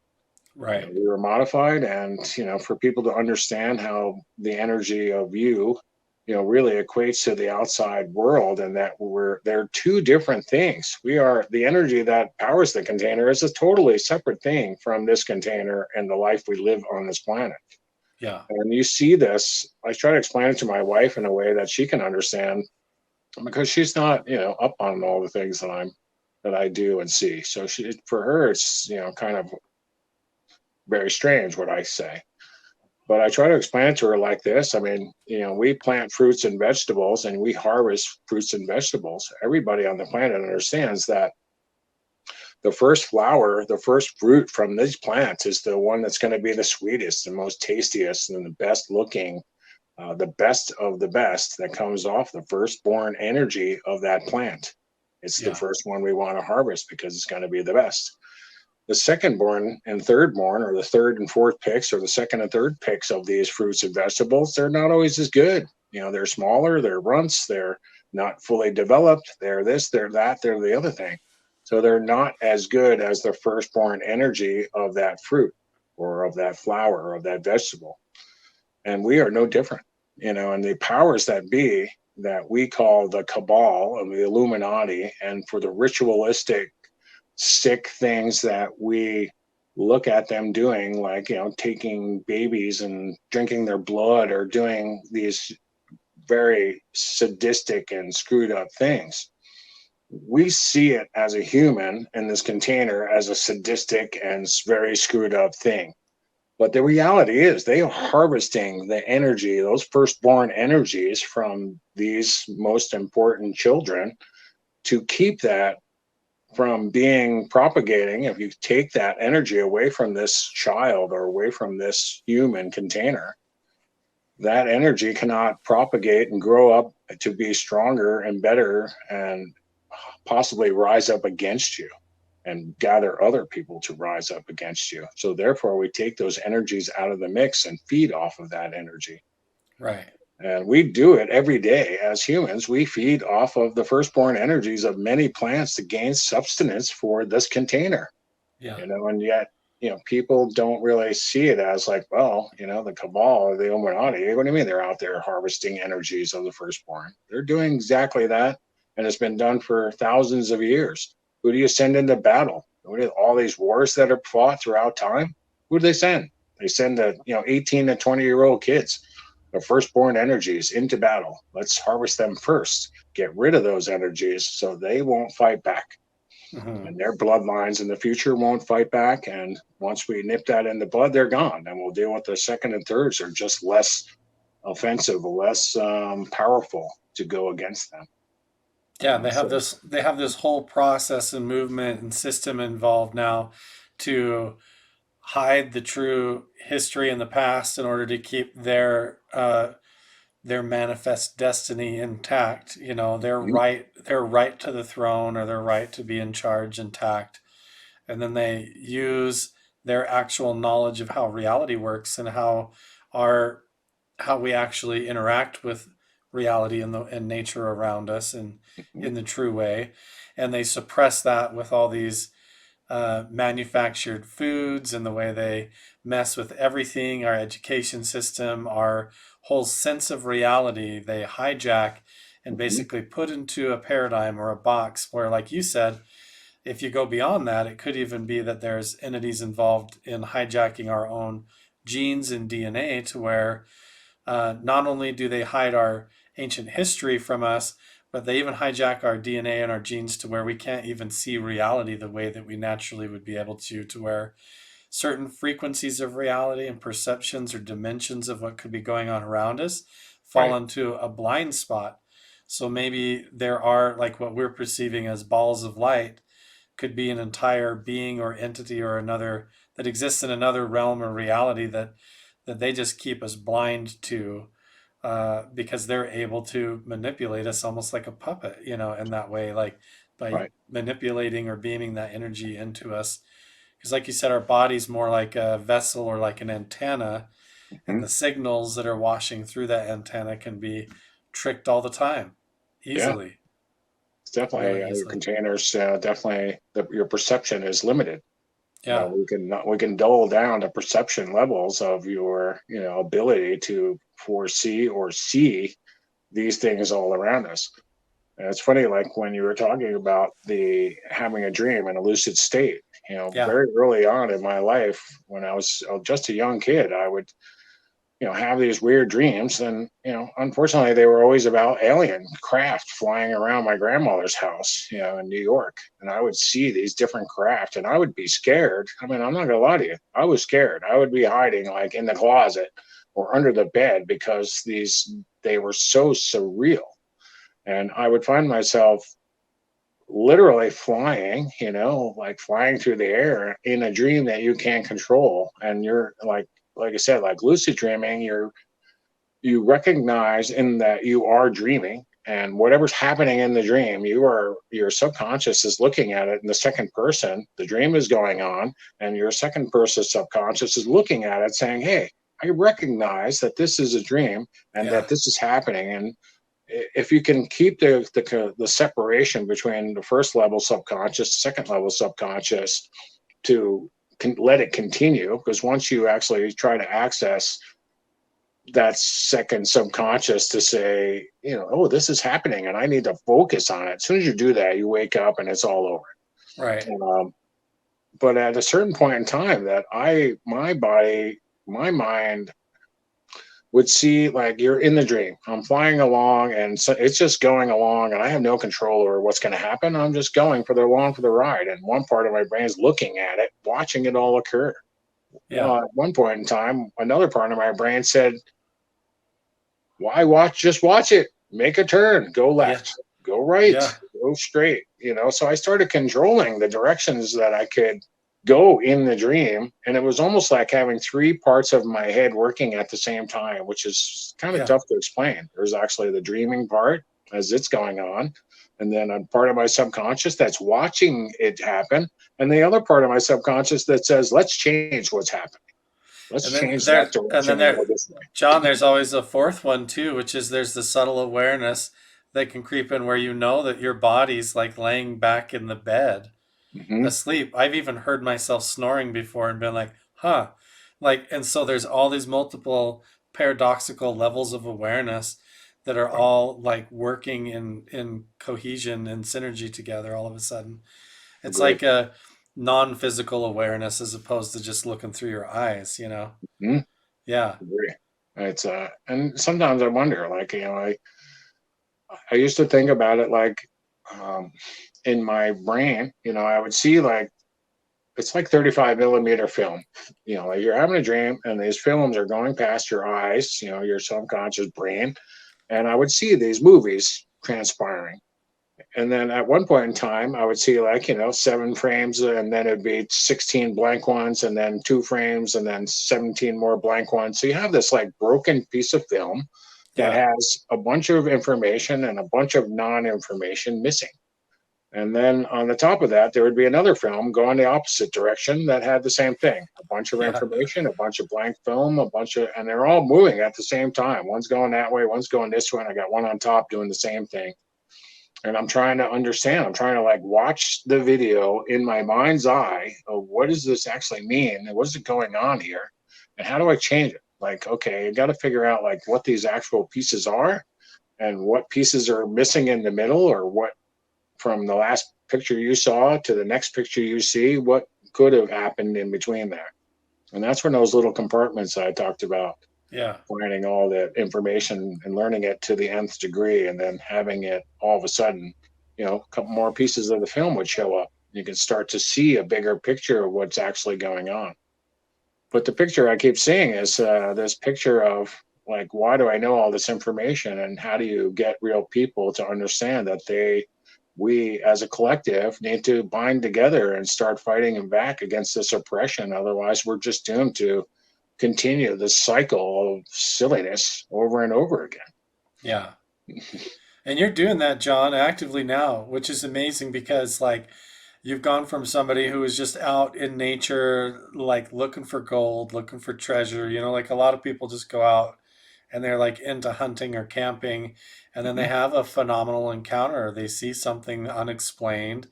B: Right.
C: We were modified, and for people to understand how the energy of you really equates to the outside world, and that they're two different things. We are the energy that powers the container is a totally separate thing from this container and the life we live on this planet.
B: Yeah.
C: And you see this, I try to explain it to my wife in a way that she can understand, because she's not up on all the things that I do and see. So for her, it's kind of very strange what I say. But I try to explain it to her like this. I mean, we plant fruits and vegetables and we harvest fruits and vegetables. Everybody on the planet understands that the first flower, the first fruit from these plants is the one that's going to be the sweetest and most tastiest and the best looking, the best of the best that comes off the firstborn energy of that plant. It's the
B: Yeah.
C: first one we want to harvest because it's going to be the best. The second born and third born, or the third and fourth picks, or the second and third picks of these fruits and vegetables, they're not always as good. They're smaller, they're runts, they're not fully developed, they're this, they're that, they're the other thing. So they're not as good as the firstborn energy of that fruit or of that flower or of that vegetable. And we are no different, and the powers that be that we call the cabal and the Illuminati, and for the ritualistic sick things that we look at them doing, like taking babies and drinking their blood, or doing these very sadistic and screwed up things. We see it as a human in this container as a sadistic and very screwed up thing, but the reality is they are harvesting the energy, those firstborn energies from these most important children, to keep that from being propagating. If you take that energy away from this child or away from this human container, that energy cannot propagate and grow up to be stronger and better and possibly rise up against you and gather other people to rise up against you. So therefore we take those energies out of the mix and feed off of that energy.
B: Right.
C: And we do it every day as humans. We feed off of the firstborn energies of many plants to gain substance for this container,
B: Yeah.
C: and yet, people don't really see it as like, well, the cabal or the Illuminati, what do you mean they're out there harvesting energies of the firstborn? They're doing exactly that. And it's been done for thousands of years. Who do you send into battle? All these wars that are fought throughout time? Who do they send? They send the 18 to 20-year-old kids, the firstborn energies, into battle. Let's harvest them first. Get rid of those energies so they won't fight back,
B: Hmm.
C: and their bloodlines in the future won't fight back. And once we nip that in the bud, they're gone. And we'll deal with the second and thirds, are just less offensive, less powerful to go against them.
B: Yeah, they have
C: So,
B: this whole process and movement and system involved now to hide the true history in the past in order to keep their manifest destiny intact. Their right to the throne or their right to be in charge intact. And then they use their actual knowledge of how reality works and our how we actually interact with reality and nature around us and in the true way. And they suppress that with all these manufactured foods and the way they mess with everything, our education system, our whole sense of reality, they hijack and
C: Hmm.
B: basically put into a paradigm or a box where, like you said, if you go beyond that, it could even be that there's entities involved in hijacking our own genes and DNA to where not only do they hide our ancient history from us, but they even hijack our DNA and our genes to where we can't even see reality the way that we naturally would be able to where certain frequencies of reality and perceptions or dimensions of what could be going on around us fall
C: Right.
B: into a blind spot. So maybe there are, like what we're perceiving as balls of light, could be an entire being or entity or another that exists in another realm or reality that they just keep us blind to, because they're able to manipulate us almost like a puppet, in that way, like by
C: Right.
B: manipulating or beaming that energy into us. Because, like you said, our body's more like a vessel or like an antenna, and
C: Hmm.
B: the signals that are washing through that antenna can be tricked all the time,
C: Yeah.
B: easily,
C: It's definitely
B: really
C: your
B: easily.
C: containers. Definitely, your perception is limited.
B: Yeah,
C: We can dull down the perception levels of your ability to foresee or see these things all around us. And it's funny, like when you were talking about the having a dream in a lucid state.
B: yeah,
C: Very early on in my life, when I was just a young kid, I would have these weird dreams. And, unfortunately, they were always about alien craft flying around my grandmother's house, in New York. And I would see these different craft and I would be scared. I mean, I'm not going to lie to you. I was scared. I would be hiding like in the closet or under the bed because they were so surreal. And I would find myself literally flying, like flying through the air in a dream that you can't control. And you're like I said, like lucid dreaming, you recognize in that you are dreaming, and whatever's happening in the dream, your subconscious is looking at it in the second person. The dream is going on and your second person subconscious is looking at it saying, hey, I recognize that this is a dream and
B: yeah,
C: that this is happening. And if you can keep the separation between the first level subconscious, second level subconscious, to let it continue, because once you actually try to access that second subconscious to say, oh, this is happening and I need to focus on it. As soon as you do that, you wake up and it's all
B: right.
C: over. But at a certain point in time, my body, my mind would see, like, you're in the dream. I'm flying along and so it's just going along and I have no control over what's going to happen. I'm just going along for the ride. And one part of my brain is looking at it, watching it all occur.
B: Yeah,
C: At one point in time, another part of my brain said, why watch? Just watch it. Make a turn. Go
B: yeah,
C: left. Go right.
B: yeah,
C: Go straight. So I started controlling the directions that I could go in the dream, and it was almost like having three parts of my head working at the same time, which is kind of
B: yeah.
C: tough to explain. There's actually the dreaming part as it's going on, and then a part of my subconscious that's watching it happen, and the other part of my subconscious that says, "Let's change what's happening. Let's change that
B: And then
C: direction and go
B: there,
C: this way."
B: John, there's always a fourth one too, which is there's the subtle awareness that can creep in where you know that your body's like laying back in the bed
C: Hmm.
B: asleep. I've even heard myself snoring before and been like, huh. Like, and so there's all these multiple paradoxical levels of awareness that are
C: Right.
B: all like working in cohesion and synergy together all of a sudden. It's
C: Agree.
B: like a non-physical awareness as opposed to just looking through your eyes.
C: Mhm.
B: Yeah.
C: Agree. It's and sometimes I wonder, like, I used to think about it like, um, in my brain, I would see like it's like 35 millimeter film. Like you're having a dream and these films are going past your eyes, your subconscious brain, and I would see these movies transpiring. And then at one point in time, I would see like, 7 frames, and then it'd be 16 blank ones, and then 2 frames, and then 17 more blank ones. So you have this like broken piece of film that
B: Yeah.
C: has a bunch of information and a bunch of non information missing. And then on the top of that, there would be another film going the opposite direction that had the same thing, a bunch of
B: Yeah.
C: information, a bunch of blank film, and they're all moving at the same time. One's going that way, one's going this way, and I got one on top doing the same thing. and I'm trying to understand. I'm trying to like watch the video in my mind's eye of what does this actually mean and what is it going on here, and how do I change it? Like, okay, you got to figure out like what these actual pieces are and what pieces are missing in the middle, or what from the last picture you saw to the next picture you see, what could have happened in between there. And that's when those little compartments I talked about,
B: Yeah.
C: finding all that information and learning it to the nth degree, and then having it all of a sudden, a couple more pieces of the film would show up. You can start to see a bigger picture of what's actually going on. But the picture I keep seeing is this picture of like, why do I know all this information, and how do you get real people to understand that we as a collective need to bind together and start fighting them back against this oppression. Otherwise, we're just doomed to continue this cycle of silliness over and over again.
B: Yeah. And you're doing that, John, actively now, which is amazing because like you've gone from somebody who is just out in nature, like looking for gold, looking for treasure, like a lot of people just go out and they're like into hunting or camping, and then they
C: Mhm.
B: have a phenomenal encounter. They see something unexplained.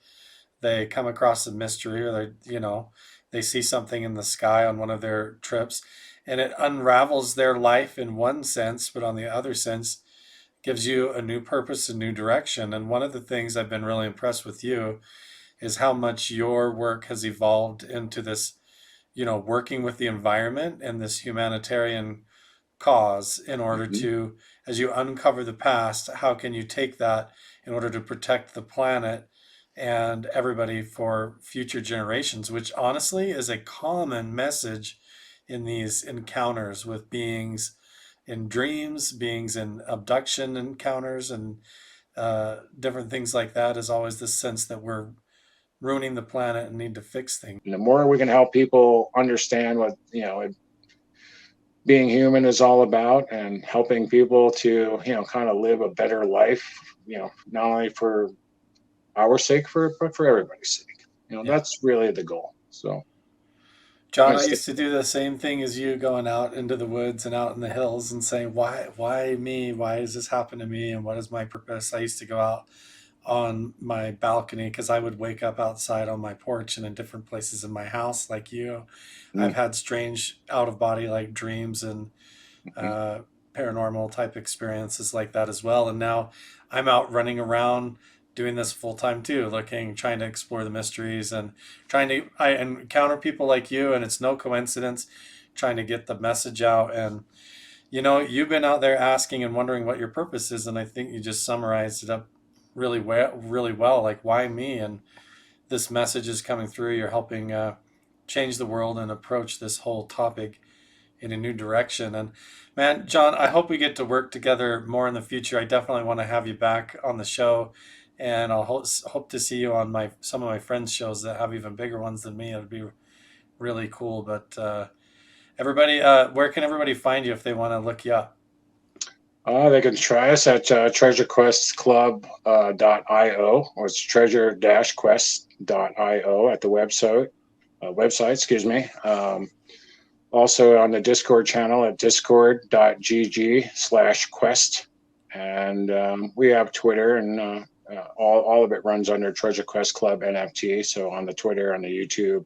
B: They come across a mystery, or they see something in the sky on one of their trips, and it unravels their life in one sense, but on the other sense gives you a new purpose, a new direction. And one of the things I've been really impressed with you is how much your work has evolved into this, working with the environment and this humanitarian cause in order
C: Mhm.
B: to, as you uncover the past, how can you take that in order to protect the planet and everybody for future generations, which honestly is a common message in these encounters with beings in dreams, beings in abduction encounters, and different things like that, is always this sense that we're ruining the planet and need to fix things.
C: And the more we can help people understand what being human is all about, and helping people to kind of live a better life, not only for our sake, but for everybody's sake.
B: Yeah.
C: That's really the goal. So
B: John,
C: I
B: I
C: stick
B: used to do the same thing as you, going out into the woods and out in the hills and saying, why me? Why does this happen to me? And what is my purpose? I used to go out on my balcony because I would wake up outside on my porch and in different places in my house, like you. I've
C: mm,
B: had strange out of body like dreams and
C: mhm.
B: uh, paranormal type experiences like that as well. And now I'm out running around doing this full time too, trying to explore the mysteries and I encounter people like you, and it's no coincidence, trying to get the message out. And you've been out there asking and wondering what your purpose is, and I think you just summarized it up really well. Like, why me? And this message is coming through. You're helping change the world and approach this whole topic in a new direction. And man, John, I hope we get to work together more in the future. I definitely want to have you back on the show, and I'll hope to see you on some of my friends' shows that have even bigger ones than me. It would be really cool. But everybody, where can everybody find you if they want to look you up?
C: They can try us at treasurequestclub.io, or it's treasure-quest.io at the website, excuse me. Also on the Discord channel at discord.gg/quest. And we have Twitter, and all of it runs under Treasure Quest Club NFT. So on the Twitter, on the YouTube,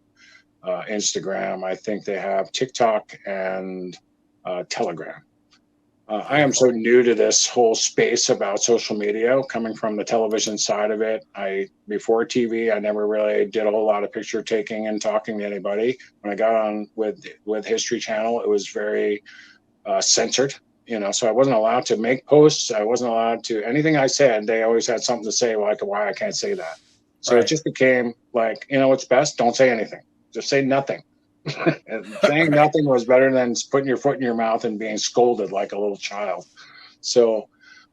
C: Instagram, I think they have TikTok and Telegram. I
B: Very
C: am so
B: cool.
C: new to this whole space about social media, coming from the television side of it. Before TV, I never really did a whole lot of picture taking and talking to anybody. When I got on with History Channel, it was very censored. So I wasn't allowed to make posts. I wasn't allowed to anything I said. They always had something to say, like why I can't say that. So it
B: Right.
C: just became like, what's best? Don't say anything. Just say nothing. And saying
B: Right.
C: nothing was better than putting your foot in your mouth and being scolded like a little child. So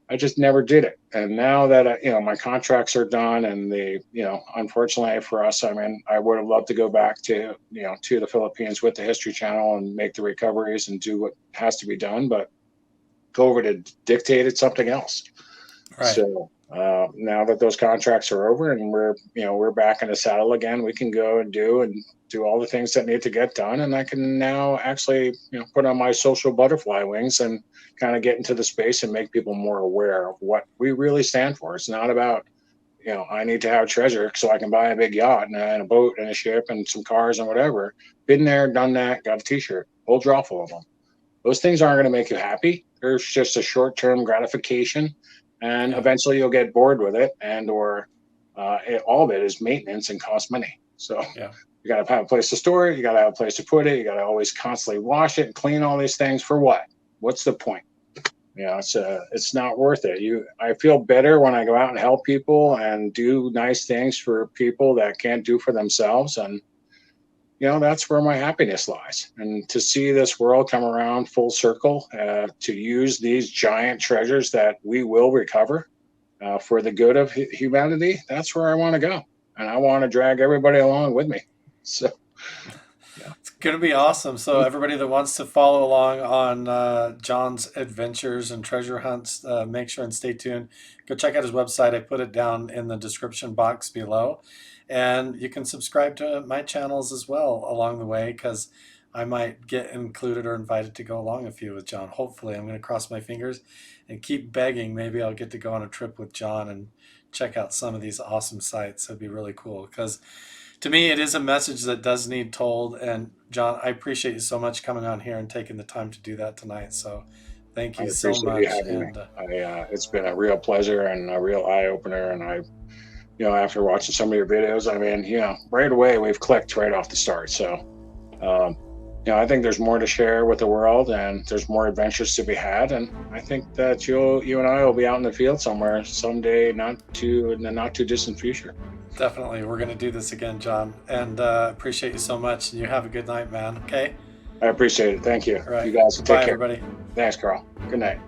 C: I just never did it. And now that my contracts are done, and unfortunately for us, I mean, I would have loved to go back to the Philippines with the History Channel and make the recoveries and do what has to be done, but COVID had dictated something else.
B: Right.
C: So now that those contracts are over and we're back in the saddle again, we can go and do all the things that need to get done, and I can now actually put on my social butterfly wings and kind of get into the space and make people more aware of what we really stand for. It's not about I need to have treasure so I can buy a big yacht and a boat and a ship and some cars and whatever. Been there, done that, got a t-shirt, whole drawer full of them. Those things aren't going to make you happy. There's just a short-term gratification, and
B: Yeah.
C: eventually you'll get bored with it, and or all of it is maintenance and costs money. So
B: Yeah.
C: you got to have a place to store it. You got to have a place to put it. You got to always constantly wash it and clean all these things for what? What's the point? It's not worth it. I feel better when I go out and help people and do nice things for people that can't do for themselves, and that's where my happiness lies. And to see this world come around full circle, to use these giant treasures that we will recover for the good of humanity, that's where I want to go. And I want to drag everybody along with me. So, yeah.
B: It's going to be awesome. So everybody that wants to follow along on John's adventures and treasure hunts, make sure and stay tuned. Go check out his website. I put it down in the description box below. And you can subscribe to my channels as well along the way, because I might get included or invited to go along a few with John. Hopefully, I'm going to cross my fingers and keep begging. Maybe I'll get to go on a trip with John and check out some of these awesome sites. That'd be really cool, because to me, it is a message that does need told. And John, I appreciate you so much coming on here and taking the time to do that tonight. So thank
C: I
B: you so
C: appreciate you
B: much.
C: having me.
B: And
C: It's been a real pleasure and a real eye opener. And after watching some of your videos, I mean, right away we've clicked right off the start. So, I think there's more to share with the world, and there's more adventures to be had. And I think that you and I will be out in the field somewhere someday, in the not too distant future.
B: definitely, we're going to do this again, John. And appreciate you so much. And you have a good night, man. Okay.
C: I appreciate it. Thank you.
B: All right.
C: You guys
B: Bye,
C: take care.
B: everybody.
C: Thanks, Carl. Good night.